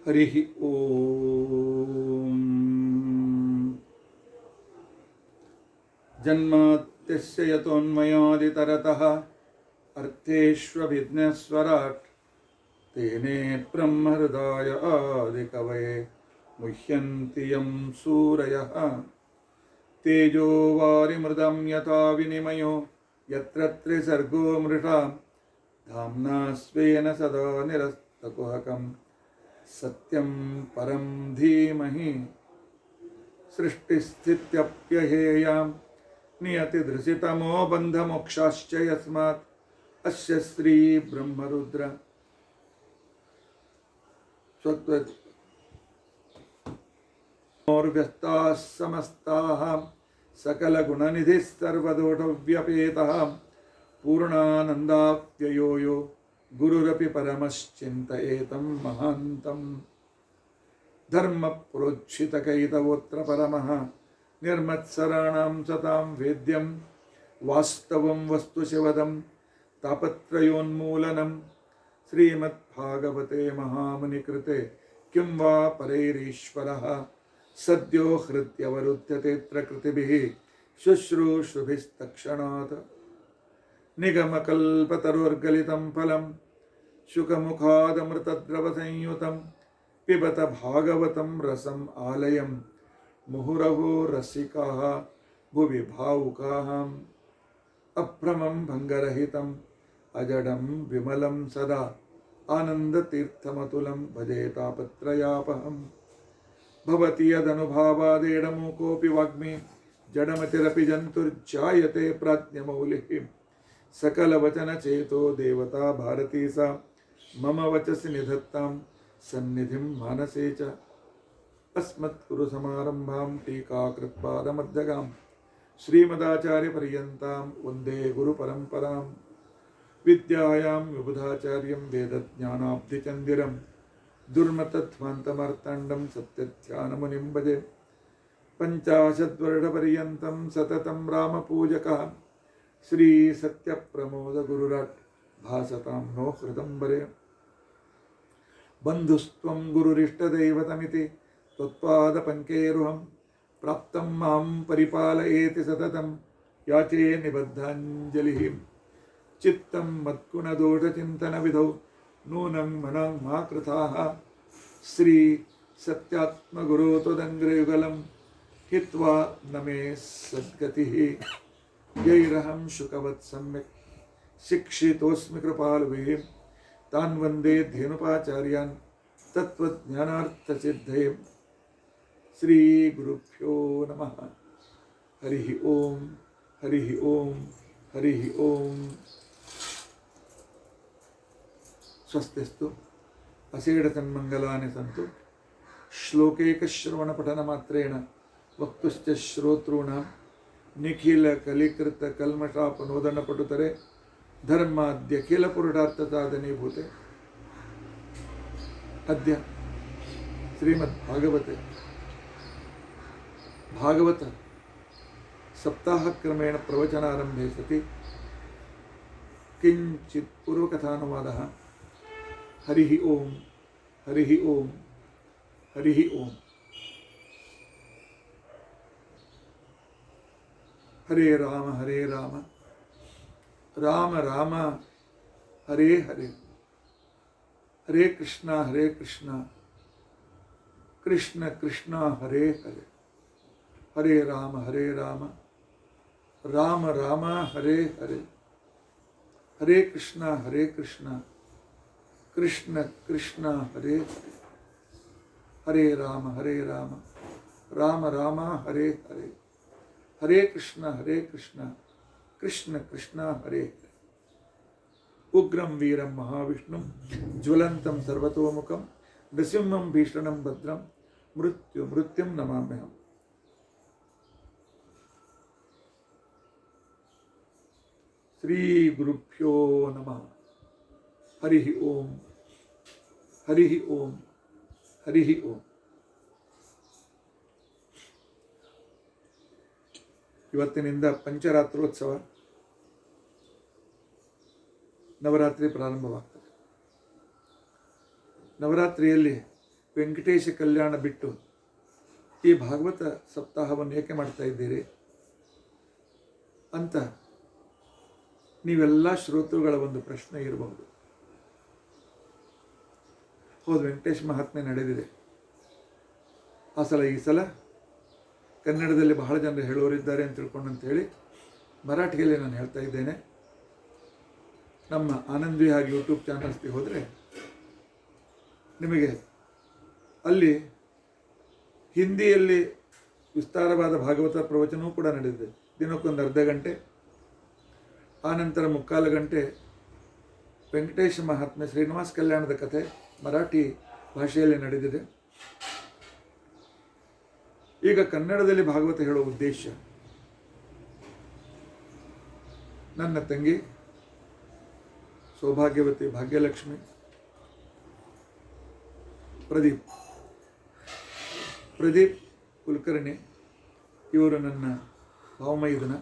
ಹರಿ ಓಂ. ಜನ್ಮಾದ್ಯಸ್ಯ ಯತೋನ್ಮಯಾದಿತರತಃ ಅರ್ಥೇಷ್ವಭಿಘ್ನಸ್ವರಾಟ್ ತೇನೇ ಬ್ರಹ್ಮಹೃದಾಯ ಆದಿಕವಯೇ ಮುಹ್ಯಂತಿ M ಸೂರಯಃ. ತೇಜೋ ವಾರಿಮೃದಂ ಯಥಾ ವಿನಿಮಯೋ ಯತ್ರ ತ್ರಿಸರ್ಗೋ ಮೃಷಾ ಧಾಮ್ನಾ ಸ್ವೇನ ಸದಾ ನಿರಸ್ತಕುಹಕಂ ಸತ್ಯಂ ಪರಂ ಧೀಮಹಿ. ಸೃಷ್ಟಿಸ್ಥಿತ್ಯಪ್ಯಹೇಯಾಂ ನಿಯತಿದೃಶಿತಮೋ ಬಂಧಮೋಕ್ಷಾಶ್ಚ ಯಸ್ಮಾತ್ ಅಸ್ಯ ಶ್ರೀ ಬ್ರಹ್ಮರುದ್ರ ಸ್ವತ್ವರ್ವ್ಯಸ್ತಾಃ ಸಮಸ್ತಾಃ ಸಕಲಗುಣನಿಧಿಃ ಸರ್ವದೋಷವ್ಯಪೇತಃ ಪೂರ್ಣಾನಂದಾವ್ಯಯೋ ಯೋ ಗುರುರಪಿ ಪರಮಶ್ಚಿಂತಯೇತಂ ಮಹಾಂತಂ. ಧರ್ಮ ಪ್ರೋಚ್ಛಿತಕೈತವೋತ್ರ ಪರಮಃ ನಿರ್ಮತ್ಸರಾಣಾಂ ಸತಾಂ ವೇದ್ಯಂ ವಾಸ್ತವಂ ವಸ್ತು ಶಿವದಂ ತಾಪತ್ರಯೋನ್ಮೂಲನಂ. ಶ್ರೀಮದ್ಭಾಗವತೆ ಮಹಾಮುನಿಕೃತೆ ಕಿಂ ವಾ ಪರೈರೀಶ್ವರಃ ಸದ್ಯೋ ಹೃದ್ಯವರುಧ್ಯತೆತ್ರ ಕೃತಿಭಿಃ ಶುಶ್ರೂಷುಭಿಸ್ತಕ್ಷಣಾತ್. ನಿಗಮಕಲ್ಪತರೋರ್ಗಲಿತಂ ಫಲಂ ಶುಕಮುಖಾದಮೃತದ್ರವಸಂಯುತಂ ಪಿಬತ ಭಾಗವತಂ ರಸಂ ಆಲಯಂ ಮುಹುರಹೋ ರಸಿಕಾಃ ಭುವಿ ಭಾವುಕಾಃ. ಅಭ್ರಮಂ ಭಂಗರಹಿತಂ ಅಜಡಂ ವಿಮಲಂ ಸದಾ ಆನಂದತೀರ್ಥಮತುಲಂ ಭಜೆ ತಾಪತ್ರಯಾಪಹಂ. ಭವತಿ ಯದನುಭಾವಾದೇಡಮೂಕೋऽಪಿ ವಾಗ್ಮಿ ಜಡಮತಿರಪಿ ಜಂತುರ್ಜಾಯತೆ ಪ್ರಾಜ್ಞಮೌಲಿಃ. सकलवचनचेतो देवता भारती सा मम वचसि निधत्तां सन्निधिं मानसे च. अस्मत्कुरुसमारम्भां टीकाकृत्पादमध्यगां श्रीमदाचार्यपर्यन्तां वन्दे गुरुपरम्परां. विद्यायां विबुधाचार्यं वेदज्ञानाब्धिचन्दिरं दुर्मतध्वान्तमर्तण्डं सत्यध्यानमुनिं भजे. पञ्चाशद्वर्षपर्यन्तं सततं रामपूजकः श्री सत्य प्रमोद गुरुराट भासतां नो हृदंबरे. बंधुस्त्वं गुरुरिष्टदैवतमिति त्वत्पादपङ्केरुहं प्राप्तं मां परिपालयेति सततं याचे निबद्धाञ्जलिः. चित्तं मत्कुणदोषचिन्तनविधौ नूनं मनं मा कृताः. श्री सत्यात्मगुरो त्वदङ्घ्रियुगलं हित्वा न मे सद्गतिः. यैरहं शुकवत् सम्यक् शिक्षितोऽस्मि कृपालुभिः तान् वन्दे धेनुपाचार्यान् तत्त्वज्ञानार्थसिद्धये. श्रीगुरुभ्यो नमः. हरिः ओं हरिः ओं हरिः ओं. स्वस्तिस्तु असेडतन्मङ्गलानि सन्तु. श्लोकैकश्रवणपठनमात्रेण वक्तुश्च श्रोतॄणां ನಿಖಿಲ ಕಲಿಕೃತ ಕಲ್ಮಷಾಪನೋದನ ಪಟುತರೆ ಧರ್ಮಾದ್ಯ ಖಿಲ ಪುರುಷಾರ್ಥ ಸಾಧನೀಭೂತೆ. ಅದ್ಯ ಶ್ರೀಮದ್ ಭಾಗವತ ಸಪ್ತಾಹಕ್ರಮೇಣ ಪ್ರವಚನಾರಂಭೆ ಸತಿ ಕಿಂಚಿತ್ ಪೂರ್ವಕಥಾನುವಾದಃ. ಹರಿಃ ಓಂ ಹರಿಃ ಓಂ ಹರಿಃ ಓಂ. ಹರೇ ರಾಮ ರಾಮ ರಾಮ ಹರೇ ಹರೇ. ಹರೇ ಕೃಷ್ಣ ಕೃಷ್ಣ ಕೃಷ್ಣ ಹರೇ ಹರೇ. ಹರೇ ರಾಮ ರಾಮ ರಾಮ ಹರೇ ಹರೇ. ಹರೇ ಕೃಷ್ಣ ಕೃಷ್ಣ ಕೃಷ್ಣ ಹರೇ ಹರೇ. ಹರೇ ರಾಮ ರಾಮ ರಾಮ ಹರೇ ಹರೇ. ಹರೇ ಕೃಷ್ಣ ಕೃಷ್ಣ ಕೃಷ್ಣ ಹರೇ ಹರೇ. ಉಗ್ರಂ ವೀರಂ ಮಹಾವಿಷ್ಣುಂ ಜ್ವಲಂತಂ ಸರ್ವತೋಮುಖಂ ನೃಸಿಂಹಂ ಭೀಷಣಂ ಭದ್ರಂ ಮೃತ್ಯುಂ ನಮಾಮ್ಯಹಂ. ಶ್ರೀ ಗುರುಭ್ಯೋ ನಮಃ. ಹರಿಃ ಓಂ ಹರಿಃ ಓಂ ಹರಿಃ ಓಂ. ಇವತ್ತಿನಿಂದ ಪಂಚರಾತ್ರೋತ್ಸವ ನವರಾತ್ರಿ ಪ್ರಾರಂಭವಾಗ್ತದೆ. ನವರಾತ್ರಿಯಲ್ಲಿ ವೆಂಕಟೇಶ ಕಲ್ಯಾಣ ಬಿಟ್ಟು ಈ ಭಾಗವತ ಸಪ್ತಾಹವನ್ನು ಏಕೆ ಮಾಡ್ತಾ ಇದ್ದೀರಿ ಅಂತ ನೀವೆಲ್ಲ ಶ್ರೋತೃಗಳ ಒಂದು ಪ್ರಶ್ನೆ ಇರಬಹುದು. ಹೌದು, ವೆಂಕಟೇಶ ಮಹಾತ್ಮೆ ನಡೆದಿದೆ. ಈ ಸಲ ಕನ್ನಡದಲ್ಲಿ ಬಹಳ ಜನರು ಹೇಳೋರಿದ್ದಾರೆ ಅಂತ ತಿಳ್ಕೊಂಡು ಅಂತ ಹೇಳಿ ಮರಾಠಿಯಲ್ಲಿ ನಾನು ಹೇಳ್ತಾ ಇದ್ದೇನೆ. ನಮ್ಮ ಆನಂದ್ ವಿಹಾರ್ ಯೂಟ್ಯೂಬ್ ಚಾನಲ್ಸ್ಗೆ ಹೋದರೆ ನಿಮಗೆ ಅಲ್ಲಿ ಹಿಂದಿಯಲ್ಲಿ ವಿಸ್ತಾರವಾದ ಭಾಗವತ ಪ್ರವಚನವೂ ಕೂಡ ನಡೆದಿದೆ. ದಿನಕ್ಕೊಂದು ಅರ್ಧ ಗಂಟೆ, ಆನಂತರ 3/4 ಗಂಟೆ ವೆಂಕಟೇಶ ಮಹಾತ್ಮೆ ಶ್ರೀನಿವಾಸ ಕಲ್ಯಾಣದ ಕಥೆ ಮರಾಠಿ ಭಾಷೆಯಲ್ಲಿ ನಡೆದಿದೆ. ಈಗ ಕನ್ನಡದಲ್ಲಿ ಭಾಗವತ ಹೇಳೋ ಉದ್ದೇಶ, ನನ್ನ ತಂಗಿ ಸೌಭಾಗ್ಯವತಿ ಭಾಗ್ಯಲಕ್ಷ್ಮಿ ಪ್ರದೀಪ್ ಕುಲಕರ್ಣಿ ಇವರು ನನ್ನ ಭಾವಮೈದನ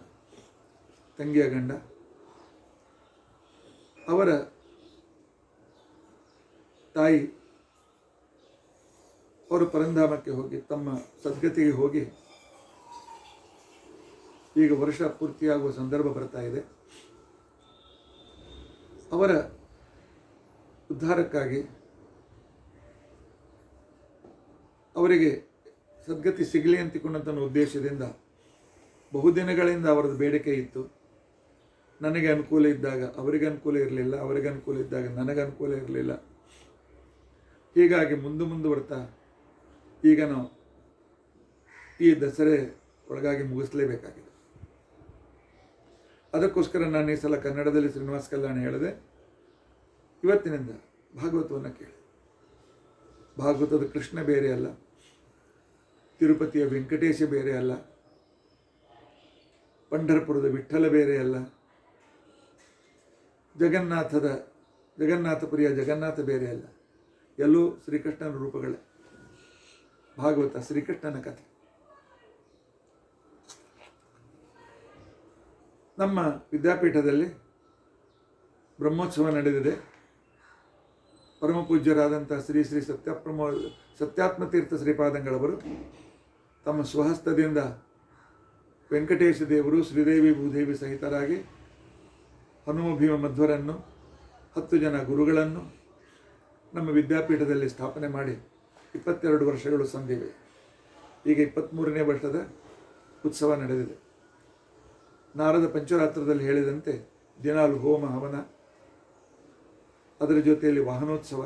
ತಂಗಿಯ ಗಂಡ. ಅವರ ತಾಯಿ ಅವರು ಪರಂಧಾಮಕ್ಕೆ ಹೋಗಿ ತಮ್ಮ ಸದ್ಗತಿಗೆ ಹೋಗಿ ಈಗ ವರ್ಷ ಪೂರ್ತಿಯಾಗುವ ಸಂದರ್ಭ ಬರ್ತಾ ಇದೆ. ಅವರ ಉದ್ಧಾರಕ್ಕಾಗಿ ಅವರಿಗೆ ಸದ್ಗತಿ ಸಿಗಲಿ ಅಂತಿಕೊಂಡಂಥ ಉದ್ದೇಶದಿಂದ ಬಹುದಿನಗಳಿಂದ ಅವರದ್ದು ಬೇಡಿಕೆ ಇತ್ತು. ನನಗೆ ಅನುಕೂಲ ಇದ್ದಾಗ ಅವರಿಗೆ ಅನುಕೂಲ ಇರಲಿಲ್ಲ, ಅವರಿಗೆ ಅನುಕೂಲ ಇದ್ದಾಗ ನನಗೆ ಅನುಕೂಲ ಇರಲಿಲ್ಲ. ಹೀಗಾಗಿ ಮುಂದುವರ್ತಾ ಈಗ ನಾವು ಈ ದಸರೆ ಒಳಗಾಗಿ ಮುಗಿಸಲೇಬೇಕಾಗಿದೆ. ಅದಕ್ಕೋಸ್ಕರ ನಾನು ಈ ಸಲ ಕನ್ನಡದಲ್ಲಿ ಶ್ರೀನಿವಾಸ ಕಲ್ಯಾಣ ಹೇಳಿದೆ. ಇವತ್ತಿನಿಂದ ಭಾಗವತವನ್ನು ಕೇಳಿ. ಭಾಗವತದ ಕೃಷ್ಣ ಬೇರೆ ಅಲ್ಲ, ತಿರುಪತಿಯ ವೆಂಕಟೇಶ ಬೇರೆ ಅಲ್ಲ, ಪಂಢರಪುರದ ವಿಠ್ಠಲ ಬೇರೆ ಅಲ್ಲ, ಜಗನ್ನಾಥಪುರಿಯ ಜಗನ್ನಾಥ ಬೇರೆ ಅಲ್ಲ. ಎಲ್ಲೂ ಶ್ರೀಕೃಷ್ಣನ ರೂಪಗಳೇ. ಭಾಗವತ ಶ್ರೀಕೃಷ್ಣನ ಕಥೆ. ನಮ್ಮ ವಿದ್ಯಾಪೀಠದಲ್ಲಿ ಬ್ರಹ್ಮೋತ್ಸವ ನಡೆದಿದೆ. ಪರಮ ಪೂಜ್ಯರಾದಂಥ ಶ್ರೀ ಶ್ರೀ ಸತ್ಯಾತ್ಮತೀರ್ಥ ಶ್ರೀಪಾದಂಗಳವರು ತಮ್ಮ ಸ್ವಹಸ್ತದಿಂದ ವೆಂಕಟೇಶ ದೇವರು ಶ್ರೀದೇವಿ ಭೂದೇವಿ ಸಹಿತರಾಗಿ ಹನುಮಭೀಮ ಮಧ್ವರನ್ನು 10 ಜನ ಗುರುಗಳನ್ನು ನಮ್ಮ ವಿದ್ಯಾಪೀಠದಲ್ಲಿ ಸ್ಥಾಪನೆ ಮಾಡಿ 22 ವರ್ಷಗಳು ಸಂದಿವೆ. ಈಗ 23ನೇ ವರ್ಷದ ಉತ್ಸವ ನಡೆದಿದೆ. ನಾರದ ಪಂಚರಾತ್ರದಲ್ಲಿ ಹೇಳಿದಂತೆ ದಿನಾಲು ಹೋಮ ಹವನ, ಅದರ ಜೊತೆಯಲ್ಲಿ ವಾಹನೋತ್ಸವ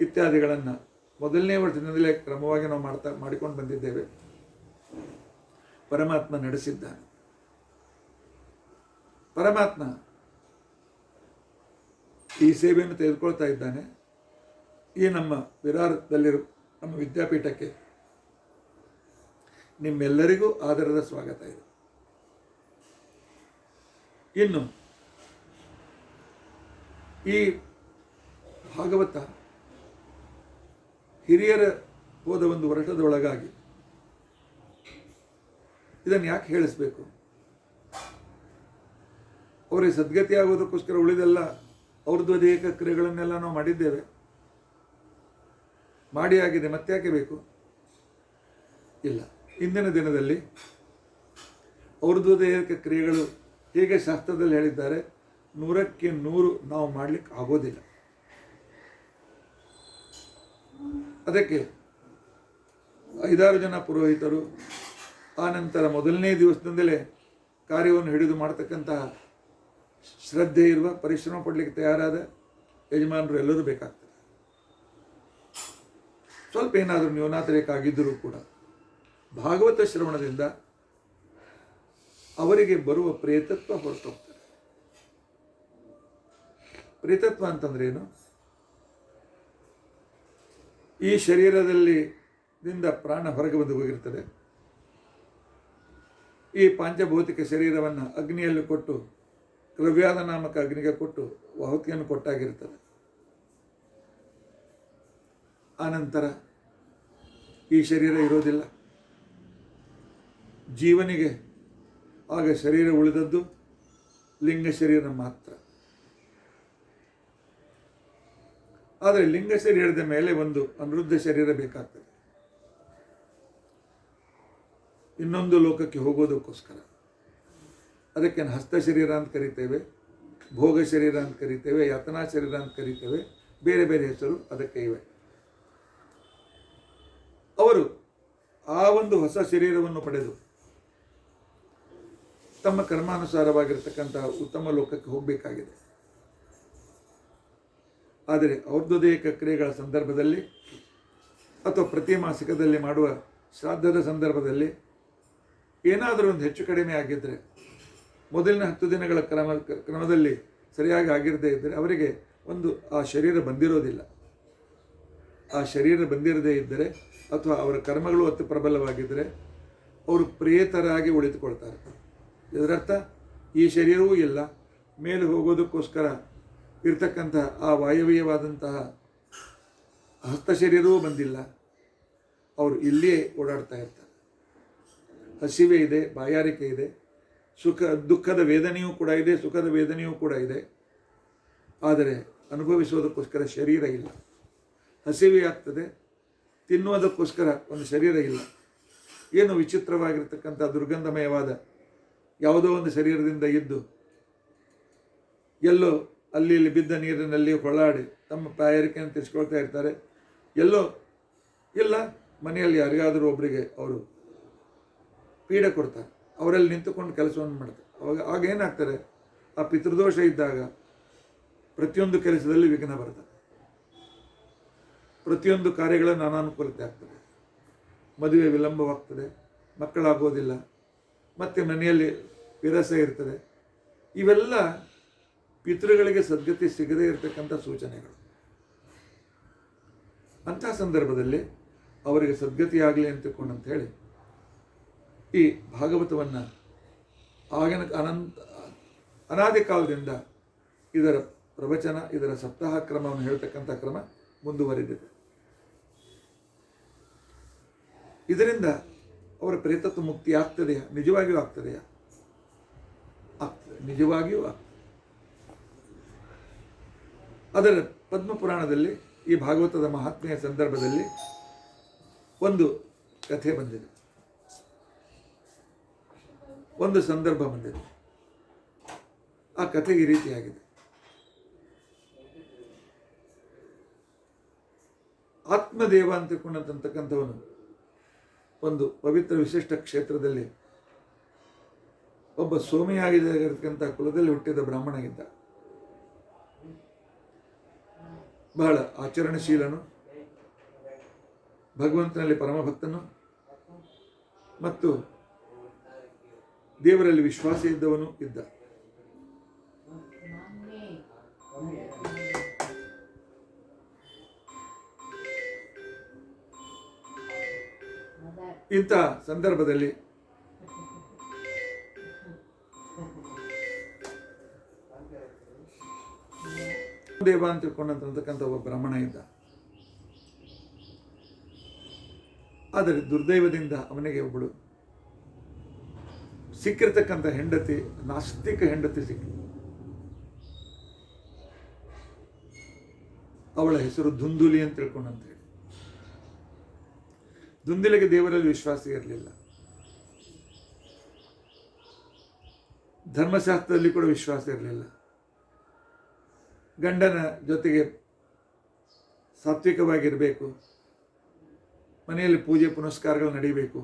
ಇತ್ಯಾದಿಗಳನ್ನು ಮೊದಲನೇ ವರ್ಷದಿಂದಲೇ ಕ್ರಮವಾಗಿ ನಾವು ಮಾಡಿಕೊಂಡು ಬಂದಿದ್ದೇವೆ. ಪರಮಾತ್ಮ ನಡೆಸಿದ್ದಾನೆ. ಪರಮಾತ್ಮ ಈ ಸೇವೆಯನ್ನು ತೆಗೆದುಕೊಳ್ತಾ ಇದ್ದಾನೆ. ಈ ನಮ್ಮ ವಿರಾರದಲ್ಲಿರುವ ನಮ್ಮ ವಿದ್ಯಾಪೀಠಕ್ಕೆ ನಿಮ್ಮೆಲ್ಲರಿಗೂ ಆದರದ ಸ್ವಾಗತ ಇದೆ. ಇನ್ನು ಈ ಭಾಗವತ ಹಿರಿಯರ ಹೋದ ಒಂದು ವರ್ಷದೊಳಗಾಗಿ ಇದನ್ನು ಯಾಕೆ ಹೇಳಿಸ್ಬೇಕು? ಅವರಿಗೆ ಸದ್ಗತಿ ಆಗೋದಕ್ಕೋಸ್ಕರ ಉಳಿದೆಲ್ಲ ಅವ್ರದ್ದು ದೇಹಿಕ ಕ್ರಿಯೆಗಳನ್ನೆಲ್ಲ ನಾವು ಮಾಡಿದ್ದೇವೆ, ಮಾಡಿ ಆಗಿದೆ, ಮತ್ತೆ ಯಾಕೆ ಬೇಕು? ಇಲ್ಲ. ಇಂದಿನ ದಿನದಲ್ಲಿ ಅವ್ರದ್ದು ದೇಹಿಕ ಕ್ರಿಯೆಗಳು ಹೇಗೆ ಶಾಸ್ತ್ರದಲ್ಲಿ ಹೇಳಿದ್ದಾರೆ 100ಕ್ಕೆ 100 ನಾವು ಮಾಡಲಿಕ್ಕೆ ಆಗೋದಿಲ್ಲ. ಅದಕ್ಕೆ 5-6 ಜನ ಪುರೋಹಿತರು, ಆ ನಂತರ ಮೊದಲನೇ ದಿವಸದಿಂದಲೇ ಕಾರ್ಯವನ್ನು ಹಿಡಿದು ಮಾಡತಕ್ಕಂತಹ ಶ್ರದ್ಧೆ ಇರುವ, ಪರಿಶ್ರಮ ಪಡಲಿಕ್ಕೆ ತಯಾರಾದ ಯಜಮಾನರು ಎಲ್ಲರೂ ಬೇಕಾಗ್ತದೆ. ಸ್ವಲ್ಪ ಏನಾದರೂ ನ್ಯೂನಾತರೇಕಾಗಿದ್ದರೂ ಕೂಡ ಭಾಗವತ ಶ್ರವಣದಿಂದ ಅವರಿಗೆ ಬರುವ ಪ್ರೇತತ್ವ ಹೊರಟೋಗ್ತದೆ. ಪ್ರೇತತ್ವ ಅಂತಂದ್ರೆ ಏನು? ಈ ಶರೀರದಿಂದ ಪ್ರಾಣ ಹೊರಗೆ ಬಂದು ಹೋಗಿರ್ತದೆ. ಈ ಪಾಂಚಭೌತಿಕ ಶರೀರವನ್ನು ಅಗ್ನಿಯಲ್ಲಿ ಕೊಟ್ಟು, ಕ್ರವ್ಯಾದ ನಾಮಕ ಅಗ್ನಿಗೆ ಕೊಟ್ಟು ಆಹುತಿಯನ್ನು ಕೊಟ್ಟಾಗಿರ್ತದೆ. ಆನಂತರ ಈ ಶರೀರ ಇರೋದಿಲ್ಲ. ಜೀವನಿಗೆ ಆಗ ಶರೀರ ಉಳಿದದ್ದು ಲಿಂಗ ಶರೀರ ಮಾತ್ರ. ಆದರೆ ಲಿಂಗ ಶರೀರದ ಮೇಲೆ ಒಂದು ಅನಿರುದ್ಧ ಶರೀರ ಬೇಕಾಗ್ತದೆ, ಇನ್ನೊಂದು ಲೋಕಕ್ಕೆ ಹೋಗೋದಕ್ಕೋಸ್ಕರ. ಅದಕ್ಕೆ ಹಸ್ತ ಶರೀರ ಅಂತ ಕರಿತೇವೆ, ಭೋಗ ಶರೀರ ಅಂತ ಕರಿತೇವೆ, ಯಾತನಾ ಶರೀರ ಅಂತ ಕರಿತೇವೆ, ಬೇರೆ ಬೇರೆ ಹೆಸರು ಅದಕ್ಕೆ ಇವೆ. ಅವರು ಆ ಒಂದು ಹೊಸ ಶರೀರವನ್ನು ಪಡೆದು ತಮ್ಮ ಕರ್ಮಾನುಸಾರವಾಗಿರ್ತಕ್ಕಂತಹ ಉತ್ತಮ ಲೋಕಕ್ಕೆ ಹೋಗಬೇಕಾಗಿದೆ. ಆದರೆ ಔರ್ಧ್ವದೇಹಿಕ ಕ್ರಿಯೆಗಳ ಸಂದರ್ಭದಲ್ಲಿ ಅಥವಾ ಪ್ರತಿ ಮಾಸಿಕದಲ್ಲಿ ಮಾಡುವ ಶ್ರಾದ್ದದ ಸಂದರ್ಭದಲ್ಲಿ ಏನಾದರೂ ಒಂದು ಹೆಚ್ಚು ಕಡಿಮೆ ಆಗಿದ್ದರೆ, ಮೊದಲಿನ 10 ದಿನಗಳ ಕ್ರಮದಲ್ಲಿ ಸರಿಯಾಗಿ ಆಗಿರದೇ ಇದ್ದರೆ ಅವರಿಗೆ ಒಂದು ಆ ಶರೀರ ಬಂದಿರೋದಿಲ್ಲ. ಆ ಶರೀರ ಬಂದಿರದೇ ಇದ್ದರೆ ಅಥವಾ ಅವರ ಕರ್ಮಗಳು ಅತಿ ಪ್ರಬಲವಾಗಿದ್ದರೆ ಅವರು ಪ್ರೇತರಾಗಿ ಉಳಿದುಕೊಳ್ತಾರೆ. ಇದರರ್ಥ ಈ ಶರೀರವೂ ಇಲ್ಲ, ಮೇಲೆ ಹೋಗೋದಕ್ಕೋಸ್ಕರ ಇರ್ತಕ್ಕಂತಹ ಆ ವಾಯವ್ಯವಾದಂತಹ ಹಸ್ತ ಶರೀರವೂ ಬಂದಿಲ್ಲ, ಅವರು ಇಲ್ಲಿಯೇ ಓಡಾಡ್ತಾ ಇರ್ತಾರೆ. ಹಸಿವೆ ಇದೆ, ಬಾಯಾರಿಕೆ ಇದೆ, ದುಃಖದ ವೇದನೆಯೂ ಕೂಡ ಇದೆ, ಸುಖದ ವೇದನೆಯೂ ಕೂಡ ಇದೆ. ಆದರೆ ಅನುಭವಿಸೋದಕ್ಕೋಸ್ಕರ ಶರೀರ ಇಲ್ಲ. ಹಸಿವೆ ಆಗ್ತದೆ, ತಿನ್ನುವುದಕ್ಕೋಸ್ಕರ ಒಂದು ಶರೀರ ಇಲ್ಲ. ಏನು ವಿಚಿತ್ರವಾಗಿರ್ತಕ್ಕಂಥ ದುರ್ಗಂಧಮಯವಾದ ಯಾವುದೋ ಒಂದು ಶರೀರದಿಂದ ಇದ್ದು ಎಲ್ಲೋ ಅಲ್ಲಿ ಇಲ್ಲಿ ಬಿದ್ದ ನೀರಿನಲ್ಲಿ ಹೊಳಾಡಿ ತಮ್ಮ ಬಾಯಾರಿಕೆಯನ್ನು ತಿಳಿಸ್ಕೊಳ್ತಾ ಇರ್ತಾರೆ. ಎಲ್ಲೋ ಇಲ್ಲ, ಮನೆಯಲ್ಲಿ ಯಾರಿಗಾದರೂ ಒಬ್ಬರಿಗೆ ಅವರು ಪೀಡೆ ಕೊಡ್ತಾರೆ, ಅವರಲ್ಲಿ ನಿಂತುಕೊಂಡು ಕೆಲಸವನ್ನು ಮಾಡ್ತಾರೆ. ಆಗೇನಾಗ್ತಾರೆ, ಆ ಪಿತೃದೋಷ ಇದ್ದಾಗ ಪ್ರತಿಯೊಂದು ಕೆಲಸದಲ್ಲಿ ವಿಘ್ನ ಬರ್ತದೆ, ಪ್ರತಿಯೊಂದು ಕಾರ್ಯಗಳಲ್ಲಿ ಅನಾನುಕೂಲತೆ ಆಗ್ತದೆ, ಮದುವೆ ವಿಳಂಬವಾಗ್ತದೆ, ಮಕ್ಕಳಾಗೋದಿಲ್ಲ, ಮತ್ತು ಮನೆಯಲ್ಲಿ ವಿರಸ ಇರ್ತದೆ. ಇವೆಲ್ಲ ಪಿತೃಗಳಿಗೆ ಸದ್ಗತಿ ಸಿಗದೇ ಇರತಕ್ಕಂಥ ಸೂಚನೆಗಳು. ಅಂಥ ಸಂದರ್ಭದಲ್ಲಿ ಅವರಿಗೆ ಸದ್ಗತಿಯಾಗಲಿ ಅಂತ ಹೇಳಿ ಈ ಭಾಗವತವನ್ನು ಆಗಿನ ಅನಾದಿ ಕಾಲದಿಂದ ಇದರ ಪ್ರವಚನ, ಇದರ ಸಪ್ತಾಹ ಕ್ರಮವನ್ನು ಹೇಳ್ತಕ್ಕಂಥ ಕ್ರಮ ಮುಂದುವರಿದಿದೆ. ಇದರಿಂದ ಅವರ ಪ್ರೇತತ್ವ ಮುಕ್ತಿ ಆಗ್ತದೆಯಾ? ನಿಜವಾಗಿಯೂ ಆಗ್ತದೆಯಾ? ಆಗ್ತದೆ, ನಿಜವಾಗಿಯೂ ಆಗ್ತದೆ. ಅದರ ಪದ್ಮಪುರಾಣದಲ್ಲಿ ಈ ಭಾಗವತದ ಮಹಾತ್ಮೆಯ ಸಂದರ್ಭದಲ್ಲಿ ಒಂದು ಕಥೆ ಬಂದಿದೆ, ಒಂದು ಸಂದರ್ಭ ಬಂದಿದೆ. ಆ ಕಥೆ ಈ ರೀತಿಯಾಗಿದೆ. ಆತ್ಮದೇವ ಅಂತ ತಿಳ್ಕೊಂಡಂತಕ್ಕಂಥವನು ಒಂದು ಪವಿತ್ರ ವಿಶಿಷ್ಟ ಕ್ಷೇತ್ರದಲ್ಲಿ ಒಬ್ಬ ಸೋಮಿಯಾಗಿರ್ತಕ್ಕಂಥ ಕುಲದಲ್ಲಿ ಹುಟ್ಟಿದ ಬ್ರಾಹ್ಮಣ ಇದ್ದ. ಬಹಳ ಆಚರಣಶೀಲನು, ಭಗವಂತನಲ್ಲಿ ಪರಮಭಕ್ತನು ಮತ್ತು ದೇವರಲ್ಲಿ ವಿಶ್ವಾಸ ಇದ್ದವನು ಇದ್ದ. ಇಂಥ ಸಂದರ್ಭದಲ್ಲಿ ದೇವ ಅಂತ ತಿಳ್ಕೊಂಡಂತಕ್ಕಂಥ ಒಬ್ಬ ಬ್ರಾಹ್ಮಣ ಇದ್ದ. ಆದರೆ ದುರ್ದೈವದಿಂದ ಅವನಿಗೆ ಒಬ್ಬಳು ಸಿಕ್ಕಿರ್ತಕ್ಕಂಥ ಹೆಂಡತಿ, ನಾಸ್ತಿಕ ಹೆಂಡತಿ ಸಿಕ್ಕಿ. ಅವಳ ಹೆಸರು ಧುಂದುಲಿ ಅಂತ ತಿಳ್ಕೊಂಡಂತ ಹೇಳಿ. ಧುಂದುಲಿಗೆ ದೇವರಲ್ಲಿ ವಿಶ್ವಾಸ ಇರಲಿಲ್ಲ, ಧರ್ಮಶಾಸ್ತ್ರದಲ್ಲಿ ಕೂಡ ವಿಶ್ವಾಸ ಇರಲಿಲ್ಲ. ಗಂಡನ ಜೊತೆಗೆ ಸಾತ್ವಿಕವಾಗಿರಬೇಕು, ಮನೆಯಲ್ಲಿ ಪೂಜೆ ಪುನಸ್ಕಾರಗಳು ನಡೀಬೇಕು,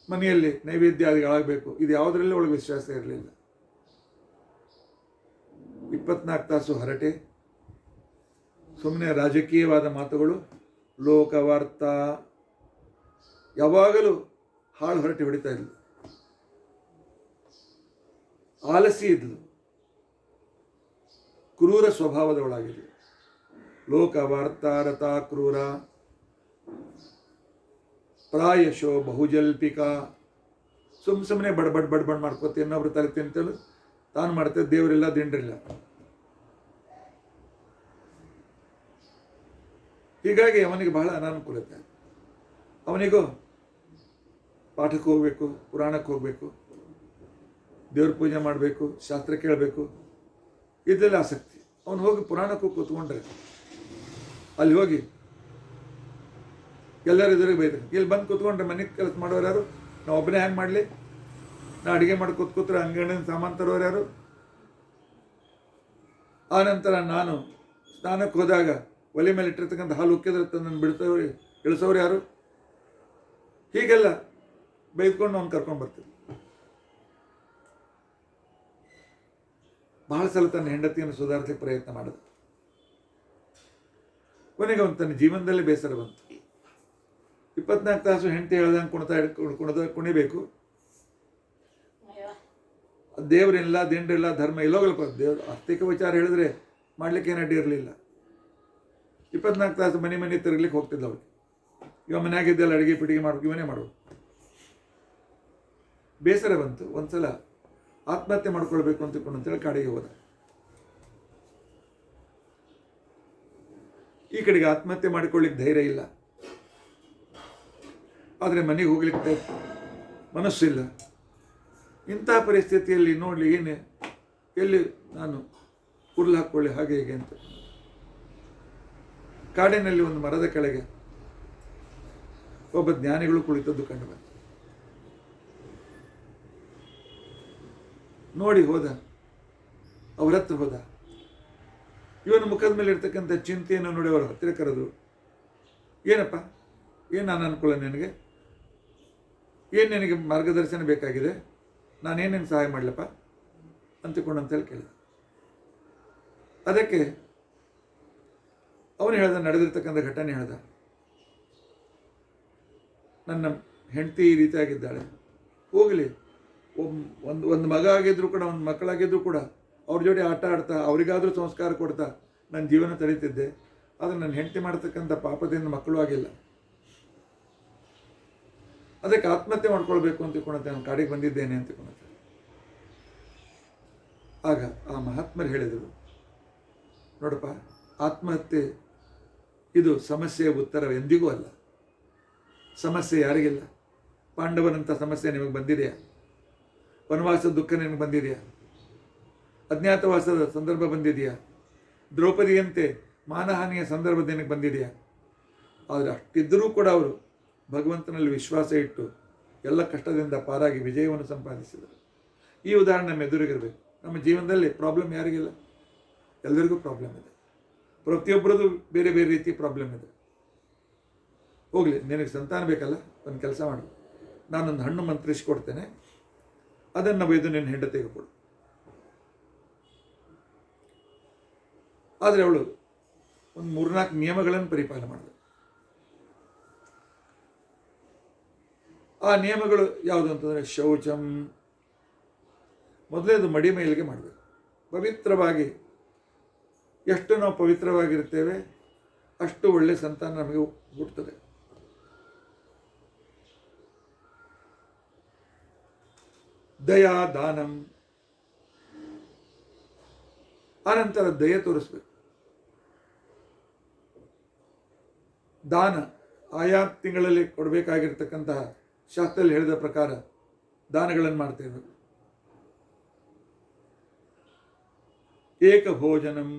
ಮನೆಯಲ್ಲಿ ನೈವೇದ್ಯಾದಿಗಳಾಗಬೇಕು, ಇದು ಯಾವುದರಲ್ಲೂ ಒಳಗೆ ವಿಶ್ವಾಸ ಇರಲಿಲ್ಲ. 24 ತಾಸು ಹರಟೆ, ಸುಮ್ಮನೆ ರಾಜಕೀಯವಾದ ಮಾತುಗಳು, ಲೋಕವಾರ್ತಾ, ಯಾವಾಗಲೂ ಹಾಳು ಹರಟೆ ಹೊಡಿತಾ ಇದ್ಲು. ಆಲಸಿ ಇದ್ಲು, ಕ್ರೂರ ಸ್ವಭಾವದವಳಾಗಿದ್ಲು. ಲೋಕವಾರ್ತಾರತ ಕ್ರೂರ, ಪ್ರಾಯಶೋ ಬಹುಜಲ್ಪಿಕಾ. ಸುಮ್ಮನೆ ಬಡ್ಬಡ್ ಮಾಡ್ಕೋತ ಇನ್ನೊಬ್ರು ತಲೆ ತಿಂತೇಳು, ತಾನು ಮಾಡ್ತೇವೆ, ದೇವರಿಲ್ಲ ದಿಂಡ್ರಿಲ್ಲ. ಹೀಗಾಗಿ ಅವನಿಗೆ ಬಹಳ ಅನಾನುಕೂಲತೆ. ಅವನಿಗೂ ಪಾಠಕ್ಕೆ ಹೋಗಬೇಕು, ಪುರಾಣಕ್ಕೆ ಹೋಗಬೇಕು, ದೇವ್ರ ಪೂಜೆ ಮಾಡಬೇಕು, ಶಾಸ್ತ್ರ ಕೇಳಬೇಕು, ಇದೆಲ್ಲ ಆಸಕ್ತಿ. ಅವನು ಹೋಗಿ ಪುರಾಣಕ್ಕೂ ಕೂತ್ಕೊಂಡ್ರೆ ಅಲ್ಲಿ ಹೋಗಿ ಎಲ್ಲರೂ ಎದುರಿಗೆ ಬೈತಾರೆ. ಇಲ್ಲಿ ಬಂದು ಕೂತ್ಕೊಂಡ್ರೆ ಮನೆಗೆ ಕೆಲಸ ಮಾಡೋರು ಯಾರು? ನಾವು ಒಬ್ಬನೇ ಹ್ಯಾಂಗೆ ಮಾಡಲಿ? ನಾ ಅಡುಗೆ ಮಾಡಿ ಕೂತ್ರೆ ಅಂಗಡಿನ ಸಾಮಾನು ತರೋರು ಯಾರು? ಆನಂತರ ನಾನು ಸ್ನಾನಕ್ಕೆ ಹೋದಾಗ ಒಲೆ ಮೇಲೆ ಇಟ್ಟಿರ್ತಕ್ಕಂಥ ಹಾಲು ಉಕ್ಕಿದ್ರೆ ನನ್ನ ಬಿಡ್ಸೋರು ಇಳಿಸೋರು ಯಾರು? ಹೀಗೆಲ್ಲ ಬೈದ್ಕೊಂಡು ಅವ್ನು ಕರ್ಕೊಂಡು ಬರ್ತೀವಿ. ಬಹಳ ಸಲ ತನ್ನ ಹೆಂಡತಿಯನ್ನು ಸುಧಾರಿಸಲಿಕ್ಕೆ ಪ್ರಯತ್ನ ಮಾಡಿದ. ಕೊನೆಗೆ ಅವನು ತನ್ನ ಜೀವನದಲ್ಲಿ ಬೇಸರ ಬಂತು. 24 ತಾಸು ಹೆಂಡತಿ ಹೇಳ್ದಂಗೆ ಕುಣಿಬೇಕು. ದೇವರಿಲ್ಲ, ದಿಂಡ್ರಿಲ್ಲ, ಧರ್ಮ ಇಲ್ಲೋಗಲ್ಪ. ದೇವ್ರು ಆಸ್ತಿಕ ವಿಚಾರ ಹೇಳಿದ್ರೆ ಮಾಡ್ಲಿಕ್ಕೆ ಏನು ಅಡ್ಡಿ ಇರಲಿಲ್ಲ. 24 ತಾಸು ಮನೆ ತಿರುಗ್ಲಿಕ್ಕೆ ಹೋಗ್ತಿದ್ದ ಅವ್ರಿಗೆ. ಇವ ಮನೆಯಾಗಿದ್ದೆಲ್ಲ ಅಡುಗೆ ಪಿಡಿಗೆ ಮಾಡ್ಬೇಕು, ಇವನೇ ಮಾಡ್ಬೇಕು. ಬೇಸರ ಬಂತು. ಒಂದ್ಸಲ ಆತ್ಮಹತ್ಯೆ ಮಾಡ್ಕೊಳ್ಬೇಕು ಅಂತೇಳಿ ಕಾಡಿಗೆ ಹೋದ. ಈ ಕಡೆಗೆ ಆತ್ಮಹತ್ಯೆ ಮಾಡಿಕೊಳ್ಳಿಕ್ಕೆ ಧೈರ್ಯ ಇಲ್ಲ, ಆದರೆ ಮನೆಗೆ ಹೋಗ್ಲಿಕ್ಕೆ ಮನಸ್ಸಿಲ್ಲ. ಇಂತಹ ಪರಿಸ್ಥಿತಿಯಲ್ಲಿ ನೋಡಲಿ ಎಲ್ಲಿ ನಾನು ಉರ್ಲು ಹಾಕ್ಕೊಳ್ಳಿ ಹಾಗೆ ಹೀಗೆ ಅಂತ ಕಾಡಿನಲ್ಲಿ ಒಂದು ಮರದ ಕೆಳಗೆ ಒಬ್ಬ ಜ್ಞಾನಿಗಳು ಕುಳಿತದ್ದು ಕಂಡು ಬಂತು. ನೋಡಿ ಹೋದ, ಅವ್ರ ಹತ್ರ ಹೋದ. ಇವನ ಮುಖದ ಮೇಲೆ ಇರ್ತಕ್ಕಂಥ ಚಿಂತೆಯನ್ನು ನೋಡಿ ಅವರ ಹತ್ತಿರ ಕರೆದ್ರು. ಏನಪ್ಪ, ಏನು ನಾನು ಅನ್ಕೊಳ್ಳ ನಿನಗೆ? ಏನು ನಿನಗೆ ಮಾರ್ಗದರ್ಶನ ಬೇಕಾಗಿದೆ? ನಾನೇನೇನು ಸಹಾಯ ಮಾಡಲಪ್ಪ ಅಂತೇಳಿ ಕೇಳಿದ. ಅದಕ್ಕೆ ಅವನು ಹೇಳ್ದ, ನಡೆದಿರ್ತಕ್ಕಂಥ ಘಟನೆ ಹೇಳ್ದ. ನನ್ನ ಹೆಂಡತಿ ಈ ರೀತಿಯಾಗಿದ್ದಾಳೆ, ಹೋಗಲಿ, ಒಂದು ಮಗ ಆಗಿದ್ರು ಕೂಡ, ಒಂದು ಮಕ್ಕಳಾಗಿದ್ರು ಕೂಡ ಅವ್ರ ಜೋಡಿ ಆಟ ಆಡ್ತಾ ಅವರಿಗಾದರೂ ಸಂಸ್ಕಾರ ಕೊಡ್ತಾ ನನ್ನ ಜೀವನ ತಡೀತಿದ್ದೆ. ಆದರೆ ನನ್ನ ಹೆಂಡತಿ ಮಾಡ್ತಕ್ಕಂಥ ಪಾಪದಿಂದ ಮಕ್ಕಳು ಆಗಿಲ್ಲ. ಅದಕ್ಕೆ ಆತ್ಮಹತ್ಯೆ ಮಾಡ್ಕೊಳ್ಬೇಕು ಅಂತಿಕೊಳ್ಳುತ್ತೆ, ನಾನು ಕಾಡಿಗೆ ಬಂದಿದ್ದೇನೆ ಅಂತಿಕೊಳ್ಳುತ್ತೆ. ಆಗ ಆ ಮಹಾತ್ಮರು ಹೇಳಿದರು, ನೋಡಪ್ಪ, ಆತ್ಮಹತ್ಯೆ ಇದು ಸಮಸ್ಯೆಯ ಉತ್ತರ ಎಂದಿಗೂ ಅಲ್ಲ. ಸಮಸ್ಯೆ ಯಾರಿಗಿಲ್ಲ? ಪಾಂಡವನಂಥ ಸಮಸ್ಯೆ ನಿಮಗೆ ಬಂದಿದೆಯಾ? ವನವಾಸದ ದುಃಖ ನಿಮಗೆ ಬಂದಿದೆಯಾ? ಅಜ್ಞಾತವಾಸದ ಸಂದರ್ಭ ಬಂದಿದೆಯಾ? ದ್ರೌಪದಿಯಂತೆ ಮಾನಹಾನಿಯ ಸಂದರ್ಭ ನಿನಗೆ ಬಂದಿದೆಯಾ? ಆದರೆ ಅಷ್ಟಿದ್ದರೂ ಕೂಡ ಅವರು ಭಗವಂತನಲ್ಲಿ ವಿಶ್ವಾಸ ಇಟ್ಟು ಎಲ್ಲ ಕಷ್ಟದಿಂದ ಪಾರಾಗಿ ವಿಜಯವನ್ನು ಸಂಪಾದಿಸಿದರು. ಈ ಉದಾಹರಣೆ ನಮ್ಮ ಎದುರಿಗಿರಬೇಕು. ನಮ್ಮ ಜೀವನದಲ್ಲಿ ಪ್ರಾಬ್ಲಮ್ ಯಾರಿಗಿಲ್ಲ? ಎಲ್ಲರಿಗೂ ಪ್ರಾಬ್ಲಮ್ ಇದೆ. ಪ್ರತಿಯೊಬ್ಬರದು ಬೇರೆ ಬೇರೆ ರೀತಿ ಪ್ರಾಬ್ಲಮ್ ಇದೆ. ಹೋಗಲಿ, ನಿನಗೆ ಸಂತಾನ ಬೇಕಲ್ಲ, ಒಂದು ಕೆಲಸ ಮಾಡು, ನಾನೊಂದು ಹಣ್ಣು ಮಂತ್ರಿಸಿಕೊಡ್ತೇನೆ, ಅದನ್ನು ಒಯ್ದು ನಿನ್ನ ಹೆಂಡತಿಗೆ ಕೊಡು. ಆದರೆ ಅವಳು ಒಂದು 3-4 ನಿಯಮಗಳನ್ನು ಪರಿಪಾಲನೆ ಮಾಡಿದೆ. ಆ ನಿಯಮಗಳು ಯಾವುದು ಅಂತಂದರೆ, ಶೌಚಂ, ಮೊದಲೇದು ಮಡಿ ಮೇಲಿಗೆ ಮಾಡಬೇಕು. ಪವಿತ್ರವಾಗಿ, ಎಷ್ಟು ನಾವು ಪವಿತ್ರವಾಗಿರ್ತೇವೆ ಅಷ್ಟು ಒಳ್ಳೆ ಸಂತಾನ ನಮಗೆ ಹುಟ್ಟುತ್ತದೆ. ದಯಾ ದಾನಂ, ಆನಂತರ ದಯೆ ತೋರಿಸ್ಬೇಕು. ದಾನ ಆಯಾ ತಿಂಗಳಲ್ಲಿ ಕೊಡಬೇಕಾಗಿರ್ತಕ್ಕಂತಹ ಶಾಸ್ತ್ರದಲ್ಲಿ ಹೇಳಿದ ಪ್ರಕಾರ ದಾನಗಳನ್ನು ಮಾಡ್ತೇವೆ. ಏಕಭೋಜನಂ,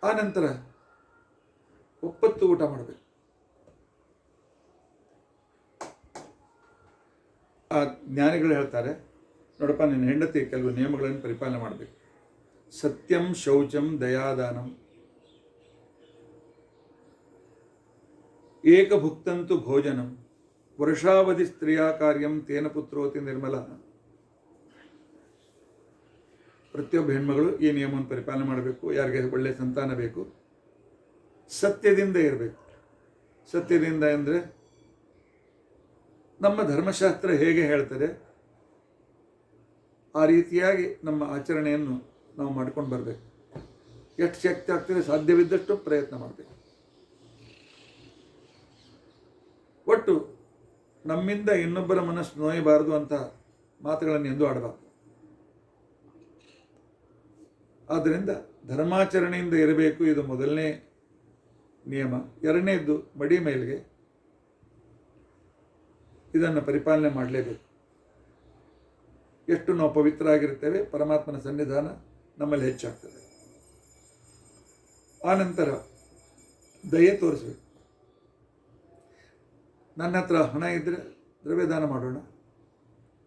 ಆನಂತರ ಒಪ್ಪತ್ತು ಊಟ ಮಾಡಬೇಕು. ಆ ಜ್ಞಾನಿಗಳು ಹೇಳ್ತಾರೆ, ನೋಡಪ್ಪ, ನಿನ್ನ ಹೆಂಡತಿ ಕೆಲವು ನಿಯಮಗಳನ್ನು ಪರಿಪಾಲನೆ ಮಾಡಬೇಕು. ಸತ್ಯಂ, ಶೌಚಂ, ದಯಾದಾನಂ, ಏಕಭುಕ್ತಂತು ಭೋಜನಂ, ವರ್ಷಾವಧಿ ಸ್ತ್ರೀಯಾ ಕಾರ್ಯಂ ತೇನ ಪುತ್ರೋತಿ ನಿರ್ಮಲ. ಪ್ರತಿಯೊಬ್ಬ ಹೆಣ್ಮಗಳು ಈ ನಿಯಮವನ್ನು ಪರಿಪಾಲನೆ ಮಾಡಬೇಕು. ಯಾರಿಗೆ ಒಳ್ಳೆಯ ಸಂತಾನ ಬೇಕು, ಸತ್ಯದಿಂದ ಇರಬೇಕು. ಸತ್ಯದಿಂದ ಅಂದರೆ ನಮ್ಮ ಧರ್ಮಶಾಸ್ತ್ರ ಹೇಗೆ ಹೇಳ್ತದೆ ಆ ರೀತಿಯಾಗಿ ನಮ್ಮ ಆಚರಣೆಯನ್ನು ನಾವು ಮಾಡ್ಕೊಂಡು ಬರಬೇಕು. ಎಷ್ಟು ಶಕ್ತಿ ಆಗ್ತದೆ ಸಾಧ್ಯವಿದ್ದಷ್ಟು ಪ್ರಯತ್ನ ಮಾಡಬೇಕು. ಒಟ್ಟು ನಮ್ಮಿಂದ ಇನ್ನೊಬ್ಬರ ಮನಸ್ಸು ನೋಯಬಾರದು ಅಂತ ಮಾತುಗಳನ್ನು ಎಂದೂ ಆಡಬಾರ್ದು. ಆದ್ದರಿಂದ ಧರ್ಮಾಚರಣೆಯಿಂದ ಇರಬೇಕು, ಇದು ಮೊದಲನೇ ನಿಯಮ. ಎರಡನೇದ್ದು ಮಡಿ ಮೇಲ್ಗೆ, ಇದನ್ನು ಪರಿಪಾಲನೆ ಮಾಡಲೇಬೇಕು. ಎಷ್ಟು ನಾವು ಪವಿತ್ರ ಆಗಿರ್ತೇವೆ, ಪರಮಾತ್ಮನ ಸನ್ನಿಧಾನ ನಮ್ಮಲ್ಲಿ ಹೆಚ್ಚಾಗ್ತದೆ. ಆನಂತರ ದಯೆ ತೋರಿಸ್ಬೇಕು. ನನ್ನ ಹತ್ರ ಹಣ ಇದ್ದರೆ ದ್ರವ್ಯ ದಾನ ಮಾಡೋಣ,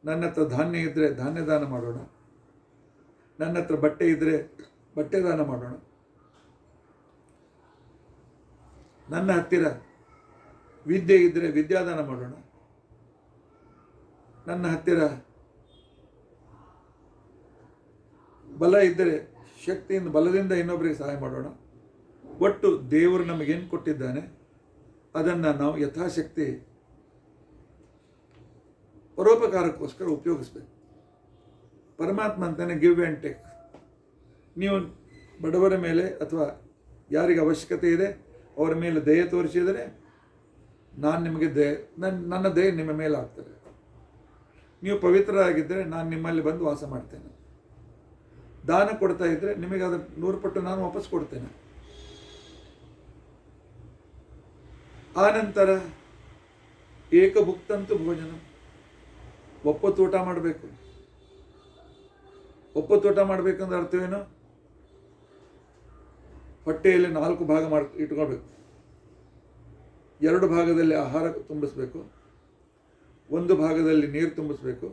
ನನ್ನ ಹತ್ರ ಧಾನ್ಯ ಇದ್ದರೆ ಧಾನ್ಯ ದಾನ ಮಾಡೋಣ, ನನ್ನ ಹತ್ರ ಬಟ್ಟೆ ಇದ್ದರೆ ಬಟ್ಟೆ ದಾನ ಮಾಡೋಣ, ನನ್ನ ಹತ್ತಿರ ವಿದ್ಯೆ ಇದ್ದರೆ ವಿದ್ಯಾದಾನ ಮಾಡೋಣ, ನನ್ನ ಹತ್ತಿರ ಬಲ ಇದ್ದರೆ ಶಕ್ತಿಯಿಂದ ಬಲದಿಂದ ಇನ್ನೊಬ್ಬರಿಗೆ ಸಹಾಯ ಮಾಡೋಣ. ಒಟ್ಟು ದೇವರು ನಮಗೇನು ಕೊಟ್ಟಿದ್ದಾನೆ ಅದನ್ನು ನಾವು ಯಥಾಶಕ್ತಿ ಪರೋಪಕಾರಕ್ಕೋಸ್ಕರ ಉಪಯೋಗಿಸ್ಬೇಕು. ಪರಮಾತ್ಮ ಅಂತಾನೆ ಗಿವ್ ಆ್ಯಂಡ್ ಟೇಕ್. ನೀವು ಬಡವರ ಮೇಲೆ ಅಥವಾ ಯಾರಿಗೆ ಅವಶ್ಯಕತೆ ಇದೆ ಅವರ ಮೇಲೆ ದಯೆ ತೋರಿಸಿದರೆ ನಾನು ನಿಮಗೆ ನನ್ನ ದಯೆ ನಿಮ್ಮ ಮೇಲೆ ಆಗ್ತದೆ. ನೀವು ಪವಿತ್ರರಾಗಿದ್ದರೆ ನಾನು ನಿಮ್ಮಲ್ಲಿ ಬಂದು ವಾಸ ಮಾಡ್ತೇನೆ. ದಾನ ಕೊಡ್ತಾ ಇದ್ದರೆ ನಿಮಗೆ ಅದರ 100 ಪಟ್ಟು ನಾನು ವಾಪಸ್ ಕೊಡ್ತೇನೆ. ಆನಂತರ ಏಕಭುಕ್ತಂತು ಭೋಜನ, ಒಪ್ಪತ್ತು ಊಟ ಮಾಡಬೇಕು. ಒಪ್ಪತ್ತು ಊಟ ಮಾಡಬೇಕಂದ್ರೆ ಅರ್ಥವೇನು? ಹೊಟ್ಟೆಯಲ್ಲಿ 4 ಭಾಗ ಇಟ್ಕೊಳ್ಬೇಕು. 2 ಭಾಗದಲ್ಲಿ ಆಹಾರ ತುಂಬಿಸ್ಬೇಕು, 1 ಭಾಗದಲ್ಲಿ ನೀರು ತುಂಬಿಸ್ಬೇಕು,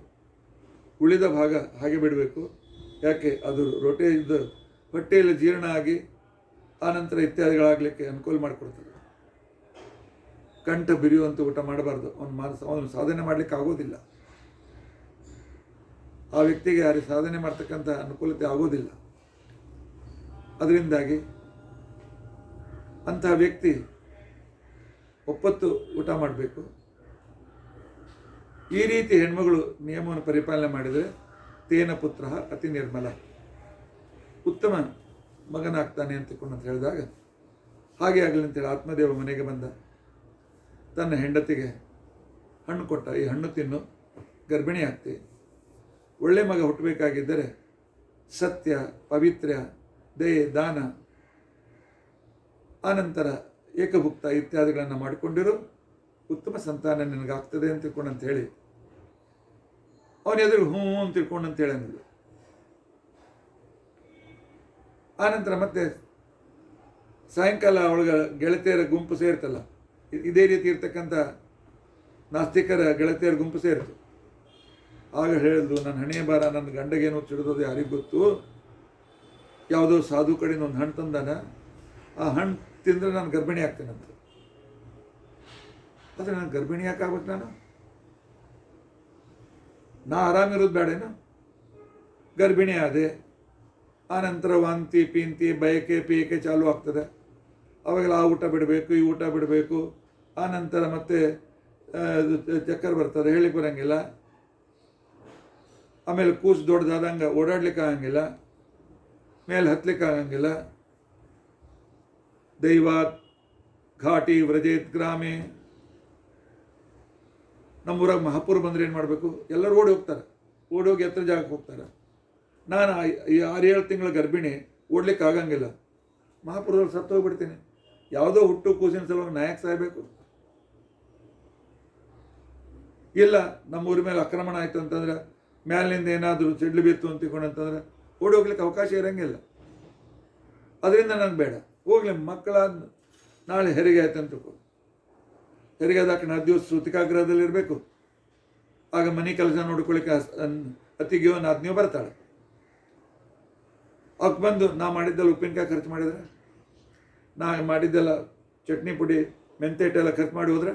ಉಳಿದ ಭಾಗ ಹಾಗೆ ಬಿಡಬೇಕು. ಯಾಕೆ? ಅದು ಹೊಟ್ಟೆಯಲ್ಲಿ ಜೀರ್ಣ ಆಗಿ ಆನಂತರ ಇತ್ಯಾದಿಗಳಾಗಲಿಕ್ಕೆ ಅನುಕೂಲ ಮಾಡಿಕೊಡ್ತದೆ. ಕಂಠ ಬಿರಿಯುವಂಥ ಊಟ ಮಾಡಬಾರ್ದು. ಅವನು ಸಾಧನೆ ಮಾಡಲಿಕ್ಕೆ ಆಗೋದಿಲ್ಲ. ಆ ವ್ಯಕ್ತಿಗೆ ಯಾರಿಗೆ ಸಾಧನೆ ಮಾಡ್ತಕ್ಕಂಥ ಅನುಕೂಲತೆ ಆಗೋದಿಲ್ಲ. ಅದರಿಂದಾಗಿ ಅಂತಹ ವ್ಯಕ್ತಿ ಒಪ್ಪತ್ತು ಊಟ ಮಾಡಬೇಕು. ಈ ರೀತಿ ಹೆಣ್ಮಗಳು ನಿಯಮವನ್ನು ಪರಿಪಾಲನೆ ಮಾಡಿದರೆ ತೇನ ಪುತ್ರ ಅತಿ ನಿರ್ಮಲ, ಉತ್ತಮ ಮಗನಾಗ್ತಾನೆ ಅಂತ ಹೇಳಿದಾಗ ಹಾಗೆ ಆಗಲಿ ಅಂತೇಳಿ ಆತ್ಮದೇವ ಮನೆಗೆ ಬಂದ. ತನ್ನ ಹೆಂಡತಿಗೆ ಹಣ್ಣು ಕೊಟ್ಟ. ಈ ಹಣ್ಣು ತಿನ್ನು, ಗರ್ಭಿಣಿ ಆಗ್ತಿ. ಒಳ್ಳೆ ಮಗ ಹುಟ್ಟಬೇಕಾಗಿದ್ದರೆ ಸತ್ಯ, ಪವಿತ್ರ, ದಯೆ, ದಾನ, ಆನಂತರ ಏಕಭುಕ್ತ ಇತ್ಯಾದಿಗಳನ್ನು ಮಾಡಿಕೊಂಡಿರು, ಉತ್ತಮ ಸಂತಾನ ನಿನಗಾಗ್ತದೆ ಅಂತ ತಿಳ್ಕೊಂಡಂತ ಹೇಳಿ ಅವನ ಎದುರು ಹ್ಞೂ ಅಂತ ತಿಳ್ಕೊಂಡಂತ ಹೇಳಿ ಅಂದ್ರು. ಆನಂತರ ಮತ್ತೆ ಸಾಯಂಕಾಲ ಅವಳ ಗೆಳತಿಯರ ಗುಂಪು ಸೇರ್ತಲ್ಲ, ಇದೇ ರೀತಿ ಇರ್ತಕ್ಕಂಥ ನಾಸ್ತಿಕರ ಗೆಳತಿಯರ ಗುಂಪು ಸೇರಿತು. ಆಗ ಹೇಳಿದ್ರು, ನನ್ನ ಹಣೆಯ ಬಾರ, ನನ್ನ ಗಂಡಗೇನು ಚಿಡಿದೋದು ಯಾರಿಗೂ ಗೊತ್ತು. ಯಾವುದೋ ಸಾಧು ಕಡೆಯಿಂದ ಒಂದು ಹಣ್ಣು ತಂದಾನ, ಆ ಹಣ್ಣು ತಿಂದರೆ ನಾನು ಗರ್ಭಿಣಿ ಆಗ್ತೇನಂತ. ಆದರೆ ನಾನು ಗರ್ಭಿಣಿ ಯಾಕಾಗ್ಬೇಕು? ನಾ ಆರಾಮಿರೋದು ಬೇಡೇನು? ಗರ್ಭಿಣಿ ಆದೆ, ಆನಂತರ ವಾಂತಿ ಪೀಂತಿ ಬಯಕೆ ಪೀಕೆ ಚಾಲು ಆಗ್ತದೆ. ಅವಾಗೆಲ್ಲ ಆ ಊಟ ಬಿಡಬೇಕು, ಈ ಊಟ ಬಿಡಬೇಕು. ಆನಂತರ ಮತ್ತೆ ಚಕ್ಕರ್ ಬರ್ತದೆ, ಹೇಳಿಕ್ಕೆ ಬರೋಂಗಿಲ್ಲ. ಆಮೇಲೆ ಕೂಸು ದೊಡ್ಡದಾದಂಗೆ ಓಡಾಡ್ಲಿಕ್ಕೆ ಆಗಂಗಿಲ್ಲ, ಮೇಲೆ ಹತ್ಲಿಕ್ಕೆ ಆಗಂಗಿಲ್ಲ. ದೈವಾತ್ ಘಾಟಿ ವ್ರಜೇತ್ ಗ್ರಾಮೆ. ನಮ್ಮೂರಾಗ ಮಹಾಪುರ ಬಂದರೆ ಏನು ಮಾಡಬೇಕು? ಎಲ್ಲರೂ ಓಡಿ ಹೋಗ್ತಾರೆ, ಓಡಿ ಹೋಗಿ ಎತ್ತರ ಜಾಗಕ್ಕೆ ಹೋಗ್ತಾರೆ. ನಾನು 6-7 ತಿಂಗಳ ಗರ್ಭಿಣಿ, ಓಡ್ಲಿಕ್ಕೆ ಆಗಂಗಿಲ್ಲ. ಮಹಾಪುರದಲ್ಲಿ ಸತ್ತು ಹೋಗ್ಬಿಡ್ತೀನಿ. ಯಾವುದೋ ಹುಟ್ಟು ಕೂಸಿನ ಸಲುವಾಗಿ ನಾಯಕ ಸಾಯಬೇಕು? ಇಲ್ಲ, ನಮ್ಮೂರ ಮೇಲೆ ಆಕ್ರಮಣ ಆಯಿತು ಅಂತಂದ್ರೆ, ಮ್ಯಾಲಿನಿಂದ ಏನಾದರೂ ಸಿಡ್ಲು ಬಿತ್ತು ಅಂತಂದ್ರೆ ಓಡಿ ಹೋಗ್ಲಿಕ್ಕೆ ಅವಕಾಶ ಇರೋಂಗಿಲ್ಲ. ಅದರಿಂದ ನನಗೆ ಬೇಡ, ಹೋಗ್ಲಿ. ಮಕ್ಕಳ ನಾಳೆ ಹೆರಿಗೆ ಆಯ್ತು ಅಂತ ತಿಳ್ಕೊ. ಹೆರಿಗೆ ಆದಾಕ 10 ದಿವಸ ಶ್ರುತಿಕಾಗ್ರಹದಲ್ಲಿ ಇರಬೇಕು. ಆಗ ಮನೆ ಕೆಲಸ ನೋಡ್ಕೊಳ್ಳಿಕ್ಕೆ ಅತ್ತಿಗೆಯೋ ನಾದ್ನಿಯೋ ಬರ್ತಾಳೆ. ಅವಕ್ಕೆ ಬಂದು ನಾ ಮಾಡಿದ್ದೆಲ್ಲ ಉಪ್ಪಿನಕಾಯಿ ಖರ್ಚು ಮಾಡಿದರೆ, ನಾ ಮಾಡಿದ್ದೆಲ್ಲ ಚಟ್ನಿ ಪುಡಿ ಮೆಂತೆ ಹಿಟ್ಟೆಲ್ಲ ಖರ್ಚು ಮಾಡಿ ಹೋದ್ರೆ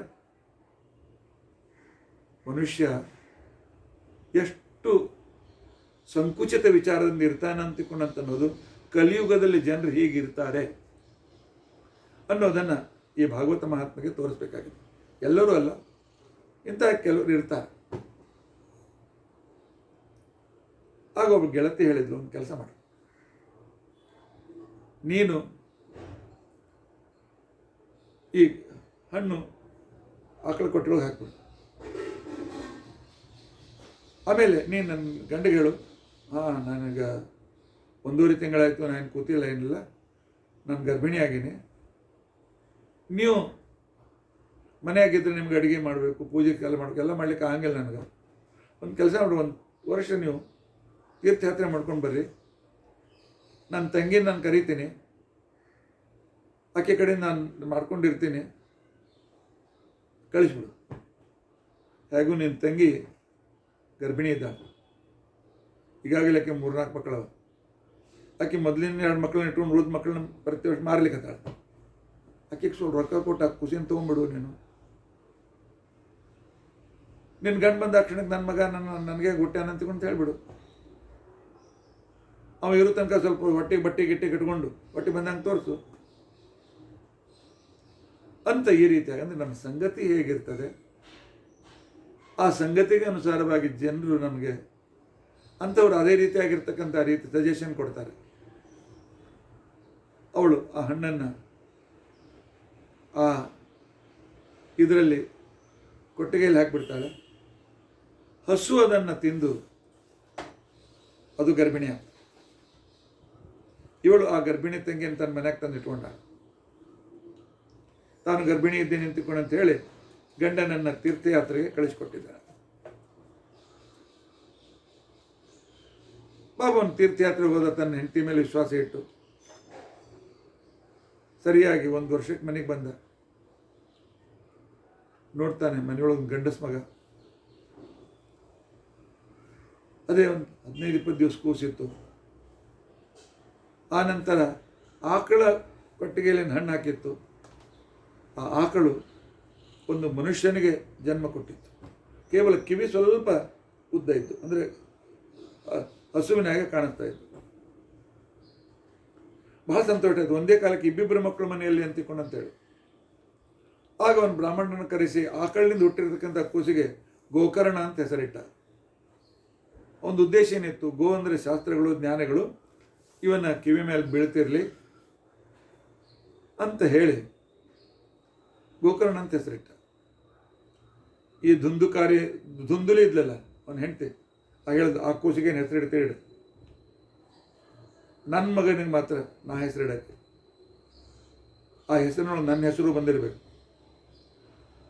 ಮನುಷ್ಯ ಎಷ್ಟು ಸಂಕುಚಿತ ವಿಚಾರದಿಂದ ಇರ್ತಾನೆ ಅಂತಿಕೊಂಡಂತ ಅನ್ನೋದು ಕಲಿಯುಗದಲ್ಲಿ ಜನರು ಹೀಗಿರ್ತಾರೆ ಅನ್ನೋದನ್ನು ಈ ಭಾಗವತ ಮಹಾತ್ಮೆಗೆ ತೋರಿಸ್ಬೇಕಾಗಿದೆ. ಎಲ್ಲರೂ ಅಲ್ಲ, ಇಂತಹ ಕೆಲವರು ಇರ್ತಾರೆ. ಆಗ ಒಬ್ಬ ಗೆಳತಿ ಹೇಳಿದ್ರು, ಒಂದು ಕೆಲಸ ಮಾಡಿ, ನೀನು ಈ ಹಣ್ಣು ಆಕಳ ಕೊಟ್ಟಿರೋದು ಹಾಕ್ಬಿಡು. ಆಮೇಲೆ ನೀನು ನನ್ನ ಗಂಡಿಗೆ ಹೇಳು, ಹಾಂ ನನಗೆ 1.5 ತಿಂಗಳಾಯಿತು, ನಾನು ಕೂತಿಲ್ಲ, ಏನಿಲ್ಲ, ನಾನು ಗರ್ಭಿಣಿ ಆಗೀನಿ. ನೀವು ಮನೆಯಾಗಿದ್ದರೆ ನಿಮ್ಗೆ ಅಡುಗೆ ಮಾಡಬೇಕು, ಪೂಜೆ ಮಾಡಬೇಕು, ಎಲ್ಲ ಮಾಡ್ಲಿಕ್ಕೆ ಆಗಂಗಿಲ್ಲ ನನಗೆ. ಒಂದು ಕೆಲಸ ಮಾಡಿ, 1 ವರ್ಷ ನೀವು ತೀರ್ಥಯಾತ್ರೆ ಮಾಡ್ಕೊಂಡು ಬರ್ರಿ, ನನ್ನ ತಂಗಿ ನಾನು ಕರಿತೀನಿ, ಆಕೆ ಕಡೆ ನಾನು ಮಾಡ್ಕೊಂಡಿರ್ತೀನಿ, ಕಳಿಸ್ಬಿಡು. ಹೇಗೂ ನಿನ್ನ ತಂಗಿ ಗರ್ಭಿಣಿ ಇದ್ದಾಳೆ, ಈಗಾಗಲೇ ಆಕೆ 3-4 ಮಕ್ಕಳವ. ಆಕೆ ಮೊದಲಿನ 2 ಮಕ್ಕಳನ್ನ ಇಟ್ಕೊಂಡು ಉಳಿದ ಮಕ್ಕಳನ್ನ ಪ್ರತಿ ವರ್ಷ ಮಾರ್ಲಿಕ್ಕತ್ತಾಳೆ. ಆಕೆಗೆ ಸ್ವಲ್ಪ ರೊಕ್ಕ ಕೊಟ್ಟು ಆ ಖುಷಿನ ತೊಗೊಂಡ್ಬಿಡು. ನಿನ್ನ ಗಂಡು ಬಂದ ಕ್ಷಣಕ್ಕೆ ನನ್ನ ಮಗ ನನಗೆ ಹುಟ್ಟ್ಯಾನ ಅಂತ ಹೇಳ್ಬಿಡು. ಅವ ಇರೋ ತನಕ ಸ್ವಲ್ಪ ಹೊಟ್ಟೆಗೆ ಬಟ್ಟೆ ಇಟ್ಕೊಂಡು ಹೊಟ್ಟೆ ಬಂದಂಗೆ ತೋರಿಸು ಅಂತ. ಈ ರೀತಿಯಾಗಿ ಅಂದರೆ ನಮ್ಮ ಸಂಗತಿ ಹೇಗಿರ್ತದೆ ಆ ಸಂಗತಿಗೆ ಅನುಸಾರವಾಗಿ ಜನರು ನಮಗೆ ಅಂಥವ್ರು ಅದೇ ರೀತಿಯಾಗಿರ್ತಕ್ಕಂಥ ರೀತಿ ಸಜೆಷನ್ ಕೊಡ್ತಾರೆ. ಅವಳು ಆ ಹಣ್ಣನ್ನು ಆ ಇದರಲ್ಲಿ ಕೊಟ್ಟಿಗೆಯಲ್ಲಿ ಹಾಕಿಬಿಡ್ತಾಳೆ. ಹಸು ಅದನ್ನು ತಿಂದು ಅದು ಗರ್ಭಿಣಿ ಆಗ್ತದೆ. ಇವಳು ಆ ಗರ್ಭಿಣಿ ತಂಗಿಯನ್ನು ತನ್ನ ಮನೆಗೆ ತಂದು ಇಟ್ಕೊಂಡ. ತಾನು ಗರ್ಭಿಣಿ ಇದ್ದೀನಿ ನಿಂತುಕೊಂಡು ಅಂತ ಹೇಳಿ ಗಂಡನನ್ನು ತೀರ್ಥಯಾತ್ರೆಗೆ ಕಳಿಸಿಕೊಟ್ಟಿದ್ದಾಳೆ. ಬಾಬುವನ್ನು ತೀರ್ಥಯಾತ್ರೆಗೆ ಹೋದ ತನ್ನ ಹೆಂಡತಿ ಮೇಲೆ ವಿಶ್ವಾಸ ಇಟ್ಟು ಸರಿಯಾಗಿ 1 ವರ್ಷಕ್ಕೆ ಮನೆಗೆ ಬಂದ. ನೋಡ್ತಾನೆ ಮನೆಯೊಳಗೆ ಗಂಡಸ ಮಗ. ಅದೇ ಒಂದು 15-20 ದಿವಸ ಕೂಸಿತ್ತು. ಆ ನಂತರ ಆಕಳ ಕೊಟ್ಟಿಗೆಯಲ್ಲಿ ಹಣ್ಣು ಹಾಕಿತ್ತು. ಆ ಆಕಳು ಒಂದು ಮನುಷ್ಯನಿಗೆ ಜನ್ಮ ಕೊಟ್ಟಿತ್ತು. ಕೇವಲ ಕಿವಿ ಸ್ವಲ್ಪ ಉದ್ದ ಇತ್ತು, ಅಂದರೆ ಹಸುವಿನ ಹಾಗೆ ಕಾಣಿಸ್ತಾ ಇತ್ತು. ಬಹಳ ಸಂತೋಷ ಆಯಿತು. ಒಂದೇ ಕಾಲಕ್ಕೆ ಇಬ್ಬಿಬ್ಬರು ಮಕ್ಕಳು ಮನೆಯಲ್ಲಿ ಅಂತೇಳಿ ಆಗ ಒಂದು ಬ್ರಾಹ್ಮಣನ ಕರೆಸಿ ಆಕಳಿನಿಂದ ಹುಟ್ಟಿರ್ತಕ್ಕಂಥ ಕೂಸಿಗೆ ಗೋಕರ್ಣ ಅಂತ ಹೆಸರಿಟ್ಟ. ಒಂದು ಉದ್ದೇಶ ಏನಿತ್ತು, ಗೋ ಅಂದರೆ ಶಾಸ್ತ್ರಗಳು ಜ್ಞಾನಗಳು ಇವನ್ನ ಕಿವಿ ಮೇಲೆ ಬೀಳ್ತಿರಲಿ ಅಂತ ಹೇಳಿ ಗೋಕರ್ಣ ಅಂತ ಹೆಸರಿಟ್ಟ. ಈ ಧುಂದುಲಿ ಇದ್ಲಲ್ಲ ಒಂದು ಹೆಂಡತಿ, ಹೇಳ್ದು ಆ ಕೂಸಿಗೆ ಹೆಸರಿಡ್ತೀರಿ, ನನ್ನ ಮಗನಿಗೆ ಮಾತ್ರ ನಾ ಹೆಸರಿಡಕ್ಕೆ, ಆ ಹೆಸರಿನೊಳಗೆ ನನ್ನ ಹೆಸರು ಬಂದಿರಬೇಕು.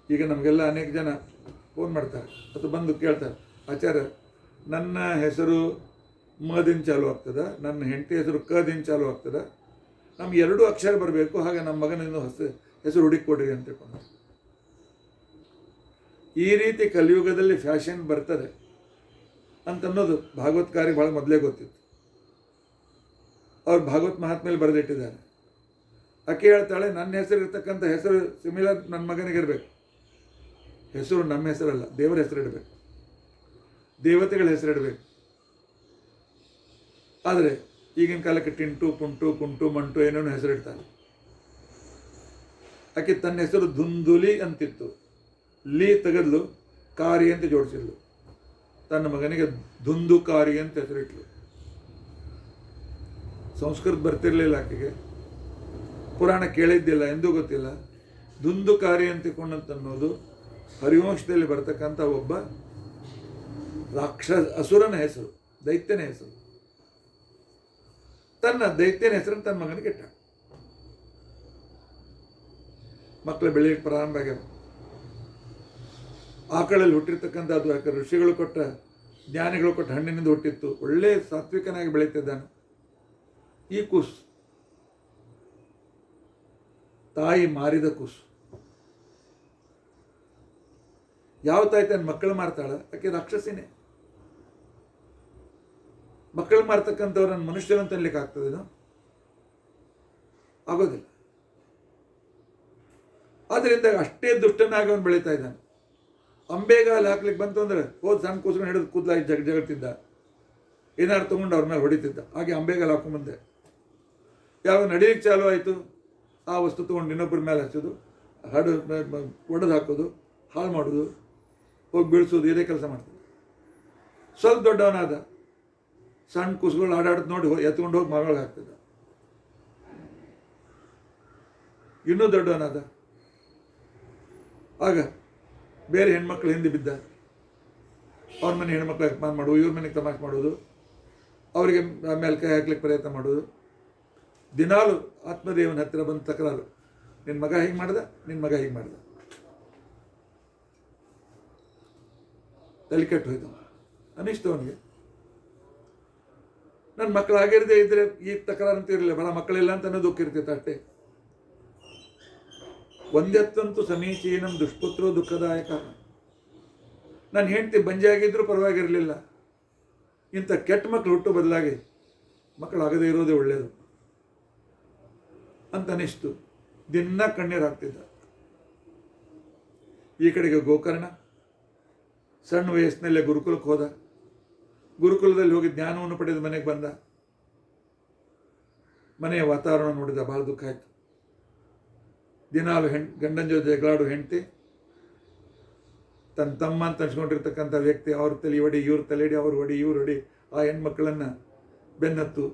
ಈಗ ನಮಗೆಲ್ಲ ಅನೇಕ ಜನ ಫೋನ್ ಮಾಡ್ತಾರೆ ಅಥವಾ ಬಂದು ಕೇಳ್ತಾರೆ, ಆಚಾರ್ಯ ನನ್ನ ಹೆಸರು ಮದಿಂದ ಚಾಲು ಆಗ್ತದೆ, ನನ್ನ ಹೆಂಡತಿ ಹೆಸರು ಕದಿಂದ ಚಾಲು ಆಗ್ತದೆ, ನಮ್ಗೆ 2 ಅಕ್ಷರ ಬರಬೇಕು, ಹಾಗೆ ನಮ್ಮ ಮಗನಿಂದ ಹೆಸರು ಹುಡುಕಿಕೊಡ್ರಿ ಅಂತ ತಿಳ್ಕೊಂಡು. ಈ ರೀತಿ ಕಲಿಯುಗದಲ್ಲಿ ಫ್ಯಾಷನ್ ಬರ್ತದೆ ಅಂತನ್ನೋದು ಭಾಗವತ್ಕಾರಿಗೆ ಭಾಳ ಮೊದಲೇ ಗೊತ್ತಿತ್ತು. ಅವ್ರು ಭಾಗವತ್ ಮಹಾತ್ಮೇಲೆ ಬರೆದಿಟ್ಟಿದ್ದಾರೆ. ಆಕೆ ಹೇಳ್ತಾಳೆ, ನನ್ನ ಹೆಸರು ಇರ್ತಕ್ಕಂಥ ಹೆಸರು ಸಿಮಿಲರ್ ನನ್ನ ಮಗನಿಗಿರಬೇಕು. ಹೆಸರು ನಮ್ಮ ಹೆಸರಲ್ಲ, ದೇವರ ಹೆಸರಿಡಬೇಕು, ದೇವತೆಗಳ ಹೆಸರಿಡಬೇಕು. ಆದರೆ ಈಗಿನ ಕಾಲಕ್ಕೆ ಟಿಂಟು ಪುಂಟು ಕುಂಟು ಮಂಟು ಏನೇನೋ ಹೆಸರಿಡ್ತಾರೆ. ಆಕೆ ತನ್ನ ಹೆಸರು ಧುಂದುಲಿ ಅಂತಿತ್ತು, ಲೀ ತೆಗೆದ್ಲು, ಕಾರಿ ಅಂತ ಜೋಡಿಸಿದ್ಲು. ತನ್ನ ಮಗನಿಗೆ ಧುಂದುಕಾರಿ ಅಂತ ಹೆಸರಿಟ್ಲು. ಸಂಸ್ಕೃತ ಬರ್ತಿರ್ಲಿಲ್ಲ ಆಕೆಗೆ, ಪುರಾಣ ಕೇಳಿದ್ದಿಲ್ಲ, ಎಂದೂ ಗೊತ್ತಿಲ್ಲ. ಧುಂದುಕಾರಿ ಅಂತನ್ನೋದು ಹರಿವಂಶದಲ್ಲಿ ಬರ್ತಕ್ಕಂಥ ಒಬ್ಬ ಅಸುರನ ಹೆಸರು, ದೈತ್ಯನ ಹೆಸರು. ತನ್ನ ದೈತ್ಯನ ಹೆಸರನ್ನು ತನ್ನ ಮಗನಿಗೆ ಇಟ್ಟ. ಮಕ್ಕಳು ಬೆಳೆಯಕ್ಕೆ ಪ್ರಾರಂಭ ಆಗ್ಯಾವ. ಆಕಳಲ್ಲಿ ಹುಟ್ಟಿರ್ತಕ್ಕಂಥ ಅದು ಯಾಕೆ ಋಷಿಗಳು ಕೊಟ್ಟ ಜ್ಞಾನಿಗಳು ಕೊಟ್ಟ ಹಣ್ಣಿನಿಂದ ಹುಟ್ಟಿತ್ತು. ಒಳ್ಳೆ ಸಾತ್ವಿಕನಾಗಿ ಬೆಳೀತಿದ್ದಾನೆ. ಈ ಕೂಸು ತಾಯಿ ಮಾರಿದ ಕೂಸು. ಯಾವ ತಾಯಿ ತನ್ನ ಮಕ್ಕಳು ಮಾರ್ತಾಳ, ಆಕೆ ರಾಕ್ಷಸಿನೇ. ಮಕ್ಕಳು ಮಾರ್ತಕ್ಕಂಥವ್ರನ್ನ ಮನುಷ್ಯರಂತ ಅನ್ಲಿಕ್ಕೆ ಆಗ್ತದೇನೋ? ಆಗೋದಿಲ್ಲ. ಆದ್ದರಿಂದ ಅಷ್ಟೇ ದುಷ್ಟನಾಗಿ ಅವನು ಬೆಳೀತಾ ಇದ್ದಾನೆ. ಅಂಬೆಗಾಲು ಹಾಕ್ಲಿಕ್ಕೆ ಬಂತು ಅಂದರೆ ಹೋದ್ ಸಣ್ಣ ಕೂಸ್ಕೊಂಡು ಹಿಡಿದು ಕೂದಲಾಗಿ ಜಗಳ್ತಿದ್ದ, ಏನಾರು ತೊಗೊಂಡು ಅವ್ರ ಮೇಲೆ ಹೊಡಿತಿದ್ದ. ಹಾಗೆ ಅಂಬೆಗಾಲು ಹಾಕೊಂಬಂದೆ. ಯಾವ ನಡೀಲಿಕ್ಕೆ ಚಾಲು ಆಯಿತು, ಆ ವಸ್ತು ತೊಗೊಂಡು ಇನ್ನೊಬ್ಬರ ಮೇಲೆ ಹಚ್ಚೋದು, ಒಡೆದು ಹಾಕೋದು, ಹಾಳು ಮಾಡೋದು, ಹೋಗಿ ಬೀಳಿಸೋದು, ಇದೇ ಕೆಲಸ ಮಾಡ್ತದೆ. ಸ್ವಲ್ಪ ದೊಡ್ಡವನಾದ, ಸಣ್ಣ ಕೂಸುಗಳು ಆಡಾಡೋದು ನೋಡಿ ಎತ್ಕೊಂಡು ಹೋಗಿ ಮಗಳಿಗೆ ಹಾಕ್ತಿದ್ದ. ಇನ್ನೂ ದೊಡ್ಡವನಾದ, ಆಗ ಬೇರೆ ಹೆಣ್ಮಕ್ಳು ಹಿಂದೆ ಬಿದ್ದ. ಅವ್ರ ಮನೆ ಹೆಣ್ಮಕ್ಳು ಅಪಮಾನ ಮಾಡೋದು, ಇವ್ರ ಮನೆಗೆ ತಮಾಷೆ ಮಾಡೋದು, ಅವರಿಗೆ ಮೇಲೆ ಕೈ ಹಾಕ್ಲಿಕ್ಕೆ ಪ್ರಯತ್ನ ಮಾಡೋದು. ದಿನಾಲು ಆತ್ಮದೇವನ ಹತ್ತಿರ ಬಂದು ತಕರಾರು, ನಿನ್ನ ಮಗ ಹೀಗೆ ಮಾಡ್ದ, ನಿನ್ನ ಮಗ ಹೀಗೆ ಮಾಡ್ದ. ತಲೆ ಕೆಟ್ಟು ಹೋಯ್ತು, ಅನಿಸ್ತು ಅವನಿಗೆ. ನನ್ನ ಮಕ್ಕಳು ಆಗಿರದೇ ಇದ್ರೆ ಈ ತಕರಾರು ಅಂತ ಇರಲಿಲ್ಲ, ಬಹಳ ಮಕ್ಕಳಿಲ್ಲ ಅಂತ ಅನ್ನೋ ದುಃಖ ಇರ್ತಿತ್ತು ಅಷ್ಟೇ. ಒಂದೆತ್ತಂತೂ ಸಮೀಚೀನಂ ದುಷ್ಪುತ್ರೋ ದುಃಖದಾಯಕ. ನನ್ನ ಹೆಂಡತಿ ಬಂಜೆ ಆಗಿದ್ರೂ ಪರವಾಗಿರಲಿಲ್ಲ, ಇಂಥ ಕೆಟ್ಟ ಮಕ್ಕಳು ಹುಟ್ಟು ಬದಲಾಗಿ ಮಕ್ಕಳಾಗದೇ ಇರೋದೇ ಒಳ್ಳೆಯದು ಅಂತ ಅನಿಸ್ತು. ದಿನ ಕಣ್ಣೀರು ಹಾಕ್ತಿದ್ದ. ಈ ಕಡೆಗೆ ಗೋಕರ್ಣ ಸಣ್ಣ ವಯಸ್ಸಿನಲ್ಲೇ ಗುರುಕುಲಕ್ಕೆ ಹೋದ. ಗುರುಕುಲದಲ್ಲಿ ಹೋಗಿ ಜ್ಞಾನವನ್ನು ಪಡೆದು ಮನೆಗೆ ಬಂದ. ಮನೆಯ ವಾತಾವರಣ ನೋಡಿದ, ಬಹಳ ದುಃಖ ಆಯಿತು. ದಿನಾಲು ಗಂಡನ ಜೊತೆ ಜಗಳಾಡು ಹೆಂಡತಿ, ತನ್ನ ತಮ್ಮ ಅಂತ ಅನ್ಸ್ಕೊಂಡಿರ್ತಕ್ಕಂಥ ವ್ಯಕ್ತಿ ಅವ್ರ ತಲೆ ಹೊಡಿ, ಇವ್ರ ತಲೆ ಹೊಡಿ, ಅವ್ರು ಹೊಡಿ, ಇವ್ರು ಹೊಡಿ, ಆ ಹೆಣ್ಮಕ್ಳನ್ನು ಬೆನ್ನತ್ತು.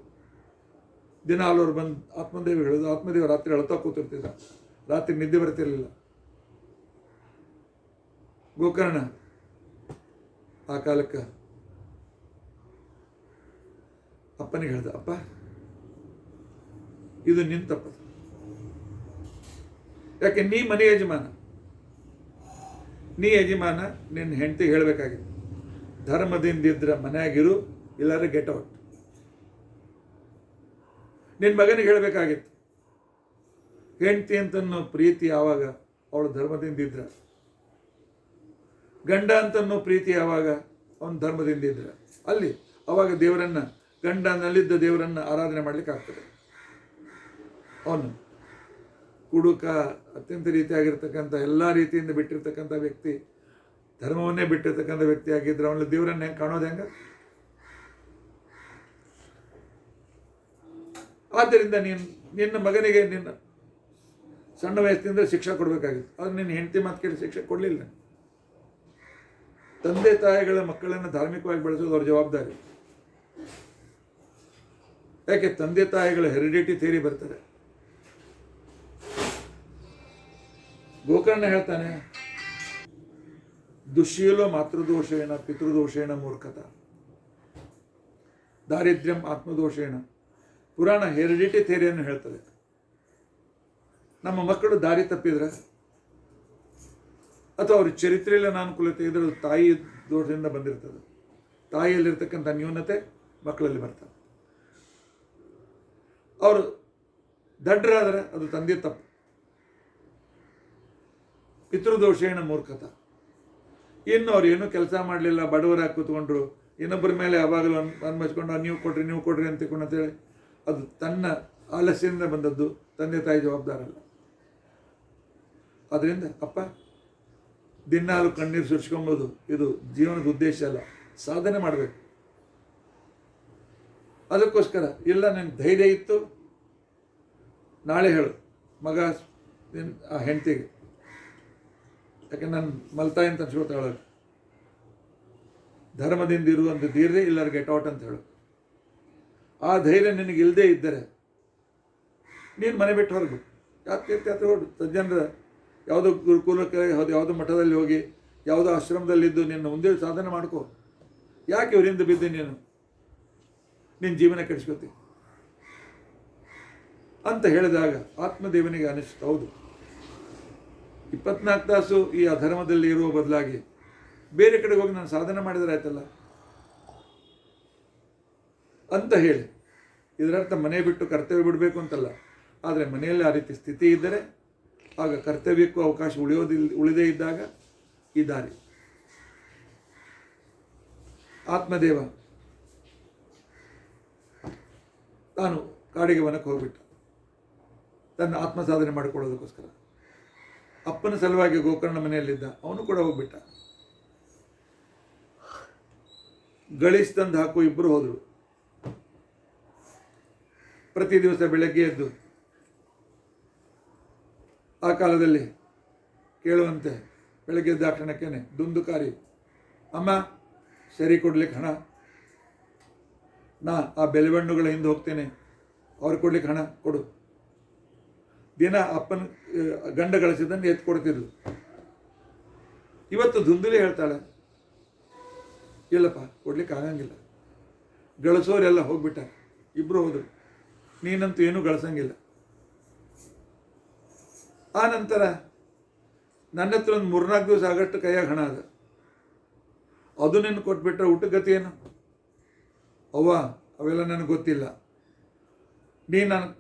ದಿನಾಲು ಅವ್ರು ಬಂದು ಆತ್ಮದೇವ ಹೇಳೋದು. ಆತ್ಮದೇವ ರಾತ್ರಿ ಅಳ್ತಾ ಕೂತಿರ್ತಿದ್ದ, ರಾತ್ರಿ ನಿದ್ದೆ ಬರ್ತಿರ್ಲಿಲ್ಲ. ಗೋಕರ್ಣ ಆ ಕಾಲಕ್ಕೆ ಅಪ್ಪನಿಗೆ ಹೇಳ್ದ, ಅಪ್ಪ ಇದು ನಿನ್ನ ತಪ್ಪದು. ಯಾಕೆ ನೀ ಮನೆ ಯಜಮಾನ, ನಿನ್ನ ಹೆಂಡತಿಗೆ ಹೇಳಬೇಕಾಗಿತ್ತು, ಧರ್ಮದಿಂದಿದ್ರೆ ಮನೆಯಾಗಿರು, ಇಲ್ಲಾದ್ರೆ ಗೆಟ್ ಔಟ್. ನಿನ್ನ ಮಗನಿಗೆ ಹೇಳಬೇಕಾಗಿತ್ತು, ಹೆಂಡತಿ ಅಂತನ್ನೋ ಪ್ರೀತಿ ಯಾವಾಗ ಅವಳು ಧರ್ಮದಿಂದಿದ್ರ, ಗಂಡ ಅಂತನ್ನೋ ಪ್ರೀತಿ ಯಾವಾಗ ಅವನು ಧರ್ಮದಿಂದಿದ್ರ, ಅಲ್ಲಿ ಅವಾಗ ದೇವರನ್ನ, ಗಂಡನಲ್ಲಿದ್ದ ದೇವರನ್ನ ಆರಾಧನೆ ಮಾಡ್ಲಿಕ್ಕೆ ಆಗ್ತದೆ. ಅವನು ಕುಡುಕ, ಅತ್ಯಂತ ರೀತಿಯಾಗಿರ್ತಕ್ಕಂಥ ಎಲ್ಲ ರೀತಿಯಿಂದ ಬಿಟ್ಟಿರ್ತಕ್ಕಂಥ ವ್ಯಕ್ತಿ, ಧರ್ಮವನ್ನೇ ಬಿಟ್ಟಿರ್ತಕ್ಕಂಥ ವ್ಯಕ್ತಿ ಆಗಿದ್ರೆ ಅವನಲ್ಲಿ ದೇವರನ್ನ ಹೆಂಗೆ ಕಾಣೋದು ಹೆಂಗ? ಆದ್ದರಿಂದ ನಿನ್ನ ಮಗನಿಗೆ ನಿನ್ನ ಸಣ್ಣ ವಯಸ್ಸಿನಿಂದ ಶಿಕ್ಷೆ ಕೊಡಬೇಕಾಗಿತ್ತು. ಅದು ನಿನ್ನ ಹೆಂಡತಿ ಮಾತು ಕೇಳಿ ಶಿಕ್ಷೆ ಕೊಡಲಿಲ್ಲ. ತಂದೆ ತಾಯಿಗಳ ಮಕ್ಕಳನ್ನು ಧಾರ್ಮಿಕವಾಗಿ ಬೆಳೆಸೋದು ಅವ್ರ ಜವಾಬ್ದಾರಿ. ಯಾಕೆ ತಂದೆ ತಾಯಿಗಳ ಹೆರಿಡಿಟಿ ಥಿಯರಿ ಬರ್ತಾರೆ. ಗೋಕರ್ಣ ಹೇಳ್ತಾನೆ, ದುಶ್ಶೀಲೋ ಮಾತೃದೋಷೇಣ ಪಿತೃದೋಷೇಣ ಮೂರ್ಖತ ದಾರಿದ್ರ್ಯಂ ಆತ್ಮದೋಷೇಣ. ಪುರಾಣ ಹೆರಿಡಿಟಿ ಥಿಯರಿಯನ್ನು ಹೇಳ್ತದೆ. ನಮ್ಮ ಮಕ್ಕಳು ದಾರಿ ತಪ್ಪಿದ್ರೆ ಅಥವಾ ಅವ್ರ ಚರಿತ್ರೆಯಲ್ಲಿ ಅನಾನುಕೂಲತೆ ಇದ್ರೆ ತಾಯಿ ದೋಷದಿಂದ ಬಂದಿರ್ತದೆ. ತಾಯಿಯಲ್ಲಿರ್ತಕ್ಕಂಥ ನ್ಯೂನತೆ ಮಕ್ಕಳಲ್ಲಿ ಬರ್ತದೆ. ಅವರು ದಡ್ಡರಾದರೆ ಅದು ತಂದೆ ತಪ್ಪು. ಪಿತೃದೋಷೇಣ ಮೂರ್ಖತ. ಇನ್ನು ಅವ್ರು ಏನೂ ಕೆಲಸ ಮಾಡಲಿಲ್ಲ, ಬಡವರಾಗಿ ಕೂತ್ಕೊಂಡ್ರು, ಇನ್ನೊಬ್ಬರ ಮೇಲೆ ಯಾವಾಗಲೂ ಅನ್ಮಸ್ಕೊಂಡು ನೀವು ಕೊಡ್ರಿ ಅಂತೇಳಿ ಅದು ತನ್ನ ಆಲಸ್ಯದಿಂದ ಬಂದದ್ದು, ತಂದೆ ತಾಯಿ ಜವಾಬ್ದಾರಲ್ಲ. ಅದರಿಂದ ಅಪ್ಪ ದಿನಾಲು ಕಣ್ಣೀರು ಸುರಿಸ್ಕೊಂಬೋದು ಇದು ಜೀವನದ ಉದ್ದೇಶ ಅಲ್ಲ, ಸಾಧನೆ ಮಾಡಬೇಕು. ಅದಕ್ಕೋಸ್ಕರ ಇಲ್ಲ, ನನಗೆ ಧೈರ್ಯ ಇತ್ತು, ನಾಳೆ ಹೇಳು ಮಗ ಆ ಹೆಂಡತಿಗೆ, ಯಾಕೆ ನಾನು ಮಲ್ತಾಯಿ ಅಂತ ಅನ್ಸ್ಕೊತಾಳ, ಧರ್ಮದಿಂದ ಇರುವಂಥ ಧೀರ್ಯ, ಇಲ್ಲಾರ ಗೆಟ್ ಔಟ್ ಅಂತ ಹೇಳು. ಆ ಧೈರ್ಯ ನಿನಗೆ ಇಲ್ಲದೇ ಇದ್ದರೆ ನೀನು ಮನೆ ಬಿಟ್ಟು ಹೊರಗು, ಯಾತ್ರೆ ಹೊರಡು. ಸಜ್ಜನರ ಯಾವುದೋ ಗುರುಕುಲಕ್ಕೆ, ಯಾವುದೋ ಮಠದಲ್ಲಿ ಹೋಗಿ, ಯಾವುದೋ ಆಶ್ರಮದಲ್ಲಿದ್ದು ನಿನ್ನ ಮುಂದೆ ಸಾಧನೆ ಮಾಡ್ಕೋ. ಯಾಕೆ ಇವರಿಂದ ಬಿದ್ದು ನೀನು ನಿನ್ನ ಜೀವನ ಕೆಡಿಸ್ಕೊತಿ ಅಂತ ಹೇಳಿದಾಗ ಆತ್ಮದೇವನಿಗೆ ಅನಿಸ್ತು, ಹೌದು 24 ತಾಸು ಈ ಅಧರ್ಮದಲ್ಲಿ ಇರುವ ಬದಲಾಗಿ ಬೇರೆ ಕಡೆಗೆ ಹೋಗಿ ನಾನು ಸಾಧನೆ ಮಾಡಿದ್ರೆ ಆಯ್ತಲ್ಲ ಅಂತ ಹೇಳಿ. ಇದರರ್ಥ ಮನೆ ಬಿಟ್ಟು ಕರ್ತವ್ಯ ಬಿಡಬೇಕು ಅಂತಲ್ಲ, ಆದರೆ ಮನೆಯಲ್ಲಿ ಆ ರೀತಿ ಸ್ಥಿತಿ ಇದ್ದರೆ ಆಗ ಕರ್ತವ್ಯಕ್ಕೂ ಅವಕಾಶ ಉಳಿದೇ ಇದ್ದಾಗ ಈ ದಾರಿ. ಆತ್ಮದೇವ ತಾನು ಕಾಡಿಗೆ ವನಕ್ಕೆ ಹೋಗ್ಬಿಟ್ಟ, ತನ್ನ ಆತ್ಮ ಸಾಧನೆ ಮಾಡಿಕೊಳ್ಳೋದಕ್ಕೋಸ್ಕರ. ಅಪ್ಪನ ಸಲುವಾಗಿ ಗೋಕರ್ಣ ಮನೆಯಲ್ಲಿದ್ದ, ಅವನು ಕೂಡ ಹೋಗ್ಬಿಟ್ಟ. ಗಳಿಸ್ತಂದು ಹಾಕು ಇಬ್ಬರು ಹೋದರು. ಪ್ರತಿ ದಿವಸ ಬೆಳಗ್ಗೆ ಎದ್ದು ಆ ಕಾಲದಲ್ಲಿ ಕೇಳುವಂತೆ ಬೆಳಗ್ಗೆ ಎದ್ದಾಕ್ಷಣಕ್ಕೇನೆ ದುಂದುಕಾರಿ, ಅಮ್ಮ ಸರಿ ಕೊಡ್ಲಿಕ್ಕೆ ಹಣ, ನಾ ಆ ಬೆಲೆಬಣ್ಣುಗಳ ಹಿಂದೆ ಹೋಗ್ತೇನೆ, ಅವ್ರು ಕೊಡ್ಲಿಕ್ಕೆ ಹಣ ಕೊಡು. ದಿನ ಅಪ್ಪನ ಗಂಡ ಗಳಿಸಿದ್ದನ್ನು ಎತ್ತು ಕೊಡ್ತಿದ್ಲು. ಇವತ್ತು ದುಂದುಲಿ ಹೇಳ್ತಾಳೆ, ಇಲ್ಲಪ್ಪ ಕೊಡ್ಲಿಕ್ಕೆ ಆಗಂಗಿಲ್ಲ, ಗಳಿಸೋರೆಲ್ಲ ಹೋಗ್ಬಿಟ್ಟಾರೆ, ಇಬ್ಬರು ಹೋದರು, ನೀನಂತೂ ಏನೂ ಗಳಿಸಂಗಿಲ್ಲ. ಆ ನಂತರ ನನ್ನ ಹತ್ರ ಒಂದು 3-4 ದಿವಸ ಆಗಷ್ಟು ಕೈಯಾಗ ಹಣ ಅದ, ಅದು ನಿನ್ನ ಕೊಟ್ಬಿಟ್ರೆ ಊಟದ ಗತಿ ಏನು? ಅವ್ವ ಅವೆಲ್ಲ ನನಗೆ ಗೊತ್ತಿಲ್ಲ.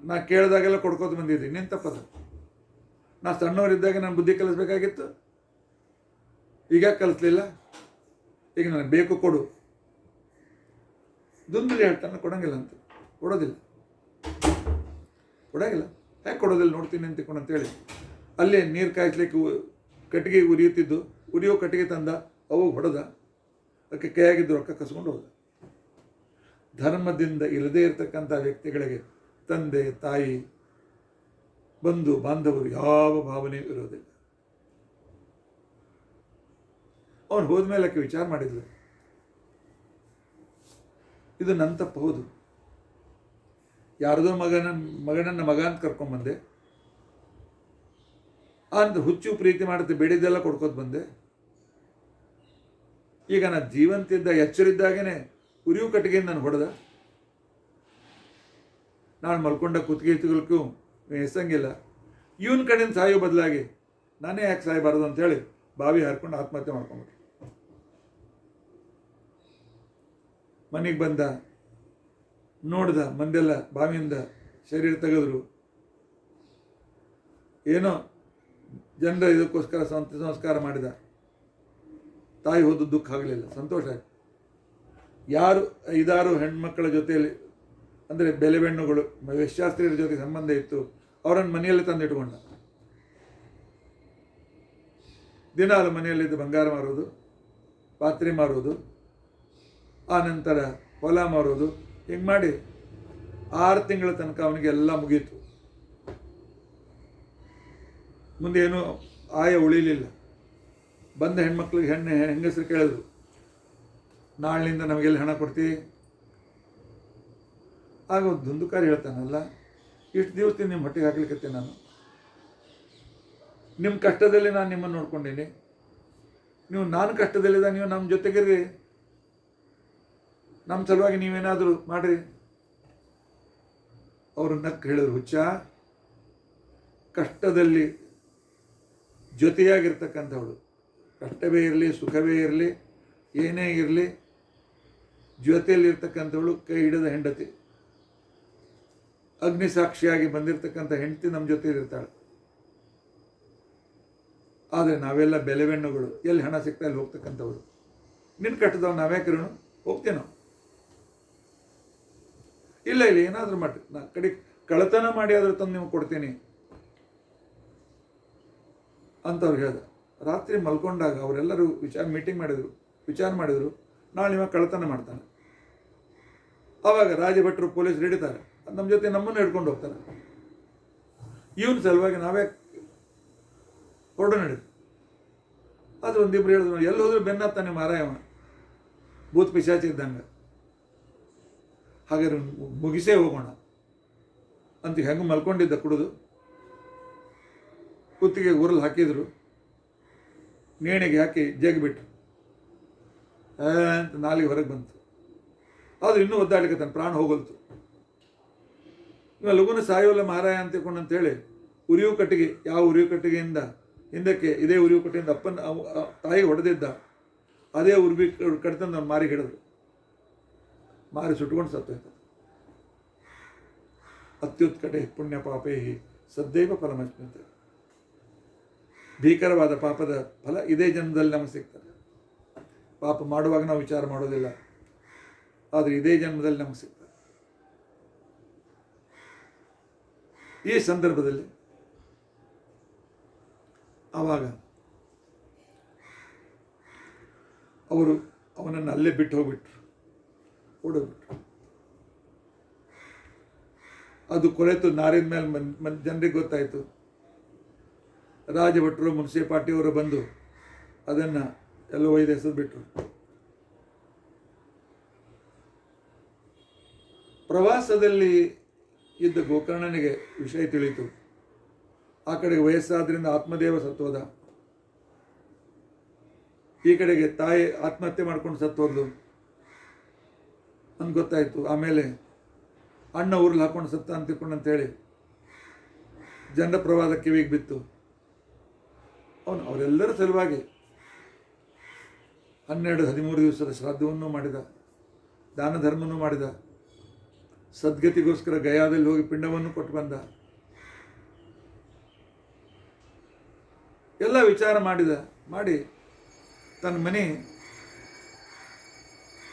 ನಾ ಕೇಳಿದಾಗೆಲ್ಲ ಕೊಡ್ಕೋತ ಬಂದಿದ್ದೀನಿ, ನೀನು ತಪ್ಪದ. ನಾ ಸಣ್ಣವರಿದ್ದಾಗ ನಾನು ಬುದ್ಧಿ ಕಲಿಸ್ಬೇಕಾಗಿತ್ತು, ಈಗ ಕಲಿಸ್ಲಿಲ್ಲ. ಈಗ ನನಗೆ ಬೇಕು ಕೊಡು. ದುಂದುಲಿ ಹೇಳ್ತಾನೆ ಕೊಡಂಗಿಲ್ಲ ಅಂತ. ಕೊಡೋದಿಲ್ಲ. ಯಾಕೆ ಕೊಡೋದಿಲ್ಲ ನೋಡ್ತೀನಿ ಅಂತಿಕೊಂಡು ಅಂತೇಳಿ ಅಲ್ಲೇ ನೀರು ಕಾಯಿಸ್ಲಿಕ್ಕೆ ಕಟ್ಟಿಗೆ ಉರಿಯುತ್ತಿದ್ದು, ಉರಿಯೋ ಕಟ್ಟಿಗೆ ತಂದ, ಅವು ಹೊಡೆದ, ಅದಕ್ಕೆ ಕೈಯಾಗಿದ್ದು ರೊಕ್ಕ ಕಸ್ಕೊಂಡು ಹೋದ. ಧರ್ಮದಿಂದ ಇಲ್ಲದೇ ಇರತಕ್ಕಂಥ ವ್ಯಕ್ತಿಗಳಿಗೆ ತಂದೆ, ತಾಯಿ, ಬಂಧು ಬಾಂಧವರು ಯಾವ ಭಾವನೆಯೂ ಇರೋದಿಲ್ಲ. ಅವನು ಹೋದ್ಮೇಲೆ ಆಕೆ ವಿಚಾರ ಮಾಡಿದ್ಲು, ಇದು ನನ್ನ ತಪ್ಪು ಹೌದು. ಯಾರದೋ ಮಗನನ್ನ ಮಗ ಅಂತ ಕರ್ಕೊಂಡ್ಬಂದೆ, ಅಂತ ಹುಚ್ಚು ಪ್ರೀತಿ ಮಾಡುತ್ತೆ, ಬೇಡಿದ್ದೆಲ್ಲ ಕೊಡ್ಕೋತ ಬಂದೆ. ಈಗ ನಾನು ಜೀವಂತಿದ್ದ ಎಚ್ಚರಿದ್ದಾಗೇನೆ ಉರಿಯು ಕಟ್ಟಿಗೆಯಿಂದ ನಾನು ಹೊಡೆದ. ನಾನು ಮಲ್ಕೊಂಡ ಕುತ್ತಿಗೆ ಎಸಂಗಿಲ್ಲ. ಇವನ್ ಕಡೆಯಿಂದ ಸಾಯೋ ಬದಲಾಗಿ ನಾನೇ ಯಾಕೆ ಸಾಯಬಾರದು ಅಂತೇಳಿ ಬಾವಿ ಹಾರ್ಕೊಂಡು ಆತ್ಮಹತ್ಯೆ ಮಾಡ್ಕೊಂಡ್ಬಿಟ್ರು. ಮನೆಗೆ ಬಂದ, ನೋಡ್ದ, ಮಂದೆಲ್ಲ ಬಾವಿಯಿಂದ ಶರೀರ ತೆಗೆದ್ರು. ಏನೋ ಜನರ ಇದಕ್ಕೋಸ್ಕರ ಸಂಸ್ಕಾರ ಮಾಡಿದ. ತಾಯಿ ಹೋದ ದುಃಖ ಆಗಲಿಲ್ಲ, ಸಂತೋಷ ಆಯಿತು. ಯಾರು 5-6 ಹೆಣ್ಮಕ್ಕಳ ಜೊತೆಯಲ್ಲಿ, ಅಂದರೆ ಬೆಲೆಬೆಣ್ಣುಗಳು, ವೇಶ್ಯಾಸ್ತ್ರೀಯರ ಜೊತೆ ಸಂಬಂಧ ಇತ್ತು, ಅವರನ್ನು ಮನೆಯಲ್ಲಿ ತಂದಿಟ್ಕೊಂಡ. ದಿನಾಲು ಮನೆಯಲ್ಲಿದ್ದು ಬಂಗಾರ ಮಾರೋದು, ಪಾತ್ರೆ ಮಾರೋದು, ಆ ನಂತರ ಹೊಲ ಮಾರೋದು, ಹಿಂಗೆ ಮಾಡಿ 6 ತಿಂಗಳ ತನಕ ಅವನಿಗೆ ಎಲ್ಲ ಮುಗೀತು. ಮುಂದೆ ಏನೂ ಆಯ ಉಳಿಲಿಲ್ಲ. ಬಂದ ಹೆಣ್ಮಕ್ಳಿಗೆ ಹೆಂಗಸರು ಕೇಳಿದ್ರು, ನಾಳಿನಿಂದ ನಮಗೆಲ್ಲ ಹಣ ಕೊಡ್ತೀವಿ? ಆಗ ದುಂದುಕಾರಿ ಹೇಳ್ತಾನಲ್ಲ, ಇಷ್ಟು ದಿವಸ ನಿಮ್ಮ ಹೊಟ್ಟೆಗೆ ಹಾಕ್ಲಿಕ್ಕೆ ನಾನು ನಿಮ್ಮ ಕಷ್ಟದಲ್ಲಿ ನಾನು ನಿಮ್ಮನ್ನು ನೋಡ್ಕೊಂಡೀನಿ. ನೀವು ನಾನು ಕಷ್ಟದಲ್ಲಿದ್ದ ನೀವು ನಮ್ಮ ಜೊತೆಗಿರ್ರಿ, ನಮ್ಮ ಸಲುವಾಗಿ ನೀವೇನಾದರೂ ಮಾಡಿರಿ. ಅವರು ನಕ್ಕು ಹೇಳಿದ್ರು, ಹುಚ್ಚ, ಕಷ್ಟದಲ್ಲಿ ಜೊತೆಯಾಗಿರ್ತಕ್ಕಂಥವಳು, ಕಷ್ಟವೇ ಇರಲಿ ಸುಖವೇ ಇರಲಿ ಏನೇ ಇರಲಿ, ಜೊತೆಯಲ್ಲಿರ್ತಕ್ಕಂಥವಳು ಕೈ ಹಿಡಿದ ಹೆಂಡತಿ. ಅಗ್ನಿ ಸಾಕ್ಷಿಯಾಗಿ ಬಂದಿರತಕ್ಕಂಥ ಹೆಂಡತಿ ನಮ್ಮ ಜೊತೆಯಲ್ಲಿರ್ತಾಳೆ. ಆದರೆ ನಾವೆಲ್ಲ ಬೆಲೆಬೆಣ್ಣುಗಳು, ಎಲ್ಲಿ ಹಣ ಸಿಗ್ತಾ ಇಲ್ಲಿ ಹೋಗ್ತಕ್ಕಂಥವ್ರು. ನಿನ್ನ ಕಟ್ಟದವ್ ನಾವ್ಯಾಕಿರೋಣ, ಹೋಗ್ತೇನೋ? ಇಲ್ಲ ಏನಾದರೂ ಮಾಡಿ ನಾ ಕಡೆ ಕಳತನ ಮಾಡಿ ಆದರೂ ತಂದು ನಿಮಗೆ ಕೊಡ್ತೀನಿ ಅಂತವ್ರು ಹೇಳ್ದ. ರಾತ್ರಿ ಮಲ್ಕೊಂಡಾಗ ಅವರೆಲ್ಲರೂ ಮೀಟಿಂಗ್ ಮಾಡಿದರು, ವಿಚಾರ ಮಾಡಿದರು, ನಾಳೆ ನಿಮಗೆ ಕಳತನ ಮಾಡ್ತಾನೆ. ಆವಾಗ ರಾಜಭಟ್ರು ಪೊಲೀಸರು ಹಿಡಿತಾರೆ, ನಮ್ಮ ಜೊತೆ ನಮ್ಮನ್ನು ಹಿಡ್ಕೊಂಡು ಹೋಗ್ತಾರೆ. ಇವನ ಸಲುವಾಗಿ ನಾವೇ ಹೊರಡು ನಡೀತು. ಆದ್ರೆ ಒಂದಿಬ್ರು ಹೇಳಿದ್ರು, ಎಲ್ಲಿ ಹೋದ್ರು ಬೆನ್ನತ್ತಾನೆ ಮಾರಾಯವ, ಭೂತ್ ಪಿಶಾಚಿ ಇದ್ದಂಗೆ, ಹಾಗಾದ್ರೆ ಮುಗಿಸೇ ಹೋಗೋಣ ಅಂತ. ಹೆಂಗೆ ಮಲ್ಕೊಂಡಿದ್ದ ಕುಡಿದು ಕುತ್ತಿಗೆ ಉರಲ್ ಹಾಕಿದ್ರು, ನೇಣಿಗೆ ಹಾಕಿ ಜಗ್ಬಿಟ್ರು ಅಂತ ನಾಲಿಗೆ ಹೊರಗೆ ಬಂತು. ಆದ್ರೆ ಇನ್ನೂ ಒದ್ದಾಡ್ಲಿಕ್ಕೆ ಪ್ರಾಣ ಹೋಗಲ್ತು. ಇವಾಗ ಲಗುನ ಸಾಯೋಲ್ಲ ಮಾರಾಯ ಅಂತೇಳಿ ಉರಿಯು ಕಟ್ಟಿಗೆ, ಯಾವ ಉರಿಯು ಕಟ್ಟಿಗೆಯಿಂದ ಹಿಂದಕ್ಕೆ ಇದೇ ಉರಿಯು ಕಟ್ಟಿಗೆಯಿಂದ ಅಪ್ಪನ ತಾಯಿಗೆ ಹೊಡೆದಿದ್ದ, ಅದೇ ಉರ್ಬಿ ಕಡ್ತಂದು ಅವ್ನು ಮಾರಿ ಹಿಡಿದ್ರು. ಮಾರಿ ಸುಟ್ಕೊಂಡು ಸತ್ತೋಯ್ತು. ಅತ್ಯುತ್ಕಟೆ ಪುಣ್ಯ ಪಾಪೇ ಸದ್ದೈವ ಫಲಮಸ್ಮಿತ. ಭೀಕರವಾದ ಪಾಪದ ಫಲ ಇದೇ ಜನ್ಮದಲ್ಲಿ ನಮಗೆ ಸಿಗ್ತದೆ. ಪಾಪ ಮಾಡುವಾಗ ನಾವು ವಿಚಾರ ಮಾಡೋದಿಲ್ಲ, ಆದರೆ ಇದೇ ಜನ್ಮದಲ್ಲಿ ನಮಗೆ ಸಿಗ್ತದೆ. ಈ ಸಂದರ್ಭದಲ್ಲಿ ಆವಾಗ ಅವರು ಅವನನ್ನು ಅಲ್ಲೇ ಬಿಟ್ಟು ಹೋಗ್ಬಿಟ್ರು, ಓಡೋಗ್ಬಿಟ್ರು. ಅದು ಕೊಳೆತು ನಾರಿನ ಮೇಲೆ ಜನರಿಗೆ ಗೊತ್ತಾಯಿತು. ರಾಜಭಟ್ರು ಮುನ್ಸಿಪಾಲ್ಟಿಯವರು ಬಂದು ಅದನ್ನು ಎಲ್ಲ ಒಯ್ದು ಎಸೆದು ಬಿಟ್ಟರು. ಪ್ರವಾಸದಲ್ಲಿ ಇದ್ದ ಗೋಕರ್ಣನಿಗೆ ವಿಷಯ ತಿಳಿಯಿತು. ಆ ಕಡೆಗೆ ವಯಸ್ಸಾದ್ರಿಂದ ಆತ್ಮದೇವ ಸತ್ತೋದ, ಈ ಕಡೆಗೆ ತಾಯಿ ಆತ್ಮಹತ್ಯೆ ಮಾಡ್ಕೊಂಡು ಸತ್ತೋದ್ಲು ಅಂತ ಗೊತ್ತಾಯಿತು. ಆಮೇಲೆ ಅಣ್ಣ ಊರಲ್ಲಿ ಹಾಕೊಂಡು ಸತ್ತ ಅಂತೇಳಿ ಜನರ ಪ್ರವಾದ ಕಿವಿಗೆ ಬಿತ್ತು. ಅವರೆಲ್ಲರ ಸಲುವಾಗಿ 12-13 ದಿವಸದ ಶ್ರಾದ್ದವನ್ನೂ ಮಾಡಿದ, ದಾನ ಧರ್ಮನೂ ಮಾಡಿದ. ಸದ್ಗತಿಗೋಸ್ಕರ ಗಯಾದಲ್ಲಿ ಹೋಗಿ ಪಿಂಡವನ್ನು ಕೊಟ್ಟು ಬಂದ. ಎಲ್ಲ ವಿಚಾರ ಮಾಡಿ ತನ್ನ ಮನೆ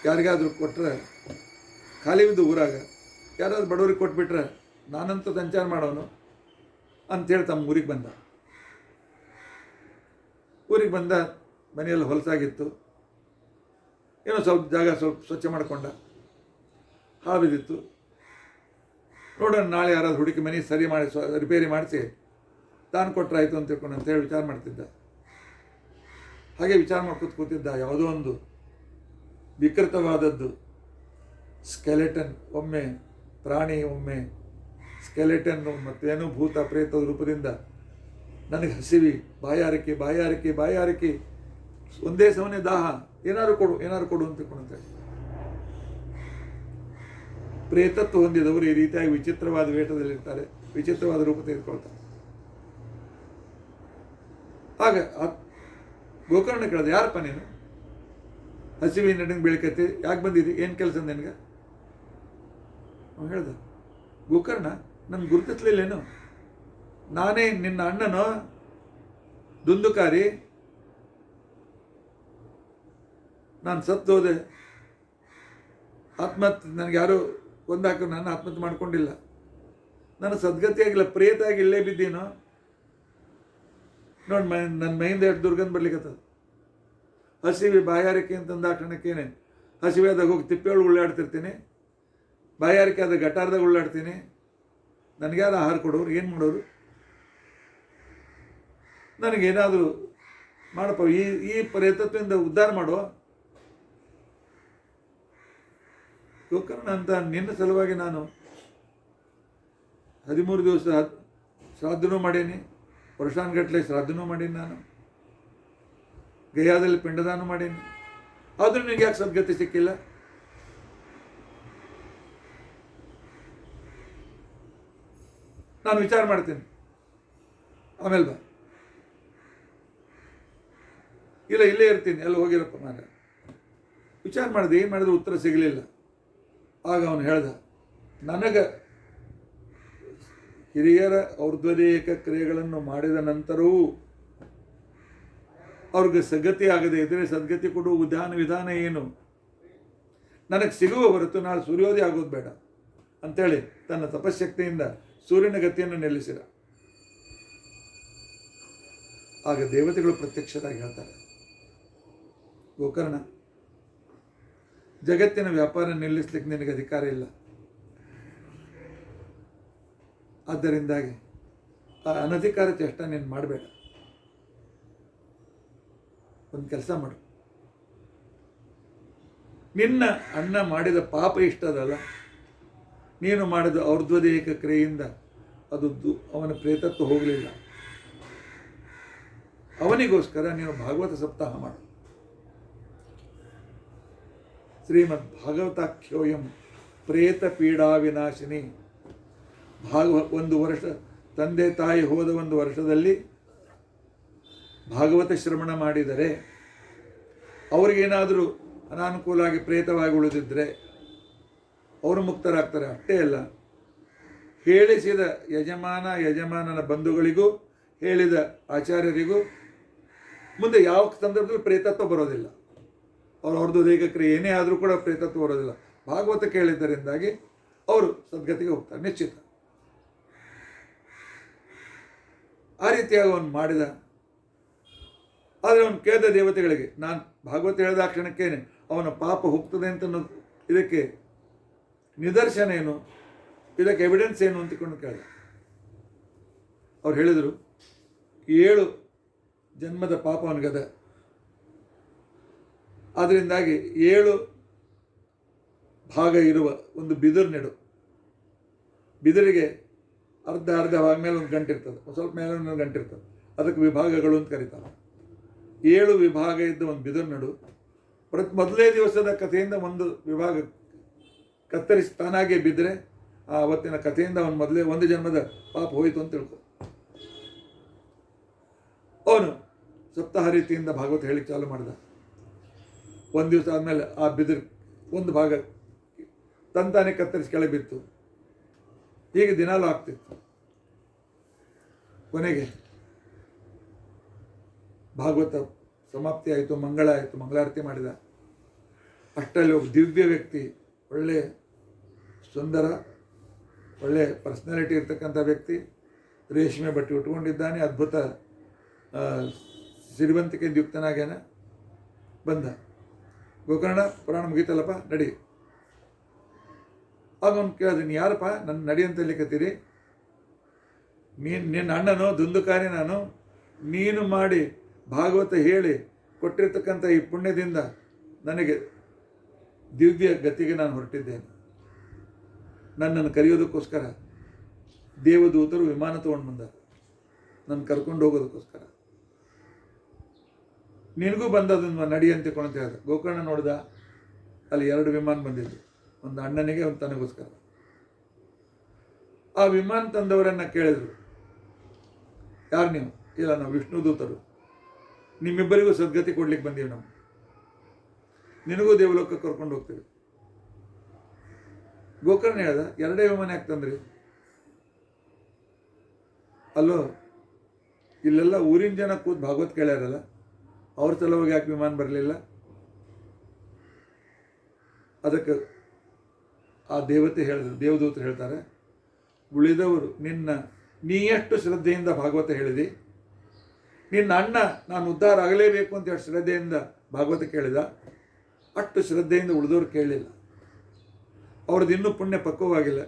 ಯಾರಿಗಾದ್ರೂ ಕೊಟ್ಟರೆ, ಖಾಲಿ ಬಿದ್ದು ಊರಾಗ ಯಾರಾದ್ರೂ ಬಡವರಿಗೆ ಕೊಟ್ಬಿಟ್ರೆ ನಾನಂತೂ ಸಂಚಾರ ಮಾಡೋನು ಅಂಥೇಳಿ ತಮ್ಮ ಊರಿಗೆ ಬಂದ. ಊರಿಗೆ ಬಂದ, ಮನೆಯಲ್ಲಿ ಹೊಲಸಾಗಿತ್ತು, ಏನೋ ಸ್ವಲ್ಪ ಜಾಗ ಸ್ವಲ್ಪ ಸ್ವಚ್ಛ ಮಾಡಿಕೊಂಡ, ಹಾವಿದಿತ್ತು. ನೋಡೋಣ ನಾಳೆ ಯಾರಾದ್ರೂ ಹುಡುಕಿ ಮನೆ ಸರಿ ಮಾಡಿ ರಿಪೇರಿ ಮಾಡಿಸಿ ತಾನು ಕೊಟ್ಟರಾಯ್ತು ಅಂತ ತಿಳ್ಕೊಂಡು ಅಂತೇಳಿ ವಿಚಾರ ಮಾಡ್ತಿದ್ದ. ಹಾಗೆ ವಿಚಾರ ಮಾಡ್ಕೊತ ಕೂತಿದ್ದ. ಯಾವುದೋ ಒಂದು ವಿಕೃತವಾದದ್ದು ಸ್ಕೆಲೆಟನ್, ಒಮ್ಮೆ ಪ್ರಾಣಿ, ಒಮ್ಮೆ ಸ್ಕೆಲೆಟನ್ನು, ಮತ್ತೇನೋ ಭೂತ ಪ್ರೇತದ ರೂಪದಿಂದ ನನಗೆ ಹಸಿವಿ, ಬಾಯಾರಿಕೆ ಬಾಯಾರಿಕೆ ಬಾಯಾರಿಕೆ, ಒಂದೇ ಸಮನೆ ದಾಹ, ಏನಾದ್ರು ಕೊಡು ಅಂತ ತಿಳ್ಕೊಂಡಂತೆ. ಪ್ರೇತತ್ವ ಹೊಂದಿದವರು ಈ ರೀತಿಯಾಗಿ ವಿಚಿತ್ರವಾದ ವೇಷದಲ್ಲಿರ್ತಾರೆ, ವಿಚಿತ್ರವಾದ ರೂಪ ತೆಗೆದುಕೊಳ್ತಾರೆ. ಆಗ ಗೋಕರ್ಣ ಕೇಳಿದ, ಯಾರಪ್ಪ ನೀನು? ಹಸಿವಿ ನಡಂಗೆ ಬೆಳಿಕೈತಿ, ಯಾಕೆ ಬಂದಿದ್ದಿ, ಏನು ಕೆಲಸ ನಿನಗೆ? ಅವ್ನು ಹೇಳ್ದ, ಗೋಕರ್ಣ ನನ್ಗೆ ಗುರುತಿಸ್ಲಿಲ್ಲೇನು, ನಾನೇ ನಿನ್ನ ಅಣ್ಣನೋ ದುಂದುಕಾರಿ, ನಾನು ಸತ್ತೋದೆ, ಆತ್ಮಹತ್ಯೆ, ನನಗೆ ಯಾರು ಕೊಂದಾಕ ನಾನು ಆತ್ಮಹತ್ಯೆ ಮಾಡ್ಕೊಂಡಿಲ್ಲ, ನಾನು ಸದ್ಗತಿಯಾಗಿಲ್ಲ, ಪ್ರೇತ ಆಗಿ ಇಲ್ಲೇ ಬಿದ್ದೀನೋ ನೋಡಿ, ನನ್ನ ಮೈಯಿಂದ ಎಷ್ಟು ದುರ್ಗಂಧ ಬರ್ಲಿಕ್ಕತ್ತದ, ಹಸಿವಿ ಬಾಯಾರಿಕೆ ಅಂತಂದಾಕ್ಷಣಕ್ಕೇನೆ ಹಸಿವೆಯಾದಾಗ ಹೋಗಿ ತಿಪ್ಪೆಯೊಳಗೆ ಉಳ್ಳಾಡ್ತಿರ್ತೀನಿ, ಬಾಯಾರಿಕೆ ಆದ ಗಟಾರದಾಗ ಉಳ್ಳಾಡ್ತೀನಿ, ನನಗ್ಯಾರು ಆಹಾರ ಕೊಡೋರು, ಏನು ಮಾಡೋರು, ನನಗೇನಾದರೂ ಮಾಡಪ್ಪ, ಈ ಪ್ರೇತತ್ವದಿಂದ ಉದ್ಧಾರ ಮಾಡೋ. ಗೋಕರ್ಣ ಅಂತ ನಿನ್ನ ಸಲುವಾಗಿ ನಾನು 13 ದಿವಸ ಶ್ರಾದ್ದನೂ ಮಾಡೀನಿ, ವರ್ಷಾನ್ಗಟ್ಟಲೆ ಶ್ರಾದ್ದನೂ ಮಾಡೀನಿ, ನಾನು ಗಯಾದಲ್ಲಿ ಪಿಂಡದಾನ ಮಾಡೀನಿ, ಆದರೂ ನಿನಗೆ ಯಾಕೆ ಸದ್ಗತಿ ಸಿಕ್ಕಿಲ್ಲ? ನಾನು ವಿಚಾರ ಮಾಡ್ತೀನಿ, ಆಮೇಲೆ ಬಾ. ಇಲ್ಲ, ಇಲ್ಲೇ ಇರ್ತೀನಿ, ಎಲ್ಲ ಹೋಗಿರಪ್ಪ. ನಾನು ವಿಚಾರ ಮಾಡಿದೆ, ಏನು ಮಾಡಿದ್ರು ಉತ್ತರ ಸಿಗಲಿಲ್ಲ. ಆಗ ಅವನು ಹೇಳ್ದ, ನನಗೆ ಹಿರಿಯರ ಔರ್ಧ್ವದೇಕ ಕ್ರಿಯೆಗಳನ್ನು ಮಾಡಿದ ನಂತರವೂ ಅವ್ರಿಗೆ ಸದ್ಗತಿ ಆಗದೆ ಇದ್ದರೆ ಸದ್ಗತಿ ಕೊಡುವ ವಿಧಾನ ಏನು, ನನಗೆ ಸಿಗುವ ಹೊರತು ನಾಳೆ ಸೂರ್ಯೋದಯ ಆಗೋದು ಬೇಡ ಅಂಥೇಳಿ ತನ್ನ ತಪಶಕ್ತಿಯಿಂದ ಸೂರ್ಯನ ಗತಿಯನ್ನು ನಿಲ್ಲಿಸಿದ. ಆಗ ದೇವತೆಗಳು ಪ್ರತ್ಯಕ್ಷರಾಗಿ ಹೇಳ್ತಾರೆ, ಗೋಕರ್ಣ, ಜಗತ್ತಿನ ವ್ಯಾಪಾರ ನಿಲ್ಲಿಸ್ಲಿಕ್ಕೆ ನಿನಗೆ ಅಧಿಕಾರ ಇಲ್ಲ, ಆದ್ದರಿಂದಾಗಿ ಆ ಅನಧಿಕಾರ ಚೇಷ್ಟ ನೀನು ಮಾಡಬೇಡ. ಒಂದು ಕೆಲಸ ಮಾಡು, ನಿನ್ನ ಅಣ್ಣ ಮಾಡಿದ ಪಾಪ ಇಷ್ಟದಲ್ಲ, ನೀನು ಮಾಡಿದ ಔರ್ಧ್ವದೇಹಿಕ ಕ್ರಿಯೆಯಿಂದ ಅದು ಅವನ ಪ್ರೇತತ್ವ ಹೋಗಲಿಲ್ಲ, ಅವನಿಗೋಸ್ಕರ ನೀನು ಭಾಗವತ ಸಪ್ತಾಹ ಮಾಡು. ಶ್ರೀಮದ್ ಭಾಗವತಾಖ್ಯೋಯಂ ಪ್ರೇತ ಪೀಡಾ ವಿನಾಶಿನಿ. ಒಂದು ವರ್ಷ ತಂದೆ ತಾಯಿ ಹೋದ ಒಂದು ವರ್ಷದಲ್ಲಿ ಭಾಗವತ ಶ್ರವಣ ಮಾಡಿದರೆ ಅವ್ರಿಗೇನಾದರೂ ಅನಾನುಕೂಲ ಆಗಿ ಪ್ರೇತವಾಗಿ ಉಳಿದಿದ್ದರೆ ಅವರು ಮುಕ್ತರಾಗ್ತಾರೆ. ಅಷ್ಟೇ ಅಲ್ಲ, ಹೇಳಿಸಿದ ಯಜಮಾನನ ಬಂಧುಗಳಿಗೂ ಹೇಳಿದ ಆಚಾರ್ಯರಿಗೂ ಮುಂದೆ ಯಾವ ಸಂದರ್ಭದಲ್ಲಿ ಪ್ರೇತತ್ವ ಬರೋದಿಲ್ಲ. ಅವ್ರದ್ದು ದೇಹ ಕ್ರಿಯೆ ಏನೇ ಆದರೂ ಕೂಡ ಪ್ರೇತತ್ವ ಬರೋದಿಲ್ಲ. ಭಾಗವತ ಕೇಳಿದ್ದರಿಂದಾಗಿ ಅವರು ಸದ್ಗತಿಗೆ ಹೋಗ್ತಾರೆ ನಿಶ್ಚಿತ. ಆ ರೀತಿಯಾಗಿ ಅವನು ಮಾಡಿದ. ಆದರೆ ಅವನು ಕೇಳಿದ ದೇವತೆಗಳಿಗೆ, ನಾನು ಭಾಗವತ ಹೇಳಿದ ಕ್ಷಣಕ್ಕೇನೆ ಅವನ ಪಾಪ ಹೋಗ್ತದೆ ಅಂತ ಇದಕ್ಕೆ ನಿದರ್ಶನ ಏನು, ಇದಕ್ಕೆ ಎವಿಡೆನ್ಸ್ ಏನು ಅಂತಕೊಂಡು ಕೇಳಿದ. ಅವ್ರು ಹೇಳಿದರು, 7 ಜನ್ಮದ ಪಾಪ ಅವನಿಗದ, ಅದರಿಂದಾಗಿ 7 ಭಾಗ ಇರುವ ಒಂದು ಬಿದಿರು ನೆಡು. ಬಿದಿರಿಗೆ ಅರ್ಧ ಭಾಗ ಮೇಲೆ ಒಂದು ಗಂಟೆ ಇರ್ತದೆ, ಸ್ವಲ್ಪ ಮೇಲೆ ಒಂದು ಗಂಟೆ ಇರ್ತದೆ, ಅದಕ್ಕೆ ವಿಭಾಗಗಳು ಅಂತ ಕರೀತಾರೆ. 7 ವಿಭಾಗ ಇದ್ದ ಒಂದು ಬಿದಿರು ನಡು. ಮೊದಲೇ ದಿವಸದ ಕಥೆಯಿಂದ ಒಂದು ವಿಭಾಗ ಕತ್ತರಿಸಿ ತಾನಾಗೆ ಬಿದ್ದರೆ ಆ ಅವತ್ತಿನ ಕಥೆಯಿಂದ ಅವನು ಮೊದಲೇ ಒಂದು ಜನ್ಮದ ಪಾಪ ಹೋಯಿತು ಅಂತ ತಿಳ್ಕೊ. ಅವನು ಸಪ್ತಾಹ ರೀತಿಯಿಂದ ಭಾಗವತ ಹೇಳಿ ಚಾಲು ಮಾಡಿದ. ಒಂದು ದಿವಸ ಆದಮೇಲೆ ಆ ಬಿದಿರು ಒಂದು ಭಾಗ ತಂತಾನೆ ಕತ್ತರಿಸಿ ಕೆಳಗೆ ಬಿತ್ತು. ಹೀಗೆ ದಿನಾಲೂ ಆಗ್ತಿತ್ತು. ಕೊನೆಗೆ ಭಾಗವತ ಸಮಾಪ್ತಿ ಆಯಿತು, ಮಂಗಳ ಆಯಿತು, ಮಂಗಳಾರತಿ ಮಾಡಿದ. ಅಷ್ಟರಲ್ಲಿ ಒಬ್ಬ ದಿವ್ಯ ವ್ಯಕ್ತಿ, ಒಳ್ಳೆ ಸುಂದರ, ಒಳ್ಳೆ ಪರ್ಸ್ನಾಲಿಟಿ ಇರ್ತಕ್ಕಂಥ ವ್ಯಕ್ತಿ, ರೇಷ್ಮೆ ಬಟ್ಟೆ ಉಟ್ಕೊಂಡಿದ್ದಾನೆ, ಅದ್ಭುತ ಸಿರಿವಂತಿಕೆಯಿಂದ ಯುಕ್ತನಾಗ್ಯಾನ. ಬಂದ. ಗೋಕರ್ಣ, ಪುರಾಣ ಮುಗೀತಲ್ಲಪ್ಪ, ನಡಿ. ಆಗ ಅವ್ನು ಕೇಳಿದೆ, ನೀನು ಯಾರಪ್ಪ ನನ್ನ ನಡಿ ಅಂತ ಹೇಳಿಕತ್ತೀರಿ? ನಿನ್ನ ಅಣ್ಣನು ದುಂದುಕಾರಿ ನಾನು. ನೀನು ಮಾಡಿ ಭಾಗವತ ಹೇಳಿ ಕೊಟ್ಟಿರ್ತಕ್ಕಂಥ ಈ ಪುಣ್ಯದಿಂದ ನನಗೆ ದಿವ್ಯ ಗತಿಗೆ ನಾನು ಹೊರಟಿದ್ದೇನೆ. ನನ್ನನ್ನು ಕರೆಯೋದಕ್ಕೋಸ್ಕರ ದೇವದೂತರು ವಿಮಾನ ತೊಗೊಂಡು ಬಂದ ನನ್ನ ಕರ್ಕೊಂಡು ಹೋಗೋದಕ್ಕೋಸ್ಕರ. ನಿನಗೂ ಬಂದದನ್ನು ನಡಿ ಅಂತ ಹೇಳ್ದ. ಗೋಕರ್ಣ ನೋಡ್ದ, ಅಲ್ಲಿ 2 ವಿಮಾನ ಬಂದಿದ್ದು, ಒಂದು ಅಣ್ಣನಿಗೆ, ಒಂದು ತನಗೋಸ್ಕರ. ಆ ವಿಮಾನ ತಂದವರನ್ನು ಕೇಳಿದ್ರು, ಯಾರು ನೀವು? ಇಲ್ಲ, ನಾವು ವಿಷ್ಣು ದೂತರು, ನಿಮ್ಮಿಬ್ಬರಿಗೂ ಸದ್ಗತಿ ಕೊಡ್ಲಿಕ್ಕೆ ಬಂದೀವಿ ನಾವು, ನಿನಗೂ ದೇವಲೋಕಕ್ಕೆ ಕರ್ಕೊಂಡು ಹೋಗ್ತೀವಿ. ಗೋಕರ್ಣ ಹೇಳ್ದ, 2 ವಿಮಾನ ಯಾಕೆ ತಂದ್ರಿ? ಅಲ್ಲೋ, ಇಲ್ಲೆಲ್ಲ ಊರಿನ ಜನ ಕೂತ್ ಭಾಗವತ್ ಕೇಳ್ಯಾರಲ್ಲ, ಅವ್ರ ಸಲುವಾಗಿ ಯಾಕೆ ವಿಮಾನ ಬರಲಿಲ್ಲ? ಅದಕ್ಕೆ ಆ ದೇವತೆ ಹೇಳಿದ್ರು, ದೇವದೂತರು ಹೇಳ್ತಾರೆ, ಉಳಿದವರು ನೀ ಎಷ್ಟು ಶ್ರದ್ಧೆಯಿಂದ ಭಾಗವತ ಹೇಳಿದಿ, ನಿನ್ನ ಅಣ್ಣ ನಾನು ಉದ್ಧಾರ ಆಗಲೇಬೇಕು ಅಂತ ಎಷ್ಟು ಶ್ರದ್ಧೆಯಿಂದ ಭಾಗವತ ಕೇಳಿದ, ಅಷ್ಟು ಶ್ರದ್ಧೆಯಿಂದ ಉಳಿದವರು ಕೇಳಲಿಲ್ಲ. ಅವ್ರದ್ದು ಇನ್ನೂ ಪುಣ್ಯ ಪಕ್ವವಾಗಿಲ್ಲ.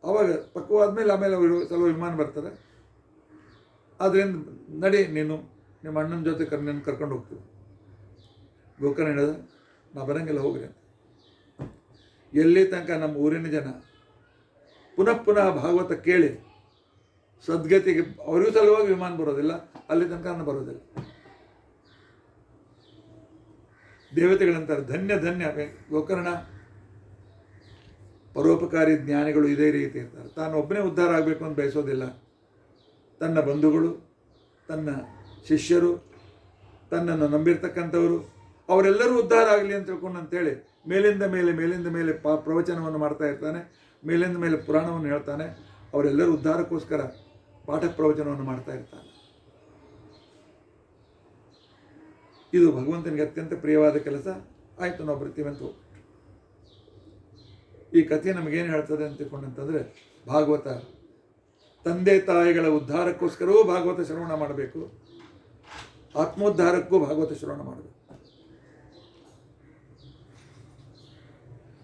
ಅವಾಗ ಪಕ್ವವಾದ್ಮೇಲೆ ಆಮೇಲೆ ಅವರು ಸ್ವಲ್ಪ ವಿಮಾನ ಬರ್ತಾರೆ. ಆದ್ದರಿಂದ ನಡಿ, ನೀನು ನಿಮ್ಮ ಅಣ್ಣನ ಜೊತೆ ನಿನ್ನ ಕರ್ಕೊಂಡು ಹೋಗ್ತೀವಿ. ಗೋಕರ್ಣ ಹೇಳಿದ, ನಾ ಬರಂಗಿಲ್ಲ, ಹೋಗ್ರಿ ಅಂತ. ಎಲ್ಲಿ ತನಕ ನಮ್ಮ ಊರಿನ ಜನ ಪುನಃ ಪುನಃ ಭಾಗವತ ಕೇಳಿ ಸದ್ಗತಿಗೆ ಅವರಿಗೂ ಸಲುವಾಗಿ ವಿಮಾನ ಬರೋದಿಲ್ಲ, ಅಲ್ಲಿ ತನಕ ನಾನು ಬರೋದಿಲ್ಲ. ದೇವತೆಗಳಂತಾರೆ, ಧನ್ಯ ಧನ್ಯ ಗೋಕರ್ಣ. ಪರೋಪಕಾರಿ ಜ್ಞಾನಿಗಳು ಇದೇ ರೀತಿ ಇರ್ತಾರೆ. ತಾನು ಒಬ್ಬನೇ ಉದ್ಧಾರ ಆಗಬೇಕು ಅಂತ ಬಯಸೋದಿಲ್ಲ. ತನ್ನ ಬಂಧುಗಳು, ತನ್ನ ಶಿಷ್ಯರು, ತನ್ನನ್ನು ನಂಬಿರ್ತಕ್ಕಂಥವರು ಅವರೆಲ್ಲರೂ ಉದ್ಧಾರ ಆಗಲಿ ಅಂತ ತಿಳ್ಕೊಂಡು ಅಂತೇಳಿ ಮೇಲಿಂದ ಮೇಲೆ ಪ್ರವಚನವನ್ನು ಮಾಡ್ತಾ ಇರ್ತಾನೆ, ಮೇಲಿಂದ ಮೇಲೆ ಪುರಾಣವನ್ನು ಹೇಳ್ತಾನೆ. ಅವರೆಲ್ಲರೂ ಉದ್ಧಾರಕ್ಕೋಸ್ಕರ ಪಾಠ ಪ್ರವಚನವನ್ನು ಮಾಡ್ತಾ ಇರ್ತಾನೆ. ಇದು ಭಗವಂತನಿಗೆ ಅತ್ಯಂತ ಪ್ರಿಯವಾದ ಕೆಲಸ. ಆಯಿತು, ನಾವು ಬರ್ತೀವಂತ ಹೋಗ್ಬಿಟ್ಟು. ಈ ಕಥೆ ನಮಗೇನು ಹೇಳ್ತದೆ ಅಂತ ತಿಳ್ಕೊಂಡಂತಂದರೆ, ಭಾಗವತ ತಂದೆ ತಾಯಿಗಳ ಉದ್ಧಾರಕ್ಕೋಸ್ಕರವೂ ಭಾಗವತ ಶ್ರವಣ ಮಾಡಬೇಕು, ಆತ್ಮೋದ್ಧಾರಕ್ಕೂ ಭಾಗವತ ಶ್ರವಣ ಮಾಡಬೇಕು.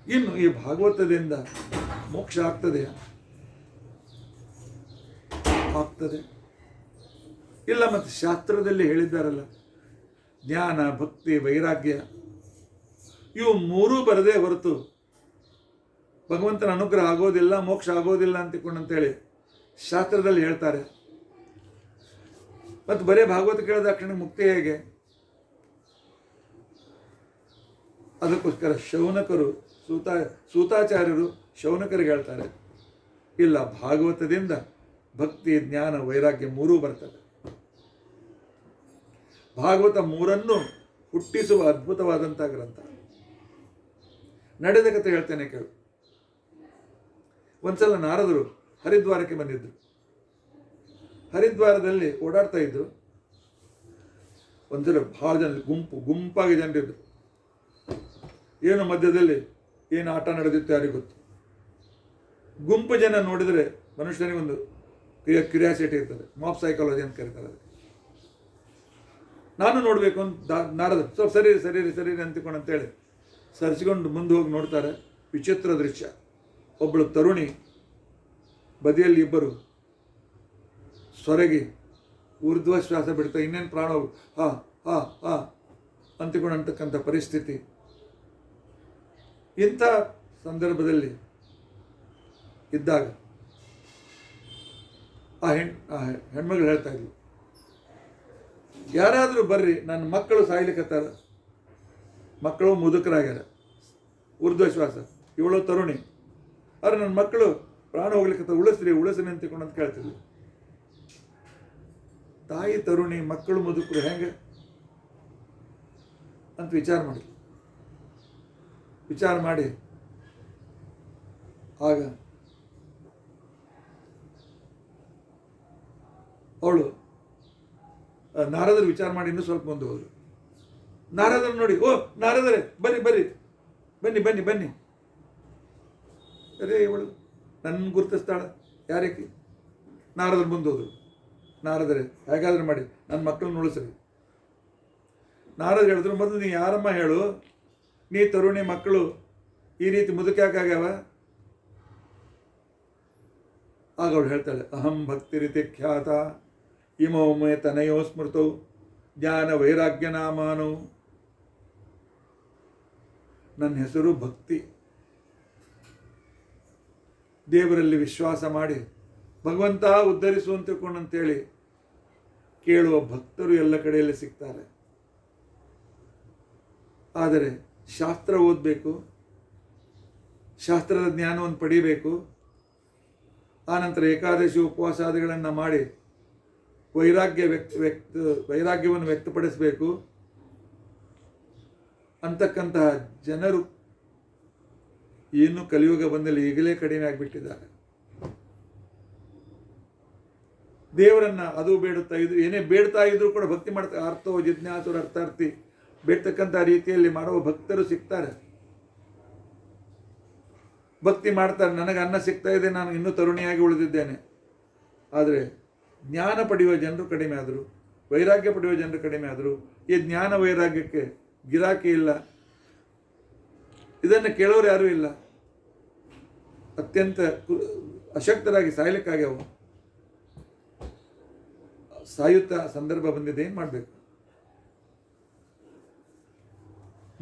ಇನ್ನು ಈ ಭಾಗವತದಿಂದ ಮೋಕ್ಷ ಆಗ್ತದೆಯಾ? ಆಗ್ತದೆ. ಇಲ್ಲ, ಮತ್ತು ಶಾಸ್ತ್ರದಲ್ಲಿ ಹೇಳಿದ್ದಾರಲ್ಲ, ಜ್ಞಾನ, ಭಕ್ತಿ, ವೈರಾಗ್ಯ, ಇವು 3 ಬರದೇ ಹೊರತು ಭಗವಂತನ ಅನುಗ್ರಹ ಆಗೋದಿಲ್ಲ, ಮೋಕ್ಷ ಆಗೋದಿಲ್ಲ ಅಂತೇಳಿ ಶಾಸ್ತ್ರದಲ್ಲಿ ಹೇಳ್ತಾರೆ. ಮತ್ತು ಬರೇ ಭಾಗವತ ಕೇಳಿದ ಕ್ಷಣ ಮುಕ್ತಿ ಹೇಗೆ? ಅದಕ್ಕೋಸ್ಕರ ಶೌನಕರು, ಸೂತಾಚಾರ್ಯರು ಶೌನಕರಿಗೆ ಹೇಳ್ತಾರೆ, ಇಲ್ಲ, ಭಾಗವತದಿಂದ ಭಕ್ತಿ, ಜ್ಞಾನ, ವೈರಾಗ್ಯ 3 ಬರ್ತದೆ. ಭಾಗವತ 3 ಹುಟ್ಟಿಸುವ ಅದ್ಭುತವಾದಂಥ ಗ್ರಂಥ. ನಡೆದ ಕಥೆ ಹೇಳ್ತೇನೆ ಕೇಳು. ಒಂದ್ಸಲ ನಾರದರು ಹರಿದ್ವಾರಕ್ಕೆ ಬಂದಿದ್ರು. ಹರಿದ್ವಾರದಲ್ಲಿ ಓಡಾಡ್ತಾ ಇದ್ರು. ಒಂದ್ಸಲ ಭಾಳ ಜನ, ಗುಂಪಾಗಿ ಜನರಿದ್ರು. ಏನು ಮಧ್ಯದಲ್ಲಿ ಏನು ಆಟ ನಡೆದಿತ್ತು ಯಾರಿಗೂ ಗೊತ್ತು. ಗುಂಪು ಜನ ನೋಡಿದರೆ ಮನುಷ್ಯನಿಗೆ ಒಂದು ಕ್ಯೂರಿಯಾಸಿಟಿ ಇರ್ತದೆ, ಮಾಪ್ ಸೈಕಾಲಜಿ ಅಂತ ಕರೀತಾರೆ ಅದಕ್ಕೆ. ನಾನು ನೋಡಬೇಕು ಅಂತ ನಾರದ ಸ್ವಲ್ಪ ಸರಿ ಅಂತಿಕೊಂಡು ಅಂತೇಳಿ ಸರಿಸಿಕೊಂಡು ಮುಂದೆ ಹೋಗಿ ನೋಡ್ತಾರೆ. ವಿಚಿತ್ರ ದೃಶ್ಯ. ಒಬ್ಬಳು ತರುಣಿ ಬದಿಯಲ್ಲಿ ಇಬ್ಬರು ಸೊರಗಿ ಊರ್ಧ್ವಶ್ವಾಸ ಬಿಡ್ತಾ ಇನ್ನೇನು ಪ್ರಾಣ ಅಂತಿಕೊಂಡಂತಕ್ಕಂಥ ಪರಿಸ್ಥಿತಿ. ಇಂಥ ಸಂದರ್ಭದಲ್ಲಿ ಇದ್ದಾಗ ಆ ಹೆಣ್ಮಗಳು ಹೇಳ್ತಾ ಇದ್ಲು, ಯಾರಾದರೂ ಬರ್ರಿ, ನನ್ನ ಮಕ್ಕಳು ಸಾಯ್ಲಿಕ್ಕತ್ತಾರ, ಮಕ್ಕಳು ಮುದುಕರಾಗ್ಯಾರ, ಊರ್ಧ್ವಶ್ವಾಸ, ಇವಳು ತರುಣಿ, ಆದರೆ ನನ್ನ ಮಕ್ಕಳು ಪ್ರಾಣ ಹೋಗ್ಲಿಕ್ಕತ್ತ, ಉಳಿಸ್ರಿ ಅಂತಿಕೊಂಡು ಅಂತ ಕೇಳ್ತಿದ್ಲು. ತಾಯಿ ತರುಣಿ, ಮಕ್ಕಳು ಮುದುಕರು ಹೆಂಗೆ ಅಂತ ವಿಚಾರ ಮಾಡಿ ಆಗ ಅವಳು ನಾರದರು ವಿಚಾರ ಮಾಡಿ ಇನ್ನೂ ಸ್ವಲ್ಪ ಮುಂದೆ ಹೋದ್ರು. ನಾರದರು ನೋಡಿ, ಓ ನಾರದರೇ ಬನ್ನಿ ಬನ್ನಿ ಬನ್ನಿ ಬನ್ನಿ ಬನ್ನಿ. ಅರೇ ಇವಳು ನನ್ನ ಗುರುತಿಸ್ತಾಳ, ಯಾರಕ್ಕೆ? ನಾರದರು ಮುಂದೆ ಹೋದ್ರು. ನಾರದರೆ ಹೇಗಾದ್ರೆ ಮಾಡಿ ನನ್ನ ಮಕ್ಕಳನ್ನ ಉಳಿಸ್ರಿ. ನಾರದ್ರು ಹೇಳಿದ್ರು, ಮೊದಲು ನೀ ಯಾರಮ್ಮ ಹೇಳು, ನೀ ತರುಣಿ ಮಕ್ಕಳು ಈ ರೀತಿ ಮುದುಕ್ಯಾಕಾಗ್ಯಾವ? ಆಗ ಅವಳು ಹೇಳ್ತಾಳೆ, ಅಹಂ ಭಕ್ತಿ ರೀತಿ ಖ್ಯಾತ ಇಮೋಮೆ ತನಯೋ ಸ್ಮೃತೌ ಜ್ಞಾನ ವೈರಾಗ್ಯ ನಾಮಾನು. ನನ್ನ ಹೆಸರು ಭಕ್ತಿ. ದೇವರಲ್ಲಿ ವಿಶ್ವಾಸ ಮಾಡಿ ಭಗವಂತ ಉದ್ಧರಿಸು ಅಂತ ತಿಳ್ಕೊಂಡಂತೇಳಿ ಕೇಳುವ ಭಕ್ತರು ಎಲ್ಲ ಕಡೆಯಲ್ಲಿ ಸಿಗ್ತಾರೆ. ಆದರೆ ಶಾಸ್ತ್ರ ಓದಬೇಕು, ಶಾಸ್ತ್ರದ ಜ್ಞಾನವನ್ನು ಪಡಿಬೇಕು, ಆನಂತರ ಏಕಾದಶಿ ಉಪವಾಸಾದಿಗಳನ್ನು ಮಾಡಿ ವೈರಾಗ್ಯವನ್ನು ವ್ಯಕ್ತಪಡಿಸಬೇಕು ಅಂತಕ್ಕಂತಹ ಜನರು ಏನು ಕಲಿಯುಗ ಬಂದಲ್ಲಿ ಈಗಲೇ ಕಡಿಮೆ ಆಗಿಬಿಟ್ಟಿದ್ದಾರೆ. ದೇವರನ್ನ ಅದು ಬೇಡುತ್ತಾ ಇದ್ರು, ಏನೇ ಬೇಡ್ತಾ ಇದ್ರು ಕೂಡ ಭಕ್ತಿ ಮಾಡ್ತಾ ಅರ್ಥೋ ಜಿಜ್ಞಾಸುರ ಅರ್ಥಾರ್ಥಿ ಬೇಡ್ತಕ್ಕಂಥ ರೀತಿಯಲ್ಲಿ ಮಾಡುವ ಭಕ್ತರು ಸಿಗ್ತಾರೆ. ಭಕ್ತಿ ಮಾಡ್ತಾರೆ, ನನಗೆ ಅನ್ನ ಸಿಗ್ತಾ ಇದೆ, ನಾನು ಇನ್ನೂ ತರುಣಿಯಾಗಿ ಉಳಿದಿದ್ದೇನೆ. ಆದರೆ ಜ್ಞಾನ ಪಡೆಯುವ ಜನರು ಕಡಿಮೆ ಆದರು, ವೈರಾಗ್ಯ ಪಡೆಯುವ ಜನರು ಕಡಿಮೆ ಆದರು. ಈ ಜ್ಞಾನ ವೈರಾಗ್ಯಕ್ಕೆ ಗಿರಾಕಿ ಇಲ್ಲ, ಇದನ್ನು ಕೇಳೋರು ಯಾರೂ ಇಲ್ಲ. ಅತ್ಯಂತ ಅಶಕ್ತರಾಗಿ ಸಾಯ್ಲಿಕ್ಕಾಗ್ಯಾವು. ಸಾಯುತ್ತಾ ಸಂದರ್ಭ ಬಂದಿದೆ, ಏನು ಮಾಡಬೇಕು?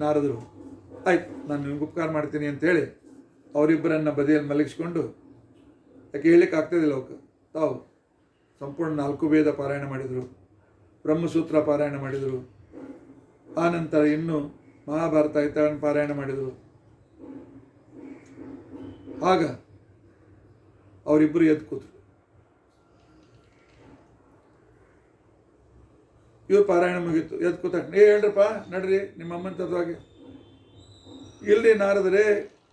ನಾರದರು ಆಯ್ತು ನಾನು ನಿಮ್ಗೆ ಉಪಕಾರ ಮಾಡ್ತೀನಿ ಅಂತೇಳಿ ಅವರಿಬ್ಬರನ್ನು ಬದಿಯಲ್ಲಿ ಮಲಗಿಸ್ಕೊಂಡು, ಯಾಕೆ ಹೇಳಲಿಕ್ಕೆ ಆಗ್ತದಿಲ್ಲ ಅವಕ್ಕೆ, ತಾವು ಸಂಪೂರ್ಣ 4 ವೇದ ಪಾರಾಯಣ ಮಾಡಿದರು, ಬ್ರಹ್ಮಸೂತ್ರ ಪಾರಾಯಣ ಮಾಡಿದರು, ಆನಂತರ ಇನ್ನು ಮಹಾಭಾರತ ಇತರನ್ನು ಪಾರಾಯಣ ಮಾಡಿದರು. ಆಗ ಅವರಿಬ್ಬರು ಎದ್ದು ಕೂತರು. ಇವ್ರು ಪಾರಾಯಣ ಮುಗೀತು, ಎದ್ದು ಕೂತ ಹೇಳ್ರಪ್ಪ ನಡ್ರಿ ನಿಮ್ಮಮ್ಮನ ತತ್ವಾಗೆ. ಇಲ್ರಿ ನಾರದರೆ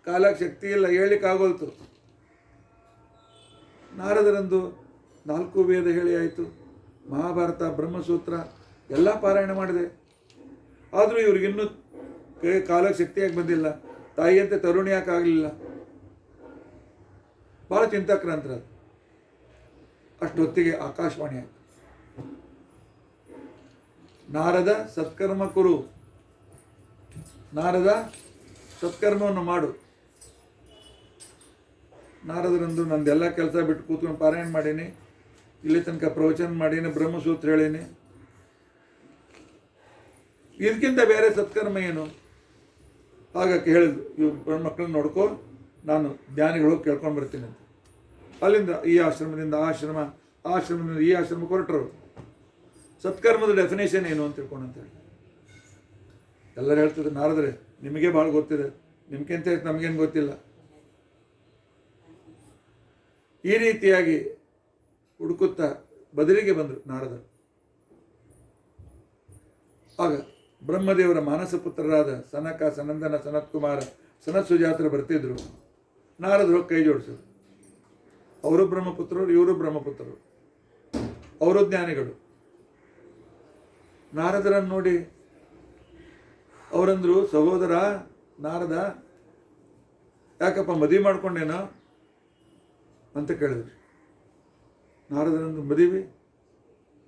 ಕಾಲಕ್ಕೆ ಶಕ್ತಿ ಇಲ್ಲ, ಹೇಳಲಿಕ್ಕೆ ಆಗೋಲ್ತು. ನಾರದರಂದು 4 ವೇದ ಹೇಳಿ ಆಯಿತು, ಮಹಾಭಾರತ ಬ್ರಹ್ಮಸೂತ್ರ ಎಲ್ಲ ಪಾರಾಯಣ ಮಾಡಿದೆ. ಆದರೂ ಇವ್ರಿಗಿನ್ನೂ ಕಾಲಕ್ಕೆ ಶಕ್ತಿಯಾಗಿ ಬಂದಿಲ್ಲ, ತಾಯಿಯಂತೆ ತರುಣಿಯಾಕಾಗಲಿಲ್ಲ. ಭಾಳ ಚಿಂತಾಕ್ರಾಂತರ. ಅಷ್ಟೊತ್ತಿಗೆ ಆಕಾಶವಾಣಿ ಆಯಿತು, ನಾರದ ಸತ್ಕರ್ಮ ಕುರು, ನಾರದ ಸತ್ಕರ್ಮವನ್ನು ಮಾಡು. ನಾರದರಂದು ನಂದೆಲ್ಲ ಕೆಲಸ ಬಿಟ್ಟು ಕೂತ್ಕೊಂಡು ಪಾರಾಯಣ ಮಾಡೀನಿ, ಇಲ್ಲಿ ತನಕ ಪ್ರವಚನ ಮಾಡೀನಿ, ಬ್ರಹ್ಮಸೂತ್ರ ಹೇಳೀನಿ, ಇದಕ್ಕಿಂತ ಬೇರೆ ಸತ್ಕರ್ಮ ಏನು? ಹಾಗಾಗಿ ಹೇಳಿದ್ರು, ಇವ್ ಮಕ್ಕಳನ್ನ ನೋಡ್ಕೋ, ನಾನು ಜ್ಞಾನಿಗಳು ಕೇಳ್ಕೊಂಡು ಬರ್ತೀನಿ ಅಂತ. ಅಲ್ಲಿಂದ ಈ ಆಶ್ರಮದಿಂದ ಆ ಆಶ್ರಮ, ಆಶ್ರಮದಿಂದ ಈ ಆಶ್ರಮಕ್ಕೆ ಹೊರಟರು. ಸತ್ಕರ್ಮದ ಡೆಫಿನೇಷನ್ ಏನು ಅಂತ ತಿಳ್ಕೊಂಡು ಅಂತೇಳಿ ಎಲ್ಲರೂ ಹೇಳ್ತಿದ್ರು, ನಾರದರೆ ನಿಮಗೆ ಭಾಳ ಗೊತ್ತಿದೆ, ನಿಮ್ಗಿಂತ ನಮಗೇನು ಗೊತ್ತಿಲ್ಲ. ಈ ರೀತಿಯಾಗಿ ಹುಡುಕುತ್ತಾ ಬದಲಿಗೆ ಬಂದರು ನಾರದರು. ಆಗ ಬ್ರಹ್ಮದೇವರ ಮಾನಸ ಪುತ್ರರಾದ ಸನಕ, ಸನಂದನ, ಸನತ್ಕುಮಾರ, ಸನತ್ ಸುಜಾತರು ಬರ್ತಿದ್ರು. ನಾರದರು ಕೈ ಜೋಡಿಸಿದ್ರು. ಅವರು ಬ್ರಹ್ಮಪುತ್ರರು, ಇವರು ಬ್ರಹ್ಮಪುತ್ರರು, ಅವರು ಜ್ಞಾನಿಗಳು. ನಾರದರನ್ನು ನೋಡಿ ಅವರಂದ್ರು, ಸಹೋದರ ನಾರದ, ಯಾಕಪ್ಪ ಮದುವೆ ಮಾಡ್ಕೊಂಡೇನೋ ಅಂತ ಕೇಳಿದ್ರು. ನಾರದರಂದು, ಮದುವೆ?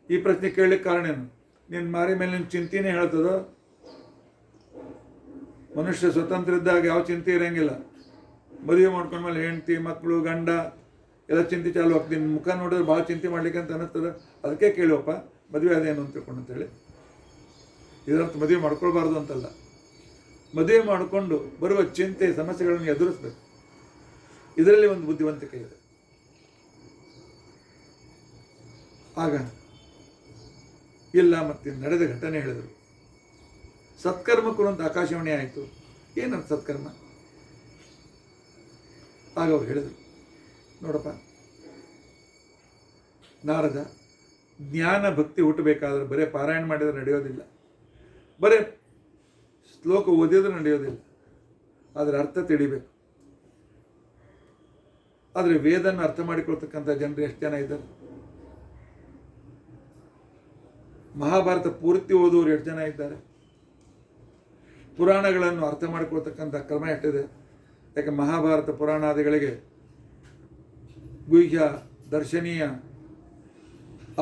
ಈ ಪ್ರಶ್ನೆ ಕೇಳಲಿಕ್ಕೆ ಕಾರಣ ಏನು? ನಿನ್ನ ಮಾರಿ ಮೇಲೆ ನಿನ್ನ ಚಿಂತೆನೇ ಹೇಳ್ತದೋ? ಮನುಷ್ಯ ಸ್ವತಂತ್ರ ಇದ್ದಾಗ ಯಾವ ಚಿಂತೆ ಇರೋಂಗಿಲ್ಲ. ಮದುವೆ ಮಾಡ್ಕೊಂಡ್ಮೇಲೆ ಹೆಂಡತಿ, ಮಕ್ಕಳು, ಗಂಡ ಎಲ್ಲ ಚಿಂತೆ ಚಾಲು ಆಗ್ತದೆ. ನಿನ್ನ ಮುಖ ನೋಡಿದ್ರೆ ಭಾಳ ಚಿಂತೆ ಮಾಡ್ಲಿಕ್ಕೆ ಅಂತ ಅನ್ನಿಸ್ತದೆ. ಅದಕ್ಕೆ ಕೇಳುವಪ್ಪ ಮದುವೆ ಅದೇನು ಅಂತ ತಿಳ್ಕೊಂಡು ಅಂತೇಳಿ. ಇದರರ್ಥ ಮದುವೆ ಮಾಡ್ಕೊಳ್ಬಾರ್ದು ಅಂತಲ್ಲ, ಮದುವೆ ಮಾಡಿಕೊಂಡು ಬರುವ ಚಿಂತೆ ಸಮಸ್ಯೆಗಳನ್ನು ಎದುರಿಸ್ಬೇಕು. ಇದರಲ್ಲಿ ಒಂದು ಬುದ್ಧಿವಂತಿಕೆ ಇದೆ. ಆಗ ಇಲ್ಲ, ಮತ್ತೆ ನಡೆದ ಘಟನೆ ಹೇಳಿದರು. ಸತ್ಕರ್ಮ ಕುರಿತ ಆಕಾಶವಾಣಿ ಆಯಿತು. ಏನಂತ ಸತ್ಕರ್ಮ? ಆಗ ಅವ್ರು ಹೇಳಿದರು, ನೋಡಪ್ಪ ನಾರದ, ಜ್ಞಾನ ಭಕ್ತಿ ಹುಟ್ಟಬೇಕಾದ್ರೆ ಬರೀ ಪಾರಾಯಣ ಮಾಡಿದರೆ ನಡೆಯೋದಿಲ್ಲ, ಬರೀ ಶ್ಲೋಕ ಓದಿದ್ರೆ ನಡೆಯೋದಿಲ್ಲ. ಅದರ ಅರ್ಥ ತಿಳಿಬೇಕು. ಆದರೆ ವೇದನ ಅರ್ಥ ಮಾಡಿಕೊಳ್ತಕ್ಕಂಥ ಜನರು ಎಷ್ಟು ಜನ ಇದ್ದಾರೆ? ಮಹಾಭಾರತ ಪೂರ್ತಿ ಓದುವವರು ಎಷ್ಟು ಜನ ಇದ್ದಾರೆ? ಪುರಾಣಗಳನ್ನು ಅರ್ಥ ಮಾಡಿಕೊಳ್ತಕ್ಕಂಥ ಕ್ರಮ ಎಷ್ಟಿದೆ? ಯಾಕೆ ಮಹಾಭಾರತ ಪುರಾಣಾದಿಗಳಿಗೆ ಗುಹ್ಯ, ದರ್ಶನೀಯ,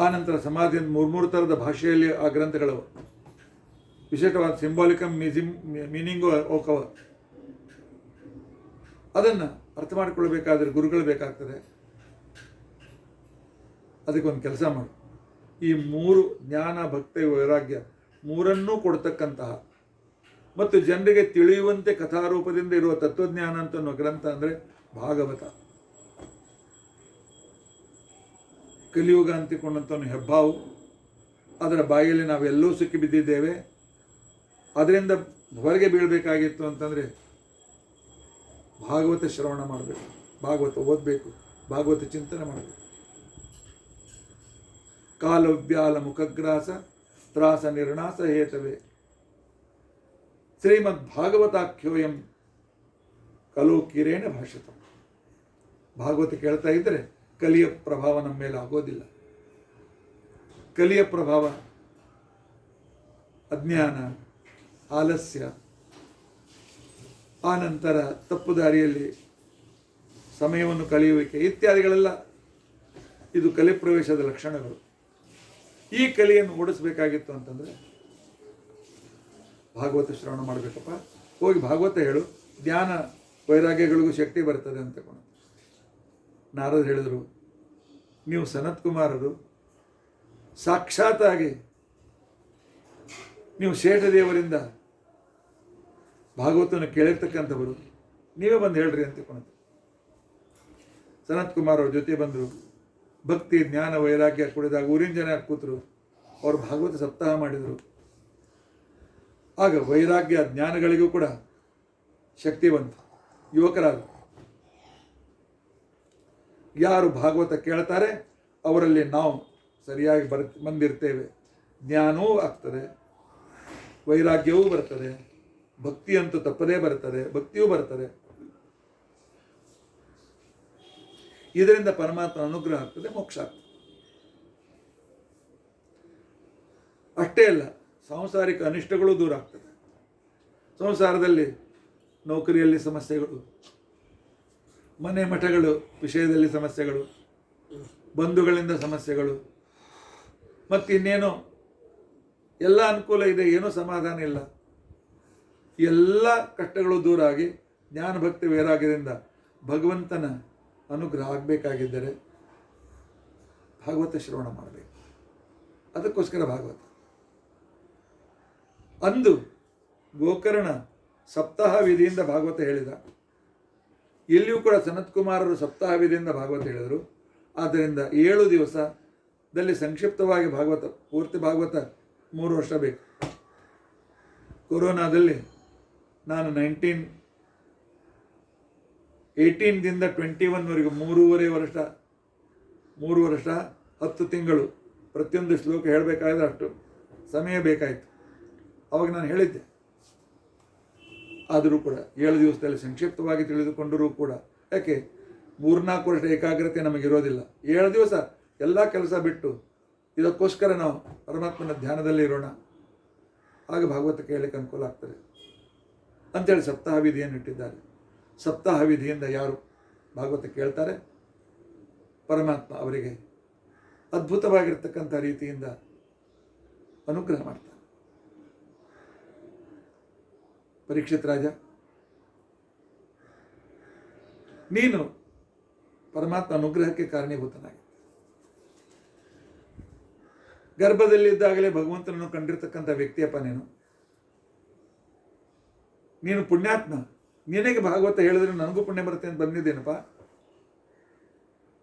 ಆನಂತರ ಸಮಾಧಿಯಿಂದ ಮೂರು ಥರದ ಭಾಷೆಯಲ್ಲಿ ಆ ಗ್ರಂಥಗಳು ವಿಶೇಷವಾದ ಸಿಂಬಾಲಿಕಮ್ ಮೀನಿಂಗು ಹೋಗವ. ಅದನ್ನು ಅರ್ಥ ಮಾಡಿಕೊಳ್ಳಬೇಕಾದ್ರೆ ಗುರುಗಳು ಬೇಕಾಗ್ತದೆ. ಅದಕ್ಕೊಂದು ಕೆಲಸ ಮಾಡು. ಈ 3 ಜ್ಞಾನ, ಭಕ್ತಿ, ವೈರಾಗ್ಯ ಮೂರನ್ನೂ ಕೊಡ್ತಕ್ಕಂತಹ ಮತ್ತು ಜನರಿಗೆ ತಿಳಿಯುವಂತೆ ಕಥಾರೂಪದಿಂದ ಇರುವ ತತ್ವಜ್ಞಾನ ಅಂತ ಅನ್ನೋ ಗ್ರಂಥ ಅಂದರೆ ಭಾಗವತ. ಕಲಿಯುಗ ಅಂತಿಕೊಂಡಂತವನು ಹೆಬ್ಬಾವು. ಅದರ ಬಾಯಲ್ಲಿ ನಾವೆಲ್ಲೂ ಸಿಕ್ಕಿ ಬಿದ್ದಿದ್ದೇವೆ. ಅದರಿಂದ ಹೊರಗೆ ಬೀಳಬೇಕಾಗಿತ್ತು ಅಂತಂದರೆ ಭಾಗವತ ಶ್ರವಣ ಮಾಡಬೇಕು, ಭಾಗವತ ಓದಬೇಕು, ಭಾಗವತ ಚಿಂತನೆ ಮಾಡಬೇಕು. ಕಾಲವ್ಯಾಲ ಮುಖಗ್ರಾಸ ತ್ರಾಸ ನಿರ್ಣಾಸ ಹೇತವೇ ಶ್ರೀಮದ್ ಭಾಗವತಾಖ್ಯೋಯಂ ಕಲೋ ಕಿರೇಣ ಭಾಷಿತ. ಭಾಗವತ ಕೇಳ್ತಾ ಇದ್ದರೆ ಕಲಿಯ ಪ್ರಭಾವ ನಮ್ಮ ಮೇಲೆ ಆಗೋದಿಲ್ಲ. ಕಲಿಯ ಪ್ರಭಾವ ಅಜ್ಞಾನ, ಆಲಸ್ಯ, ಆನಂತರ ತಪ್ಪು ದಾರಿಯಲ್ಲಿ ಸಮಯವನ್ನು ಕಳೆಯುವಿಕೆ ಇತ್ಯಾದಿಗಳೆಲ್ಲ ಇದು ಕಲಿ ಪ್ರವೇಶದ ಲಕ್ಷಣಗಳು. ಈ ಕಲಿಯನ್ನು ಓಡಿಸ್ಬೇಕಾಗಿತ್ತು ಅಂತಂದರೆ ಭಾಗವತ ಶ್ರವಣ ಮಾಡಬೇಕಪ್ಪ. ಹೋಗಿ ಭಾಗವತ ಹೇಳು, ಜ್ಞಾನ ವೈರಾಗ್ಯಗಳಿಗೂ ಶಕ್ತಿ ಬರ್ತದೆ ಅಂತ. ನಾರದರು ಹೇಳಿದರು, ನೀವು ಸನತ್ ಕುಮಾರರು ಸಾಕ್ಷಾತ್ತಾಗಿ ನೀವು ಶೇಷದೇವರಿಂದ ಭಾಗವತವನ್ನು ಕೇಳಿರ್ತಕ್ಕಂಥವರು, ನೀವೇ ಬಂದು ಹೇಳ್ರಿ ಅಂತ. ಸನತ್ ಕುಮಾರ್ ಅವ್ರ ಜೊತೆ ಬಂದರು. ಭಕ್ತಿ, ಜ್ಞಾನ, ವೈರಾಗ್ಯ ಕುಡಿದಾಗ ಊರಿನ ಜನ ಕೂತರು. ಅವರು ಭಾಗವತ ಸಪ್ತಾಹ ಮಾಡಿದರು. ಆಗ ವೈರಾಗ್ಯ ಜ್ಞಾನಗಳಿಗೂ ಕೂಡ ಶಕ್ತಿ ಬಂತು. ಯುವಕರಾದ ಯಾರು ಭಾಗವತ ಕೇಳ್ತಾರೆ ಅವರಲ್ಲಿ ನಾವು ಸರಿಯಾಗಿ ಬಂದಿರ್ತೇವೆ. ಜ್ಞಾನವೂ ಆಗ್ತದೆ, ವೈರಾಗ್ಯವೂ ಬರ್ತದೆ, ಭಕ್ತಿ ಅಂತೂ ತಪ್ಪದೇ ಬರ್ತದೆ, ಭಕ್ತಿಯೂ ಬರ್ತದೆ. ಇದರಿಂದ ಪರಮಾತ್ಮ ಅನುಗ್ರಹ ಆಗ್ತದೆ, ಮೋಕ್ಷ ಆಗ್ತದೆ. ಅಷ್ಟೇ ಅಲ್ಲ, ಸಾಂಸಾರಿಕ ಅನಿಷ್ಟಗಳು ದೂರ ಆಗ್ತದೆ. ಸಂಸಾರದಲ್ಲಿ ನೌಕರಿಯಲ್ಲಿ ಸಮಸ್ಯೆಗಳು, ಮನೆ ಮಠಗಳು ವಿಷಯದಲ್ಲಿ ಸಮಸ್ಯೆಗಳು, ಬಂಧುಗಳಿಂದ ಸಮಸ್ಯೆಗಳು, ಮತ್ತಿನ್ನೇನೋ ಎಲ್ಲ ಅನುಕೂಲ ಇದೆ, ಏನೂ ಸಮಾಧಾನ ಇಲ್ಲ. ಎಲ್ಲ ಕಷ್ಟಗಳು ದೂರ ಆಗಿ ಜ್ಞಾನ, ಭಕ್ತಿ, ವೈರಾಗ್ಯದಿಂದ ಭಗವಂತನ ಅನುಗ್ರಹ ಆಗಬೇಕಾಗಿದ್ದರೆ ಭಾಗವತ ಶ್ರವಣ ಮಾಡಬೇಕು. ಅದಕ್ಕೋಸ್ಕರ ಭಾಗವತ. ಅಂದು ಗೋಕರ್ಣ ಸಪ್ತಾಹ ವಿಧಿಯಿಂದ ಭಾಗವತ ಹೇಳಿದ. ಇಲ್ಲಿಯೂ ಕೂಡ ಸನತ್ ಕುಮಾರರು ಸಪ್ತಾಹ ವಿಧಿಯಿಂದ ಭಾಗವತ ಹೇಳಿದರು. ಆದ್ದರಿಂದ 7 ದಿವಸದಲ್ಲಿ ಸಂಕ್ಷಿಪ್ತವಾಗಿ ಭಾಗವತ, ಪೂರ್ತಿ ಭಾಗವತ 3 ವರ್ಷ ಬೇಕು. ಕೊರೋನಾದಲ್ಲಿ ನಾನು 1918ದಿಂದ 21ವರೆಗೂ 3 ವರ್ಷ 10 ತಿಂಗಳು ಪ್ರತಿಯೊಂದು ಶ್ಲೋಕ ಹೇಳಬೇಕಾದ್ರೆ ಅಷ್ಟು ಸಮಯ ಬೇಕಾಯಿತು. ಅವಾಗ ನಾನು ಹೇಳಿದ್ದೆ. ಆದರೂ ಕೂಡ 7 ದಿವಸದಲ್ಲಿ ಸಂಕ್ಷಿಪ್ತವಾಗಿ ತಿಳಿದುಕೊಂಡರೂ ಕೂಡ, ಯಾಕೆ 3-4 ವರ್ಷ ಏಕಾಗ್ರತೆ ನಮಗಿರೋದಿಲ್ಲ. 7 ದಿವಸ ಎಲ್ಲ ಕೆಲಸ ಬಿಟ್ಟು ಇದಕ್ಕೋಸ್ಕರ ನಾವು ಪರಮಾತ್ಮನ ಧ್ಯಾನದಲ್ಲಿ ಇರೋಣ, ಆಗ ಭಾಗವತ ಕೇಳಲಿಕ್ಕೆ ಅನುಕೂಲ ಆಗ್ತದೆ ಅಂಥೇಳಿ ಸಪ್ತಾಹ ವಿಧಿಯನ್ನು ಇಟ್ಟಿದ್ದಾರೆ. ಸಪ್ತಾಹ ವಿಧಿಯಿಂದ ಯಾರು ಭಾಗವತ ಕೇಳ್ತಾರೆ ಪರಮಾತ್ಮ ಅವರಿಗೆ ಅದ್ಭುತವಾಗಿರ್ತಕ್ಕಂಥ ರೀತಿಯಿಂದ ಅನುಗ್ರಹ ಮಾಡ್ತಾರೆ. ಪರೀಕ್ಷಿತ್ ರಾಜ, ನೀನು ಪರಮಾತ್ಮ ಅನುಗ್ರಹಕ್ಕೆ ಕಾರಣೀಭೂತನಾಗಿ ಗರ್ಭದಲ್ಲಿದ್ದಾಗಲೇ ಭಗವಂತನನ್ನು ಕಂಡಿರ್ತಕ್ಕಂಥ ವ್ಯಕ್ತಿಯಪ್ಪ ನೀನು ಪುಣ್ಯಾತ್ಮ. ನಿನಗೆ ಭಾಗವತ ಹೇಳಿದ್ರೆ ನನಗೂ ಪುಣ್ಯ ಬರುತ್ತೆ ಅಂತ ಬಂದಿದ್ದೇನಪ್ಪ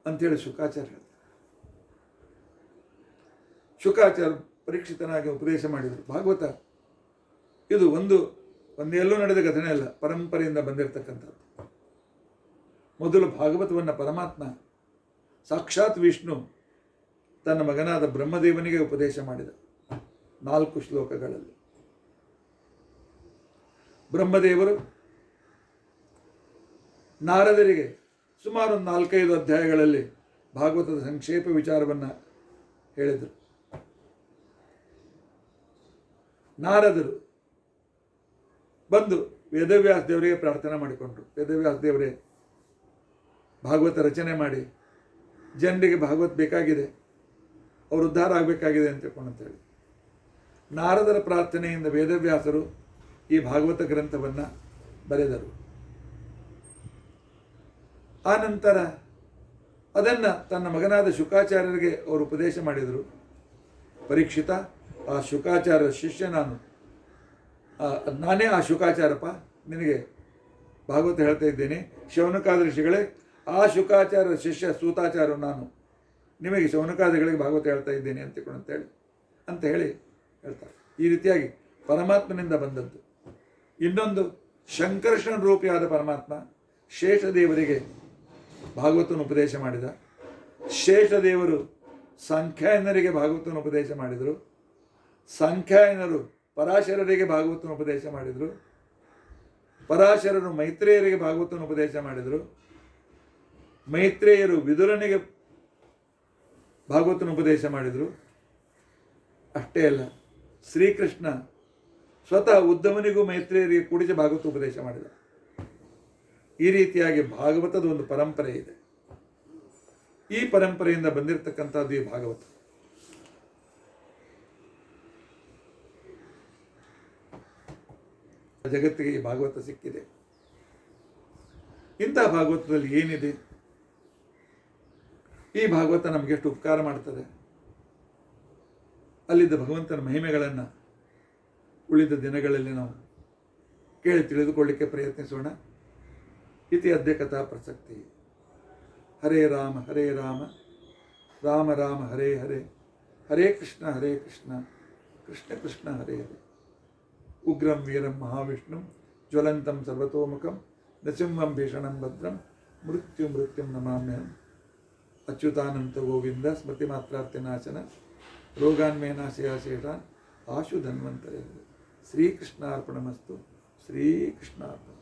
ಅಂಥೇಳಿ ಶುಕಾಚಾರ್ಯ ಹೇಳ್ತಾರೆ. ಶುಕಾಚಾರ್ಯ ಪರೀಕ್ಷಿತನಾಗಿ ಉಪದೇಶ ಮಾಡಿದರು. ಭಾಗವತ ಇದು ಒಂದೆಲ್ಲೂ ನಡೆದ ಘಟನೆ ಅಲ್ಲ, ಪರಂಪರೆಯಿಂದ ಬಂದಿರತಕ್ಕಂಥದ್ದು. ಮೊದಲು ಭಾಗವತವನ್ನು ಪರಮಾತ್ಮ ಸಾಕ್ಷಾತ್ ವಿಷ್ಣು ತನ್ನ ಮಗನಾದ ಬ್ರಹ್ಮದೇವನಿಗೆ ಉಪದೇಶ ಮಾಡಿದ 4 ಶ್ಲೋಕಗಳಲ್ಲಿ. ಬ್ರಹ್ಮದೇವರು ನಾರದರಿಗೆ ಸುಮಾರು ಒಂದು 4-5 ಅಧ್ಯಾಯಗಳಲ್ಲಿ ಭಾಗವತದ ಸಂಕ್ಷೇಪ ವಿಚಾರವನ್ನು ಹೇಳಿದರು. ನಾರದರು ಬಂದು ವೇದವ್ಯಾಸ ದೇವರಿಗೆ ಪ್ರಾರ್ಥನೆ ಮಾಡಿಕೊಂಡ್ರು. ವೇದವ್ಯಾಸ ದೇವರೇ, ಭಾಗವತ ರಚನೆ ಮಾಡಿ, ಜನರಿಗೆ ಭಾಗವತ ಬೇಕಾಗಿದೆ, ಅವರು ಉದ್ಧಾರ ಆಗಬೇಕಾಗಿದೆ ಅಂತ ತಿಳ್ಕೊಂಡಂತೇಳಿ ನಾರದರ ಪ್ರಾರ್ಥನೆಯಿಂದ ವೇದವ್ಯಾಸರು ಈ ಭಾಗವತ ಗ್ರಂಥವನ್ನು ಬರೆದರು. ಆ ನಂತರ ಅದನ್ನು ತನ್ನ ಮಗನಾದ ಶುಕಾಚಾರ್ಯರಿಗೆ ಅವರು ಉಪದೇಶ ಮಾಡಿದರು. ಪರೀಕ್ಷಿತ, ಆ ಶುಕಾಚಾರ್ಯ ಶಿಷ್ಯ ನಾನೇ ಆ ಶುಕಾಚಾರಪ್ಪ, ನಿನಗೆ ಭಾಗವತ ಹೇಳ್ತಾ ಇದ್ದೇನೆ. ಶೌನಕಾದ ಋಷಿಗಳೇ, ಆ ಶುಕಾಚಾರ್ಯ ಶಿಷ್ಯ ಸೂತಾಚಾರ್ಯ ನಾನು, ನಿಮಗೆ ಶೌನಕಾದಿಗಳಿಗೆ ಭಾಗವತ ಹೇಳ್ತಾ ಇದ್ದೇನೆ ಅಂತ ಹೇಳಿ ಹೇಳ್ತಾರೆ. ಈ ರೀತಿಯಾಗಿ ಪರಮಾತ್ಮನಿಂದ ಬಂದದ್ದು. ಇನ್ನೊಂದು ಶಂಕರ್ಷಣ ರೂಪಿಯಾದ ಪರಮಾತ್ಮ ಶೇಷದೇವರಿಗೆ ಭಾಗವತನ ಉಪದೇಶ ಮಾಡಿದ. ಶೇಷದೇವರು ಸಂಖ್ಯಾಯನರಿಗೆ ಭಾಗವತನ ಉಪದೇಶ ಮಾಡಿದರು. ಸಂಖ್ಯಾಯನರು ಪರಾಶರರಿಗೆ ಭಾಗವತನ ಉಪದೇಶ ಮಾಡಿದರು. ಪರಾಶರರು ಮೈತ್ರೇಯರಿಗೆ ಭಾಗವತನ ಉಪದೇಶ ಮಾಡಿದರು. ಮೈತ್ರೇಯರು ವಿದುರನಿಗೆ ಭಾಗವತನ ಉಪದೇಶ ಮಾಡಿದರು. ಅಷ್ಟೇ ಅಲ್ಲ, ಶ್ರೀಕೃಷ್ಣ ಸ್ವತಃ ಉದ್ದಮನಿಗೂ ಮೈತ್ರೇಯರಿಗೆ ಕೂಡಿಸಿ ಭಾಗವತ ಉಪದೇಶ ಮಾಡಿದ. ಈ ರೀತಿಯಾಗಿ ಭಾಗವತದ ಒಂದು ಪರಂಪರೆ ಇದೆ. ಈ ಪರಂಪರೆಯಿಂದ ಬಂದಿರತಕ್ಕಂಥದ್ದು ಈ ಭಾಗವತ. ಜಗತ್ತಿಗೆ ಈ ಭಾಗವತ ಸಿಕ್ಕಿದೆ. ಇಂಥ ಭಾಗವತದಲ್ಲಿ ಏನಿದೆ? ಈ ಭಾಗವತ ನಮಗೆ ಎಷ್ಟು ಉಪಕಾರ ಮಾಡ್ತದೆ. ಅಲ್ಲಿದ್ದ ಭಗವಂತನ ಮಹಿಮೆಗಳನ್ನು ಉಳಿದ ದಿನಗಳಲ್ಲಿ ನಾವು ಕೇಳಿ ತಿಳಿದುಕೊಳ್ಳಿಕ್ಕೆ ಪ್ರಯತ್ನಿಸೋಣ. ಇತಿ ಅದ್ಯ ಕಥಾ ಪ್ರಸಕ್ತಿ. ಹರೇ ರಾಮ ಹರೇ ರಾಮ, ರಾಮ ರಾಮ ಹರೇ ಹರೇ, ಹರೇ ಕೃಷ್ಣ ಕೃಷ್ಣ ಕೃಷ್ಣ ಹರೇ ಹರೇ. ಉಗ್ರಂ ವೀರಂ ಮಹಾವಿಷ್ಣುಂ ಜ್ವಲಂತಂ ಸರ್ವತೋಮುಖಂ ನೃಸಿಂಹಂ ಭೀಷಣಂ ಭದ್ರಂ ಮೃತ್ಯುಂ ನಮಾಮ್ಯಹಂ. ಅಚ್ಯುತಾನಂತ ಗೋವಿಂದ ಸ್ಮೃತಿ ಮಾತ್ರಾರ್ತಿನಾಶನ ರೋಗಾನ್ಮೇ ನಾಶಯ ಶೇಷಾನ್ ಆಶು ಧನ್ವಂತರೇ. ಶ್ರೀಕೃಷ್ಣಾರ್ಪಣಮಸ್ತು. ಶ್ರೀಕೃಷ್ಣಾರ್ಪಣ.